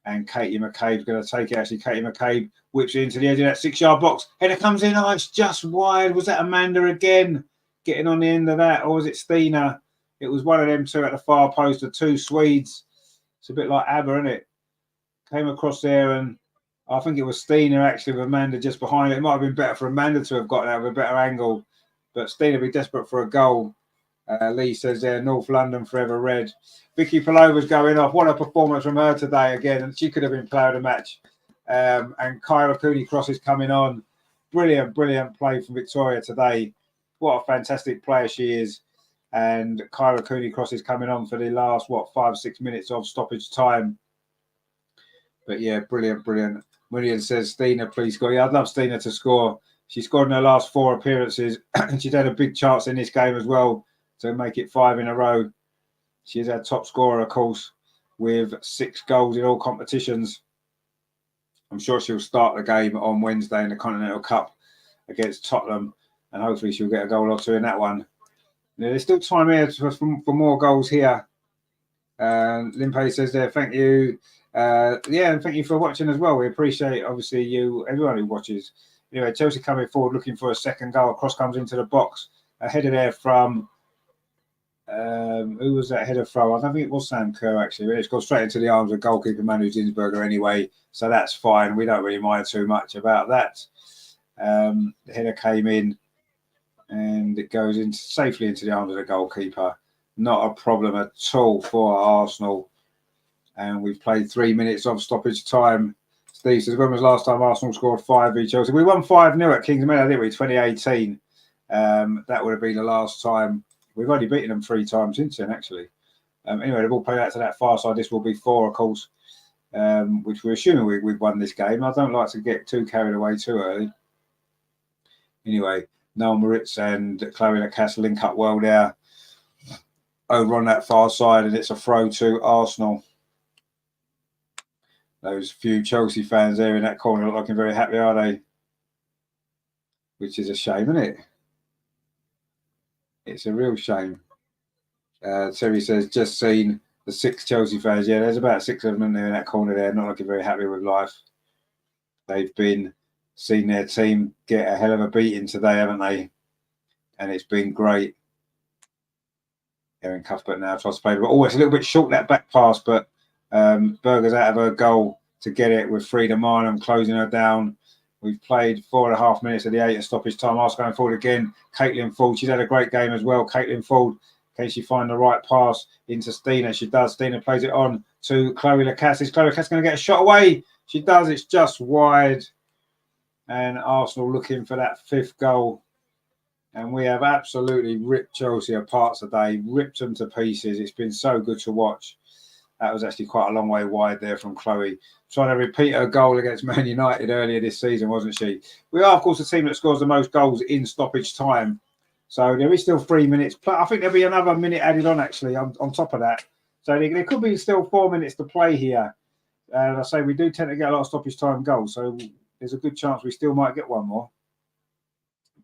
And Katie McCabe's going to take it. Actually, Katie McCabe whips it into the edge of that 6-yard box. Header comes in. Oh, it's just wide. Was that Amanda again getting on the end of that? Or was it Stina? It was one of them two at the far post, the two Swedes. It's a bit like ABBA, isn't it? Came across there, and I think it was Stina actually with Amanda just behind it. It might have been better for Amanda to have got that with a better angle. But Stina would be desperate for a goal. Lee says there, North London forever red. Vicky Palova's going off. What a performance from her today again. And she could have been player of the match. And Kyla Cooney-Cross is coming on. Brilliant, brilliant play from Victoria today. What a fantastic player she is. And Kyla Cooney-Cross is coming on for the last, 5-6 minutes of stoppage time. But yeah, brilliant, brilliant. William says, Stina, please score. Yeah, I'd love Stina to score. She scored in her last 4 appearances. And she's had a big chance in this game as well to make it 5 in a row. She's our top scorer, of course, with 6 goals in all competitions. I'm sure she'll start the game on Wednesday in the Continental Cup against Tottenham, and hopefully she'll get a goal or 2 in that one. Yeah, there's still time here for more goals here. Limpe says there, thank you. Yeah, and thank you for watching as well. We appreciate, obviously, you, everyone who watches. Anyway, Chelsea coming forward looking for a second goal. Cross comes into the box. A header there from... who was that header from? I don't think it was Sam Kerr, actually. It's gone straight into the arms of goalkeeper Manu Zinsberger anyway, so that's fine. We don't really mind too much about that. The header came in and it goes in safely into the arms of the goalkeeper. Not a problem at all for Arsenal. And we've played 3 minutes of stoppage time. Steve says, when was the last time Arsenal scored 5 v Chelsea? We won 5-0 at Kings Meadow, didn't we? 2018. That would have been the last time. We've only beaten them 3 times since then, actually. Anyway, the ball played out to that far side. This will be 4, of course, which we're assuming we've won this game. I don't like to get too carried away too early. Anyway, Noel Moritz and Chloe Lacasse link up well there over on that far side, and it's a throw to Arsenal. Those few Chelsea fans there in that corner not looking very happy, are they? Which is a shame, isn't it? It's a real shame. Terry says, just seen the 6 Chelsea fans. Yeah, there's about 6 of them in there in that corner there, not looking very happy with life. They've seen their team get a hell of a beating today, haven't they? And it's been great. Erin Cuthbert now tries to play, but it's a little bit short, that back pass, but Berger's out of her goal to get it with Frida Marnham closing her down. We've played 4.5 minutes of the 8 at stoppage time. Arsenal going forward again. Caitlin Ford, she's had a great game as well. Caitlin Ford, can she find the right pass into Stina? She does. Stina plays it on to Chloe Lacasse. Is Chloe Lacasse going to get a shot away? She does. It's just wide. And Arsenal looking for that 5th goal. And we have absolutely ripped Chelsea apart today, ripped them to pieces. It's been so good to watch. That was actually quite a long way wide there from Chloe. Trying to repeat her goal against Man United earlier this season, wasn't she? We are, of course, the team that scores the most goals in stoppage time. So there is still 3 minutes. I think there'll be another minute added on, actually, on top of that. So there could be still 4 minutes to play here. And I say we do tend to get a lot of stoppage time goals. So there's a good chance we still might get one more.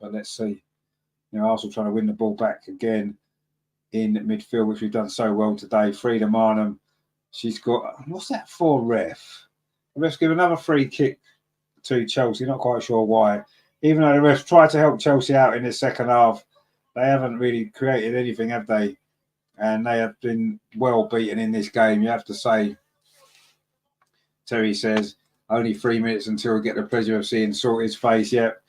But let's see. Arsenal trying to win the ball back again in midfield, which we've done so well today. Frida Marnham. She's got, what's that for, ref? The refs give another free kick to Chelsea, not quite sure why. Even though the refs tried to help Chelsea out in the second half, they haven't really created anything, have they? And they have been well beaten in this game, you have to say. Terry says, only 3 minutes until we get the pleasure of seeing Salty's face. Yep,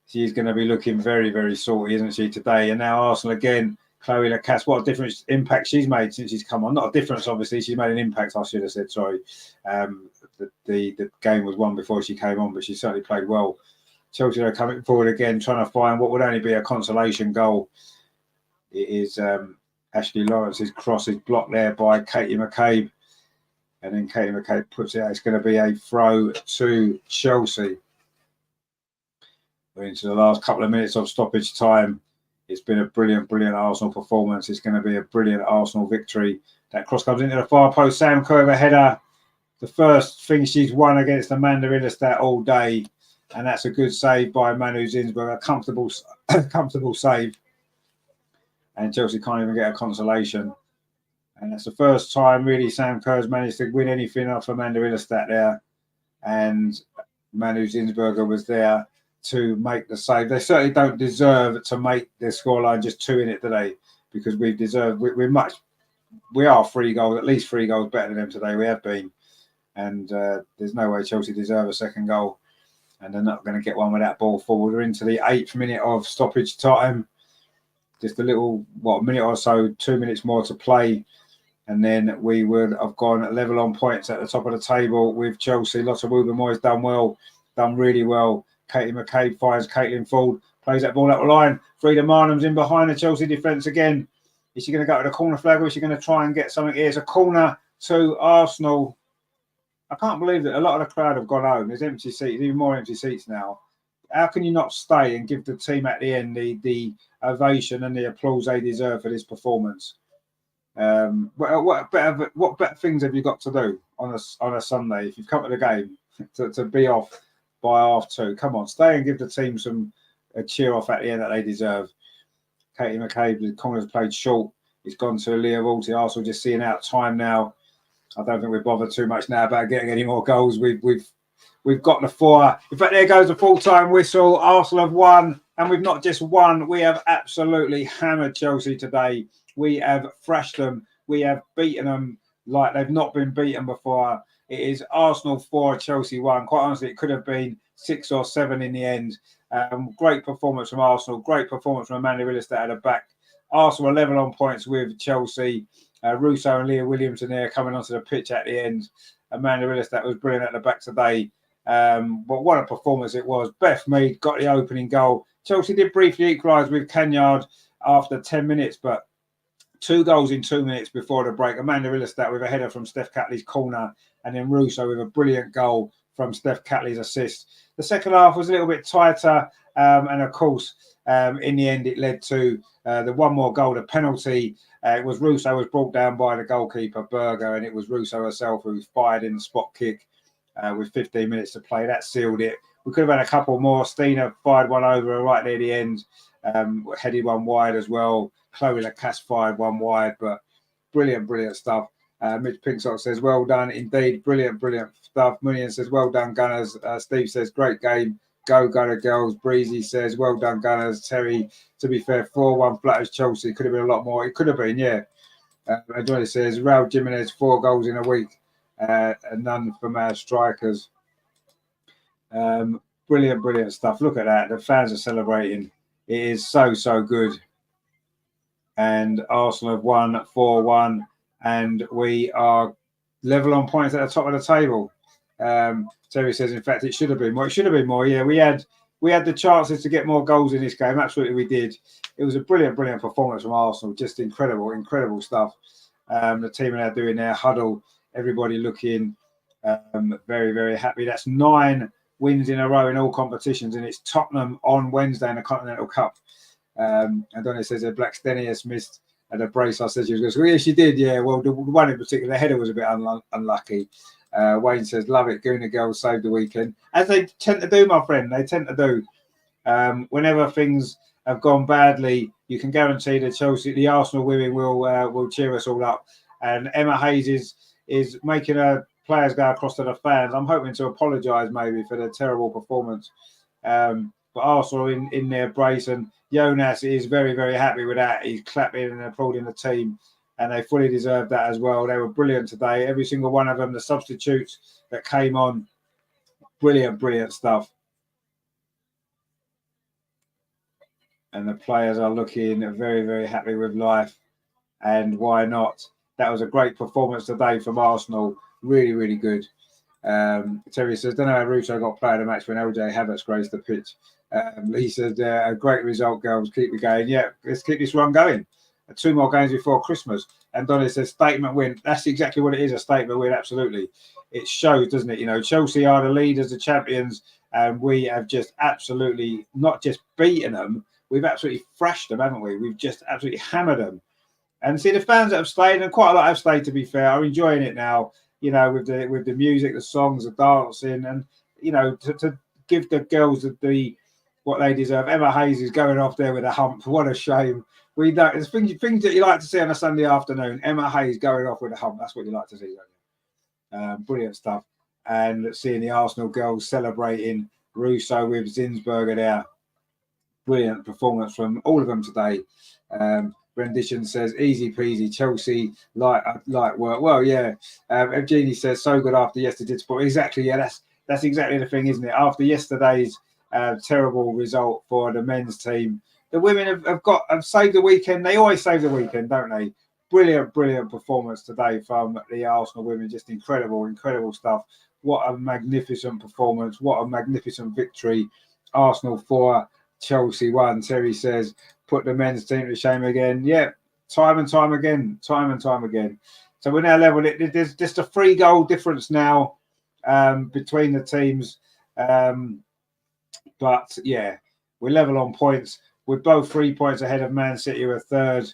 she's going to be looking very, very salty, isn't she, today? And now Arsenal again. Chloe Lacasse, what a difference impact she's made since she's come on. Not a difference, obviously. She's made an impact, I should have said, sorry. The game was won before she came on, but she certainly played well. Chelsea are coming forward again, trying to find what would only be a consolation goal. It is Ashley Lawrence's cross is blocked there by Katie McCabe. And then Katie McCabe puts it out. It's going to be a throw to Chelsea. We're into the last couple of minutes of stoppage time. It's been a brilliant, brilliant Arsenal performance. It's going to be a brilliant Arsenal victory. That cross comes into the far post. Sam Kerr header. The first thing she's won against Amanda Illerstadt all day. and that's a good save by Manu Zinsberg, a comfortable save, and Chelsea can't even get a consolation. And that's the first time really Sam Kerr's managed to win anything off Amanda Illerstadt there, and Manu Zinsberger was there to make the save. They certainly don't deserve to make the scoreline just 2 in it today, because we are 3 goals, at least 3 goals better than them today. We have been, and there's no way Chelsea deserve a second goal, and they're not going to get one with that ball forward. We're into the 8th minute of stoppage time. Just a little, minute or so, 2 minutes more to play, and then we would have gone level on points at the top of the table with Chelsea. Lotta Wubben-Moy's done really well. Katie McCabe finds Caitlin Ford, plays that ball up the line. Frida Marnham's in behind the Chelsea defence again. Is she going to go to the corner flag, or is she going to try and get something here? It's a corner to Arsenal. I can't believe that a lot of the crowd have gone home. There's empty seats, even more empty seats now. How can you not stay and give the team at the end the ovation and the applause they deserve for this performance? What better things have you got to do on a Sunday if you've come to the game to be off by 2:30? Come on, stay and give the team a cheer off at the end that they deserve. Katie McCabe, the corner's played short. It's gone to Leah Walty. Arsenal just seeing out time now. I don't think we're bothered too much now about getting any more goals. We've got the 4. In fact, there goes the full-time whistle. Arsenal have won, and we've not just won. We have absolutely hammered Chelsea today. We have thrashed them. We have beaten them like they've not been beaten before. It is Arsenal 4, Chelsea 1. Quite honestly, it could have been 6 or 7 in the end. Great performance from Arsenal. Great performance from Amanda Illerstadt at the back. Arsenal are level on points with Chelsea. Russo and Leah Williamson there coming onto the pitch at the end. Amanda Illerstadt was brilliant at the back today. But what a performance it was. Beth Mead got the opening goal. Chelsea did briefly equalise with Canyard after 10 minutes, but 2 goals in 2 minutes before the break. Amanda Illerstadt with a header from Steph Catley's corner, and then Russo with a brilliant goal from Steph Catley's assist. The second half was a little bit tighter, and of course, in the end, it led to the one more goal, the penalty. It was Russo was brought down by the goalkeeper, Berger, and it was Russo herself who fired in the spot kick with 15 minutes to play. That sealed it. We could have had a couple more. Stina fired one over right near the end, headed one wide as well. Chloe Lacasse fired one wide, but brilliant stuff. Mitch Pinksock says, well done indeed. Brilliant stuff. Munian says, well done, Gunners. Steve says, great game. Go Gunner girls. Breezy says, well done, Gunners. Terry, to be fair, 4-1 flatters Chelsea. Could have been a lot more. It could have been, yeah. Johnny says, Raul Jimenez, 4 goals in a week. And none from our strikers. Brilliant stuff. Look at that. The fans are celebrating. It is so good. And Arsenal have won 4-1, and we are level on points at the top of the table. Terry says, in fact, it should have been more. It should have been more. Yeah, we had the chances to get more goals in this game. Absolutely, we did. It was a brilliant performance from Arsenal. Just incredible stuff. The team are now doing their huddle. Everybody looking very happy. That's 9 wins in a row in all competitions, and it's Tottenham on Wednesday in the Continental Cup. Adonis says that Black Stenius missed at a brace. I said she was going to score. Yeah, she did. Yeah, well, the one in particular, the header was a bit unlucky. Wayne says, love it. Gooner girls saved the weekend. As they tend to do, my friend. They tend to do. Whenever things have gone badly, you can guarantee that the Arsenal women will cheer us all up. And Emma Hayes is making her players go across to the fans. I'm hoping to apologise maybe for the terrible performance. But Arsenal in their brace, and Jonas is very happy with that. He's clapping and applauding the team, and they fully deserve that as well. They were brilliant today. Every single one of them, the substitutes that came on, brilliant stuff. And the players are looking very happy with life, and why not? That was a great performance today from Arsenal. Really good. Terry says, don't know how Russo got player of the match when LJ Havertz graced the pitch. Lee says, a great result, girls. Keep it going. Yeah, let's keep this run going. 2 more games before Christmas. And Donny says, statement win. That's exactly what it is, a statement win, absolutely. It shows, doesn't it? You know, Chelsea are the leaders, the champions, and we have just absolutely not just beaten them, we've absolutely thrashed them, haven't we? We've just absolutely hammered them. And see, the fans that have stayed, and quite a lot have stayed, to be fair, are enjoying it now, you know, with the music, the songs, the dancing, and, you know, to give the girls what they deserve. Emma Hayes is going off there with a hump. What a shame. We don't. It's things that you like to see on a Sunday afternoon. Emma Hayes going off with a hump. That's what you like to see, don't you? Brilliant stuff. And seeing the Arsenal girls celebrating Russo with Zinsberger there. Brilliant performance from all of them today. Rendition says easy peasy. Chelsea light work. Well, yeah. Evgeny says so good after yesterday's sport. Exactly. Yeah, that's exactly the thing, isn't it? After yesterday's terrible result for the men's team, the women have saved the weekend. They always save the weekend, don't they? Brilliant performance today from the Arsenal women. Just incredible stuff. What a magnificent performance. What a magnificent victory. Arsenal 4, Chelsea 1. Terry says, put the men's team to shame again. Yeah, time and time again. So we're now level. There's just a 3-goal difference now between the teams. But yeah, we're level on points. We're both 3 points ahead of Man City, who are third.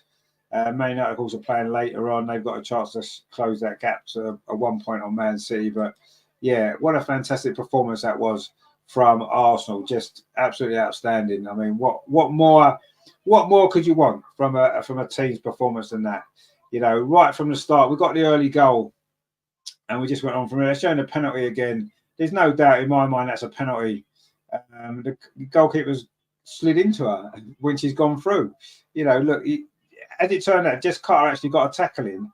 Man United, of course, are playing later on. They've got a chance to close that gap to a 1 point on Man City. But yeah, what a fantastic performance that was from Arsenal. Just absolutely outstanding. I mean, what more could you want from a team's performance than that? You know, right from the start, we got the early goal, and we just went on from there. Showing a penalty again. There's no doubt in my mind that's a penalty. The goalkeeper's slid into her when she's gone through. You know, look, as it turned out, Jess Carter actually got a tackle in,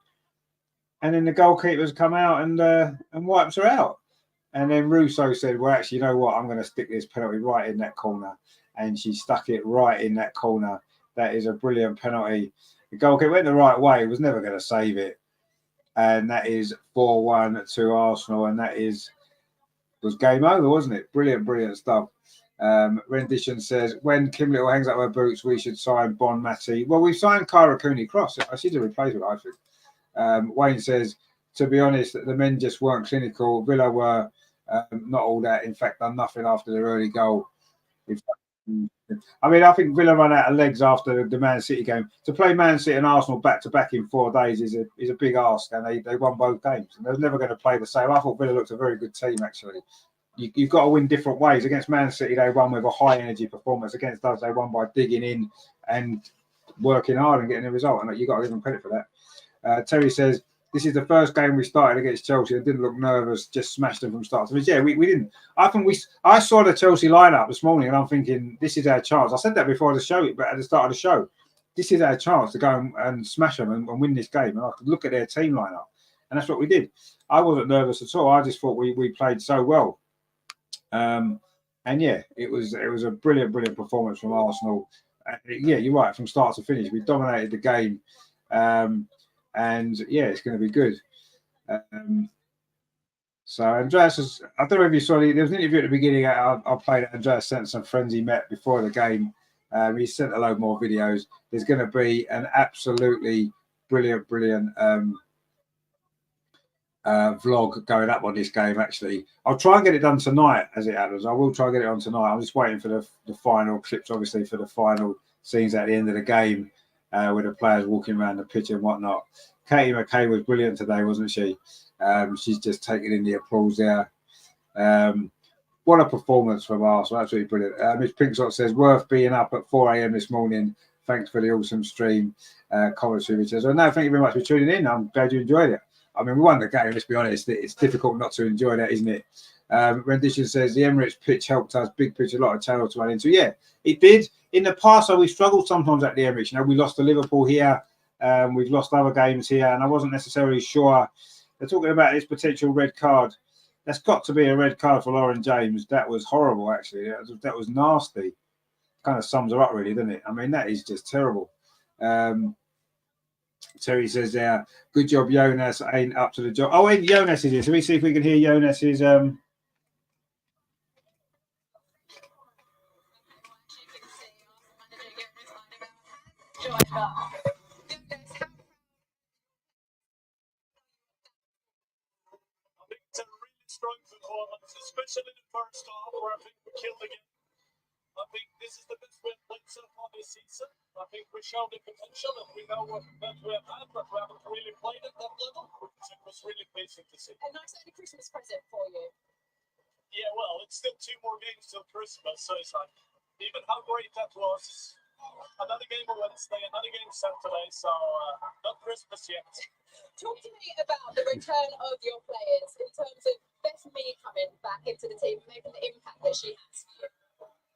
and then the goalkeeper's come out and wipes her out. And then Russo said, well, actually, you know what? I'm going to stick this penalty right in that corner. And she stuck it right in that corner. That is a brilliant penalty. The goalkeeper went the right way. He was never going to save it. And that is 4-1 to Arsenal. And that was game over, wasn't it? Brilliant stuff. Rendition says, when Kim Little hangs up her boots, we should sign Bon Matty. Well, we've signed Kyra Cooney-Cross. She's a replacement, I think. Wayne says, to be honest, the men just weren't clinical. Villa were not all that. In fact, done nothing after their early goal. I mean, I think Villa ran out of legs after the Man City game. To play Man City and Arsenal back to back in 4 days is a big ask, and they won both games. And they're never going to play the same. I thought Villa looked a very good team, actually. You've got to win different ways. Against Man City, they won with a high energy performance. Against us, they won by digging in and working hard and getting a result. And you've got to give them credit for that. Terry says, this is the first game we started against Chelsea and didn't look nervous, just smashed them from start to finish. Yeah, we didn't. I saw the Chelsea lineup this morning and I'm thinking, this is our chance. I said that before the show, but at the start of the show, this is our chance to go and smash them and win this game. And I could look at their team lineup. And that's what we did. I wasn't nervous at all. I just thought we played so well. And yeah, it was a brilliant performance from Arsenal. Yeah, you're right. From start to finish, we dominated the game. And yeah, it's going to be good. So Andreas, I don't know if you saw, there was an interview at the beginning. I played it. Andreas sent some friends he met before the game. He sent a load more videos. There's going to be an absolutely brilliant vlog going up on this game. Actually, I'll try and get it done tonight as it happens. I will try and get it on tonight. I'm just waiting for the final clips, obviously, for the final scenes at the end of the game. With the players walking around the pitch and whatnot. Katie McKay was brilliant today, wasn't she? She's just taking in the applause there. What a performance from Arsenal. Absolutely brilliant. Miss Pinksock says, worth being up at 4 a.m. this morning. Thanks for the awesome stream. Commentary, which says, well, no, thank you very much for tuning in. I'm glad you enjoyed it. I mean, we won the game, let's be honest. It's difficult not to enjoy that, isn't it? Rendition says, the Emirates pitch helped us. Big pitch, a lot of channel to run into. Yeah, it did. In the past, we struggled sometimes at the Emirates. You know, we lost to Liverpool here. We've lost other games here, and I wasn't necessarily sure. They're talking about this potential red card. That's got to be a red card for Lauren James. That was horrible, actually. That was nasty. Kind of sums her up, really, doesn't it? I mean, that is just terrible. Terry says there, good job, Jonas ain't up to the job. Oh, Jonas is here. So we see if we can hear Jonas's It's a really strong performance, especially in the first half where I think we killed again. I think this is the best we've played so far this season. I think we showed the potential and we know what we have had, but we haven't really played at that level. So it was really pleasing to see. A nice little Christmas present for you. Yeah, well, it's still 2 more games till Christmas, so it's like, even how great that was. Another game on Wednesday, another game Saturday, so not Christmas yet. Talk to me about the return of your players in terms of Beth Me coming back into the team, maybe the impact that she has for you.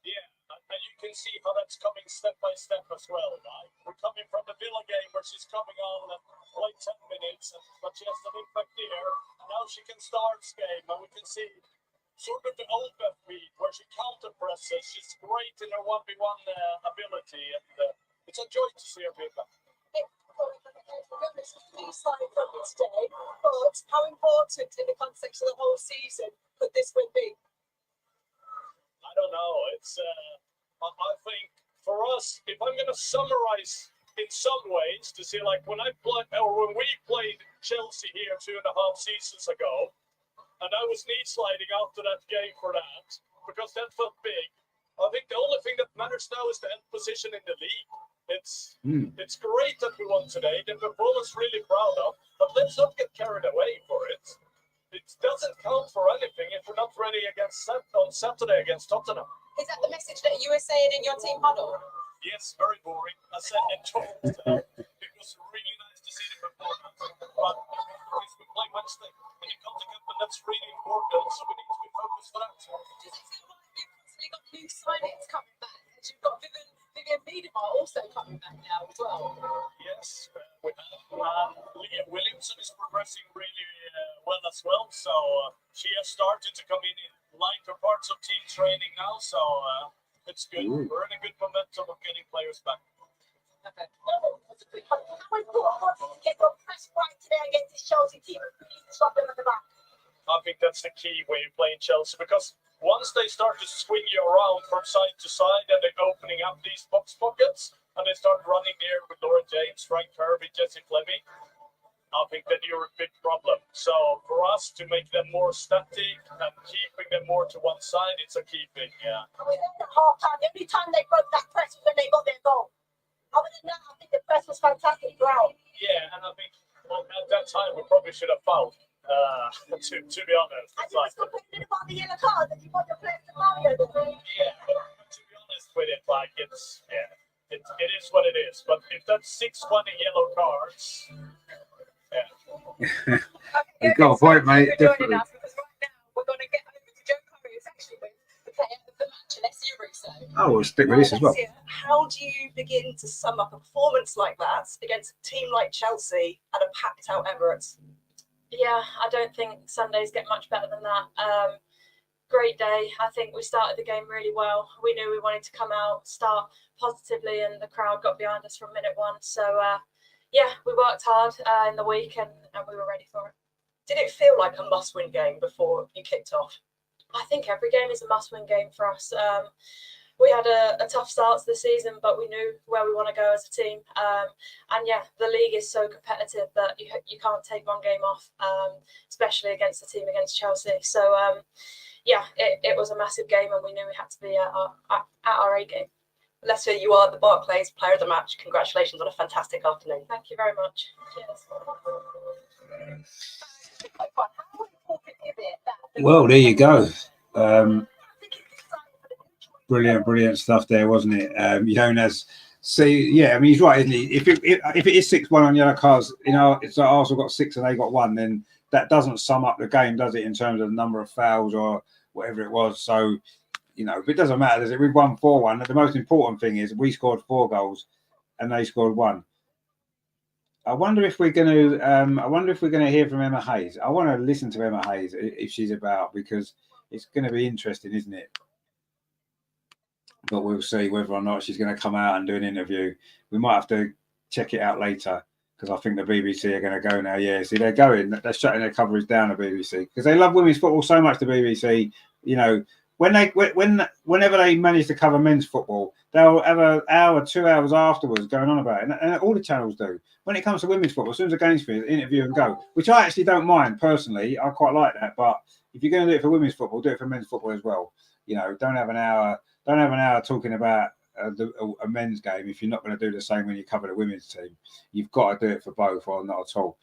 Yeah, and you can see how that's coming step by step as well, right? We're coming from the Villa game where she's coming on and played 10 minutes, but she has an impact there. Now she can start this game, and we can see sort of the old Beth Mead where she counter presses. She's great in her 1v1 ability, and it's a joy to see her be back. Slightly from today, but how important in the context of the whole season could this win be? I don't know. It's I think for us, if I'm going to summarize in some ways to see, like when we played Chelsea here 2.5 seasons ago, and I was knee sliding after that game for that because that felt big. I think the only thing that matters now is the end position in the league. It's great that we won today. The performance really proud of, but let's not get carried away for it. It doesn't count for anything if we're not ready on Saturday against Tottenham. Is that the message that you were saying in your team huddle? Yes, very boring. I said it twice. It was really nice to see the performance, but if we play Matchday when you come to camp, and that's really important, so we need to be focused on that. Does it feel like you've constantly got new signings coming back? And you've got Vivian Miedemar also coming back now as well. Yes, we have. Leah Williamson is progressing really well as well, so she has started to come in lighter parts of team training now, so it's good. We're in a good momentum of getting players back. Okay. How important was it to get your press right today against this Chelsea team and really stop them at the back? I think that's the key when you play in Chelsea, because once they start to swing you around from side to side and they're opening up these box pockets and they start running there with Laura James, Frank Kirby, Jessie Fleming, I think that you're a big problem. So for us to make them more static and keeping them more to one side, it's a key thing, yeah. And we learned at half time, the only time they broke that press was when they got their goal. Other than that, I think the press was fantastic throughout. Yeah, and I think at that time we probably should have fouled. To be honest, and you was complaining about the yellow card that you want your players to Mario. Yeah, but to be honest with it, like it is what it is. But if that's 6 funny yellow cards, yeah. You've got a point, mate. Definitely. Us, because right now we're going to get over to Joe Curry, who's actually with the player of the match, Alessia Russo. Oh, we'll stick with this as well. How do you begin to sum up a performance like that against a team like Chelsea at a packed-out Emirates? Yeah, I don't think Sundays get much better than that. Great day. I think we started the game really well. We knew we wanted to come out, start positively, and the crowd got behind us from minute one. So, yeah, we worked hard in the week and we were ready for it. Did it feel like a must-win game before you kicked off? I think every game is a must-win game for us. We had a tough start to the season, but we knew where we want to go as a team. And yeah, the league is so competitive that you can't take one game off, especially against a team against Chelsea. So yeah, it was a massive game, and we knew we had to be at our A game. Alessia, you are the Barclays Player of the Match. Congratulations on a fantastic afternoon. Thank you very much. Cheers. Well, there you go. Brilliant stuff there, wasn't it? Jonas, see, yeah, I mean, he's right, isn't he? If it is 6-1 on yellow cards, you know, it's like Arsenal got 6 and they got 1, then that doesn't sum up the game, does it, in terms of the number of fouls or whatever it was? So, you know, it doesn't matter, does it? We've won 4-1. The most important thing is we scored 4 goals and they scored 1. I wonder if we're going to hear from Emma Hayes. I want to listen to Emma Hayes if she's about, because it's going to be interesting, isn't it? But we'll see whether or not she's going to come out and do an interview. We might have to check it out later, because I think the BBC are going to go now. Yeah, see, they're going. They're shutting their coverage down, the BBC, because they love women's football so much, the BBC. You know, whenever they manage to cover men's football, they'll have an hour, 2 hours afterwards going on about it. And all the channels do. When it comes to women's football, as soon as the game's finished, interview and go, which I actually don't mind personally. I quite like that. But if you're going to do it for women's football, do it for men's football as well. You know, don't have an hour talking about a men's game, if you're not going to do the same when you cover the women's team, you've got to do it for both, or not at all.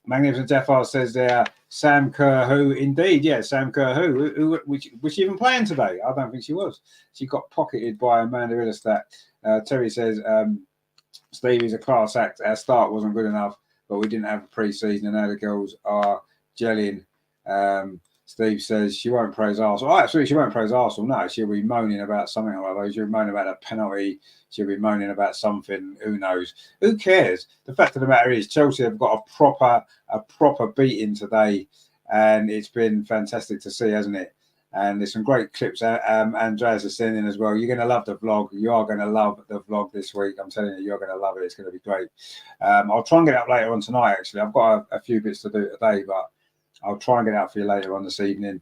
Magnificent Jeffar says there, Sam Kerr, who indeed, yeah, Sam Kerr, who was she even playing today? I don't think she was. She got pocketed by Amanda Illerstadt. Terry says, Stevie's a class act. Our start wasn't good enough, but we didn't have a pre-season, and now the girls are gelling. Steve says she won't praise Arsenal. Oh, absolutely, she won't praise Arsenal. No, she'll be moaning about something like that. She'll be moaning about a penalty. She'll be moaning about something. Who knows? Who cares? The fact of the matter is, Chelsea have got a proper beating today, and it's been fantastic to see, hasn't it? And there's some great clips. Andreas is sending as well. You're going to love the vlog. You are going to love the vlog this week. I'm telling you, you're going to love it. It's going to be great. I'll try and get it up later on tonight, actually. I've got a few bits to do today, but I'll try and get it out for you later on this evening.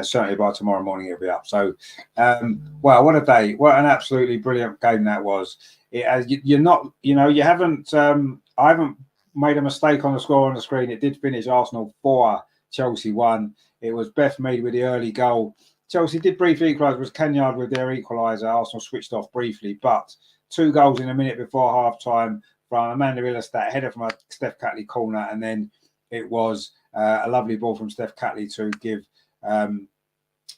Certainly by tomorrow morning it'll be up. So, well, what a day! What an absolutely brilliant game that was. You're not, you know, you haven't. I haven't made a mistake on the score on the screen. It did finish Arsenal 4, Chelsea 1. It was Beth Mead with the early goal. Chelsea did briefly equalise. It was Kanyard with their equaliser. Arsenal switched off briefly, but 2 goals in a minute before half time from Amanda Illerstadt, header from a Steph Catley corner, and then it was a lovely ball from Steph Catley to give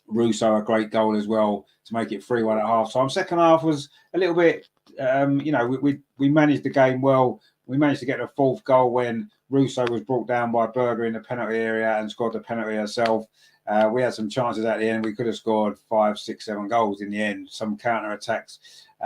Russo a great goal as well to make it 3-1 at half time. Second half was a little bit, you know, we managed the game well. We managed to get the 4th goal when Russo was brought down by Berger in the penalty area and scored the penalty herself. We had some chances at the end. We could have scored 5, 6, 7 goals in the end. Some counter attacks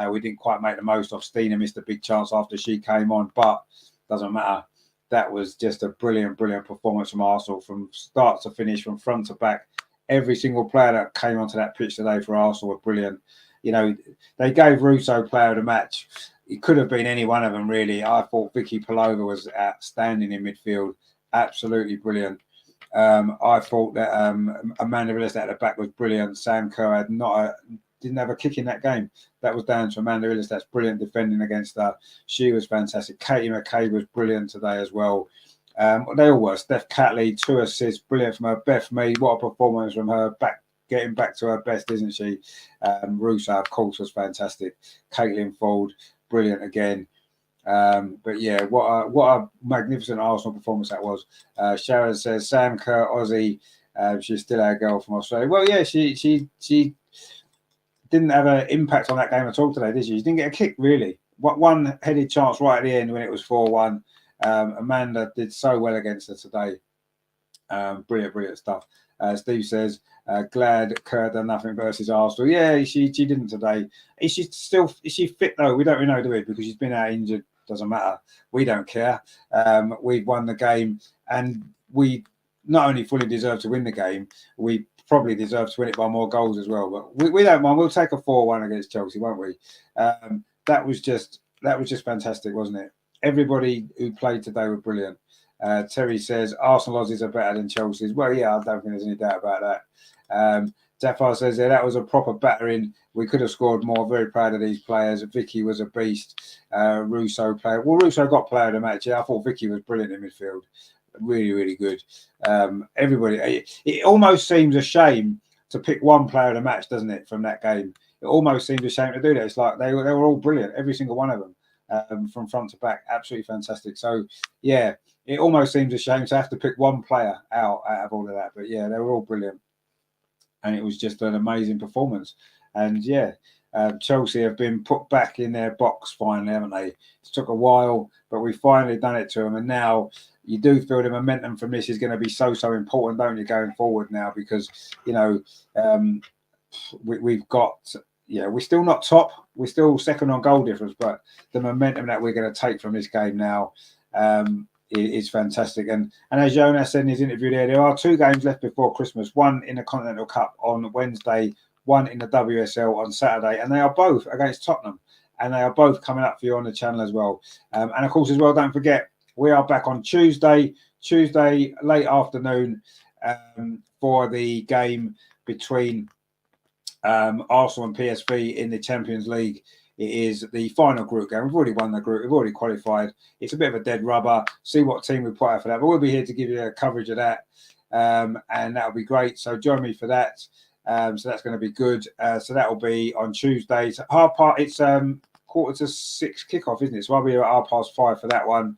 we didn't quite make the most of. Stina missed a big chance after she came on, but doesn't matter. That was just a brilliant, brilliant performance from Arsenal from start to finish, from front to back. Every single player that came onto that pitch today for Arsenal were brilliant. You know, they gave Russo player of the match. It could have been any one of them, really. I thought Vicky Palova was outstanding in midfield. Absolutely brilliant. I thought that Amanda Illerstadt at the back was brilliant. Sam Kerr didn't have a kick in that game. That was down to Amanda Illerstadt's brilliant defending against her. She was fantastic. Katie McCabe was brilliant today as well. They all were. Steph Catley, 2 assists, brilliant from her. Beth Mead, what a performance from her. Getting back to her best, isn't she? Russo, of course, was fantastic. Caitlin Ford, brilliant again. But yeah, what a magnificent Arsenal performance that was. Sharon says Sam Kerr, Aussie. She's still our girl from Australia. Well, yeah, she didn't have an impact on that game at all today, did she? She didn't get a kick, really. One headed chance right at the end when it was 4-1. Amanda did so well against her today. Brilliant, brilliant stuff. Steve says, glad Kerr done nothing versus Arsenal. Yeah, she didn't today. Is she fit though? We don't really know, do we? Because she's been out injured. Doesn't matter. We don't care. We've won the game, and we not only fully deserve to win the game, we probably deserve to win it by more goals as well. But we don't mind. We'll take a 4-1 against Chelsea, won't we? That was just fantastic, wasn't it? Everybody who played today were brilliant. Terry says Arsenal Aussies are better than Chelsea's. Well, yeah, I don't think there's any doubt about that. Jafar says that was a proper battering. We could have scored more. Very proud of these players. Vicky was a beast. Russo player. Well, Russo got player of the match. Yeah, I thought Vicky was brilliant in midfield. Really, really good. Everybody. It almost seems a shame to pick one player of the match, doesn't it, from that game? It almost seems a shame to do that. It's like they were all brilliant, every single one of them, from front to back. Absolutely fantastic. So, yeah, it almost seems a shame to have to pick one player out of all of that. But, yeah, they were all brilliant. And it was just an amazing performance. And, yeah, Chelsea have been put back in their box finally, haven't they? It took a while, but we've finally done it to them. And now you do feel the momentum from this is going to be so important, don't you, going forward now? Because, you know, we've got... Yeah, we're still not top. We're still second on goal difference, but the momentum that we're going to take from this game now is fantastic. And as Jonas said in his interview there are 2 games left before Christmas, one in the Continental Cup on Wednesday, one in the WSL on Saturday, and they are both against Tottenham, and they are both coming up for you on the channel as well. And of course, as well, don't forget, we are back on Tuesday late afternoon for the game between Arsenal and PSV in the Champions League. It is the final group game. We've already won the group. We've already qualified. It's a bit of a dead rubber. See what team we put out for that. But we'll be here to give you a coverage of that. And that'll be great. So join me for that. So that's going to be good. So that will be on Tuesday. So it's 5:45 kickoff, isn't it? So I'll be at 5:30 for that one.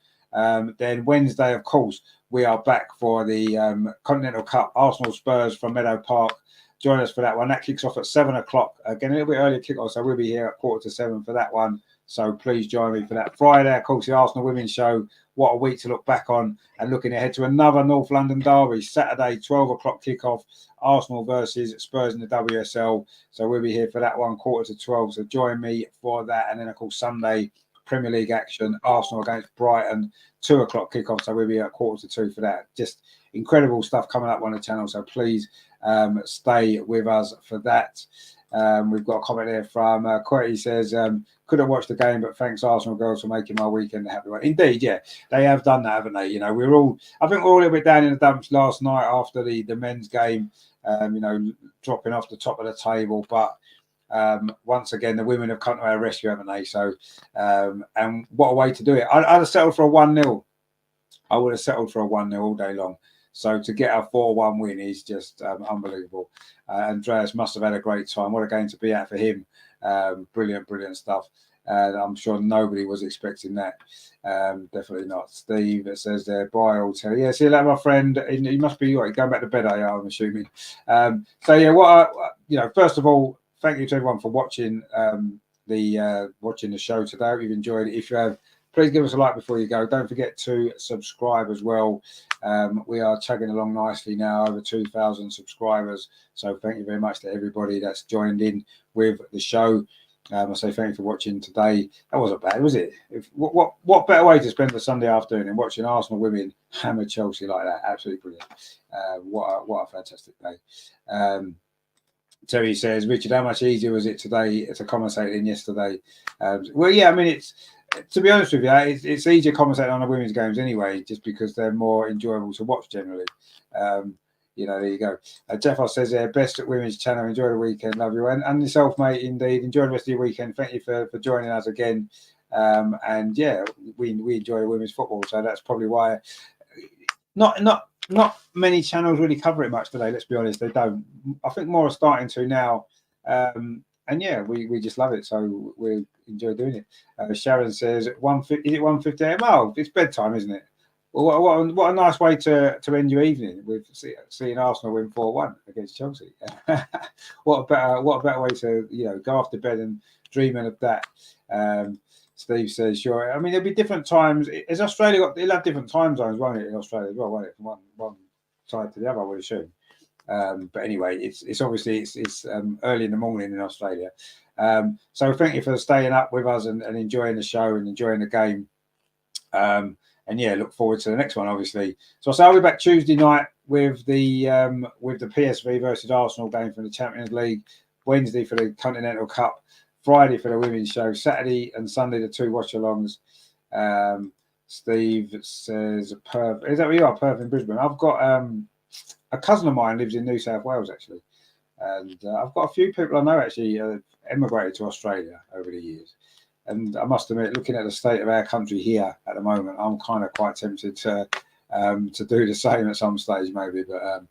Then Wednesday, of course, we are back for the Continental Cup, Arsenal Spurs from Meadow Park. Join us for that one. That kicks off at 7 o'clock. Again, a little bit earlier kickoff, so we'll be here at 6:45 for that one. So please join me for that. Friday, of course, the Arsenal Women's Show. What a week to look back on, and looking ahead to another North London derby. Saturday, 12 o'clock kickoff. Arsenal versus Spurs in the WSL. So we'll be here for that one, 11:45. So join me for that. And then, of course, Sunday, Premier League action. Arsenal against Brighton, 2 o'clock kickoff. So we'll be at 1:45 for that. Just incredible stuff coming up on the channel. So please stay with us for that. We've got a comment here from Quetty says, couldn't watch the game, but thanks Arsenal girls for making my weekend a happy one. Indeed, yeah, they have done that, haven't they? You know, I think we're all a little bit down in the dumps last night after the men's game, you know, dropping off the top of the table. But once again, the women have come to our rescue, haven't they? So, and what a way to do it. I'd have settled for a 1-0. I would have settled for a 1-0 all day long. So to get a 4-1 win is just unbelievable. Andreas must have had a great time. What a game to be at for him. Brilliant stuff. I'm sure nobody was expecting that. Definitely not. Steve, it says there, bye, all tell. Yeah, see you later, my friend. He must be going back to bed, I'm assuming. So yeah, first of all, thank you to everyone for watching the show today. Hope you've enjoyed it. If you have, please give us a like before you go. Don't forget to subscribe as well. We are chugging along nicely now, over 2,000 subscribers. So thank you very much to everybody that's joined in with the show. I say thank you for watching today. That wasn't bad, was it? What better way to spend the Sunday afternoon than watching Arsenal women hammer Chelsea like that? Absolutely brilliant. What a fantastic day. Terry says, Richard, how much easier was it today to commentate than yesterday? Well, yeah, I mean, to be honest with you, it's easier commentating on the women's games anyway, just because they're more enjoyable to watch generally. You know, there you go. Jeff says, best at women's channel. Enjoy the weekend. Love you. And yourself, mate, indeed. Enjoy the rest of your weekend. Thank you for joining us again. And yeah, we enjoy the women's football. So that's probably why not many channels really cover it much today. Let's be honest. They don't. I think more are starting to now. And yeah, we just love it. So we enjoy doing it. Sharon says, is it 1:50 a.m.? Oh, it's bedtime, isn't it? Well, what a nice way to end your evening with seeing Arsenal win 4-1 against Chelsea. What a better way to go off to bed and dreaming of that. Steve says, sure. I mean, there'll be different times. Is Australia it'll have different time zones, won't it? In Australia as well, won't it? From one side to the other, I would assume. But anyway, it's obviously early in the morning in Australia. So thank you for staying up with us and enjoying the show and enjoying the game. And yeah, look forward to the next one, obviously. So I'll be back Tuesday night with the PSV versus Arsenal game from the Champions League. Wednesday for the Continental Cup. Friday for the women's show. Saturday and Sunday the 2 watchalongs. Steve says Perth. Is that where you are? Perth in Brisbane. I've got a cousin of mine lives in New South Wales actually, and I've got a few people I know actually emigrated to Australia over the years. And I must admit, looking at the state of our country here at the moment, I'm kind of quite tempted to do the same at some stage, maybe. But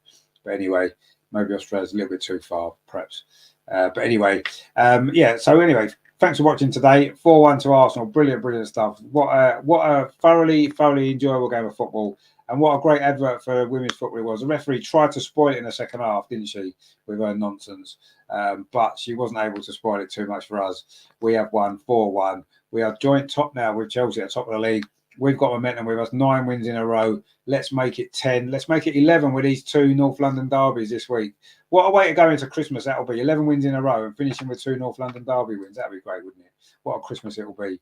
anyway, maybe Australia's a little bit too far, perhaps. But anyway, yeah. So anyway, thanks for watching today. 4-1 to Arsenal. Brilliant stuff. What a thoroughly enjoyable game of football. And what a great advert for women's football it was. The referee tried to spoil it in the second half, didn't she, with her nonsense? But she wasn't able to spoil it too much for us. We have won 4-1. We are joint top now with Chelsea at top of the league. We've got momentum with us, 9 wins in a row. Let's make it 10. Let's make it 11 with these 2 North London derbies this week. What a way to go into Christmas that'll be. 11 wins in a row and finishing with 2 North London derby wins. That'd be great, wouldn't it? What a Christmas it'll be.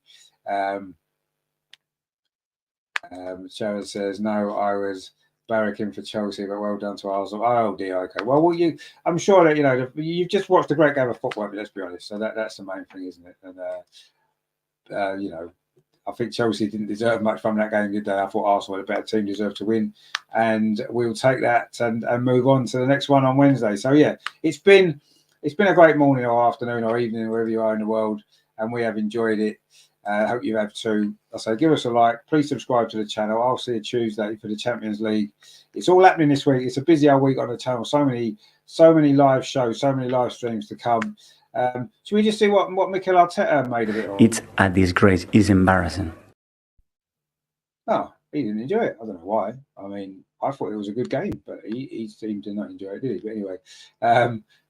Sharon says, no, I was barracking for Chelsea, but well done to Arsenal. Oh dear, okay. Well, I'm sure that you've just watched a great game of football. Let's be honest. So that's the main thing, isn't it? And I think Chelsea didn't deserve much from that game, did they? I thought Arsenal, a better team, deserved to win, and we'll take that and move on to the next one on Wednesday. So yeah, it's been a great morning or afternoon or evening wherever you are in the world, and we have enjoyed it. Hope you have too. I say give us a like. Please subscribe to the channel. I'll see you Tuesday for the Champions League. It's all happening this week. It's a busy old week on the channel. So many live shows, so many live streams to come. Should we just see what Mikel Arteta made of it all? It's a disgrace. It's embarrassing. Oh, he didn't enjoy it. I don't know why. I mean, I thought it was a good game, but he seemed to not enjoy it, did he? But anyway,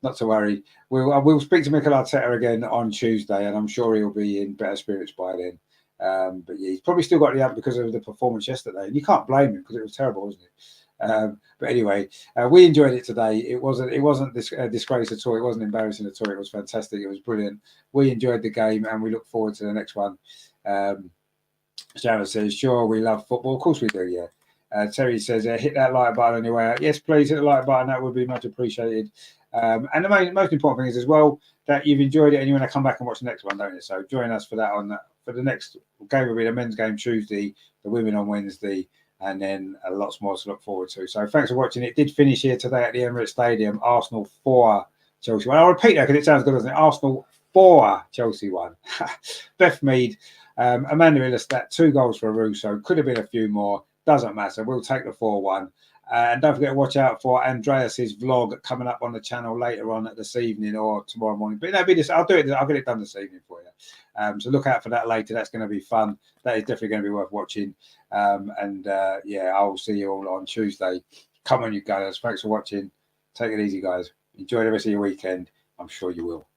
not to worry. We'll speak to Mikel Arteta again on Tuesday, and I'm sure he'll be in better spirits by then. But yeah, he's probably still got the up because of the performance yesterday, and you can't blame him because it was terrible, wasn't it? But anyway, we enjoyed it today. It wasn't a disgrace at all. It wasn't embarrassing at all. It was fantastic. It was brilliant. We enjoyed the game, and we look forward to the next one. Sharon says, "Sure, we love football. Of course we do, yeah." Terry says, "Hit that like button on your way out." Yes, please hit the like button. That would be much appreciated. And the most important thing is as well that you've enjoyed it and you want to come back and watch the next one, don't you? So join us for that for the next game will be the men's game Tuesday, the women on Wednesday, and then lots more to look forward to. So thanks for watching. It did finish here today at the Emirates Stadium. Arsenal 4, Chelsea 1. I'll repeat that because it sounds good, doesn't it? Arsenal 4, Chelsea 1. Beth Mead, Amanda Illistat, 2 goals for Russo. Could have been a few more. Doesn't matter. We'll take the 4-1. And don't forget to watch out for Andreas's vlog coming up on the channel later on this evening or tomorrow morning. But I'll do it. I'll get it done this evening for you. So look out for that later. That's going to be fun. That is definitely going to be worth watching. Yeah, I will see you all on Tuesday. Come on, you guys. Thanks for watching. Take it easy, guys. Enjoy the rest of your weekend. I'm sure you will.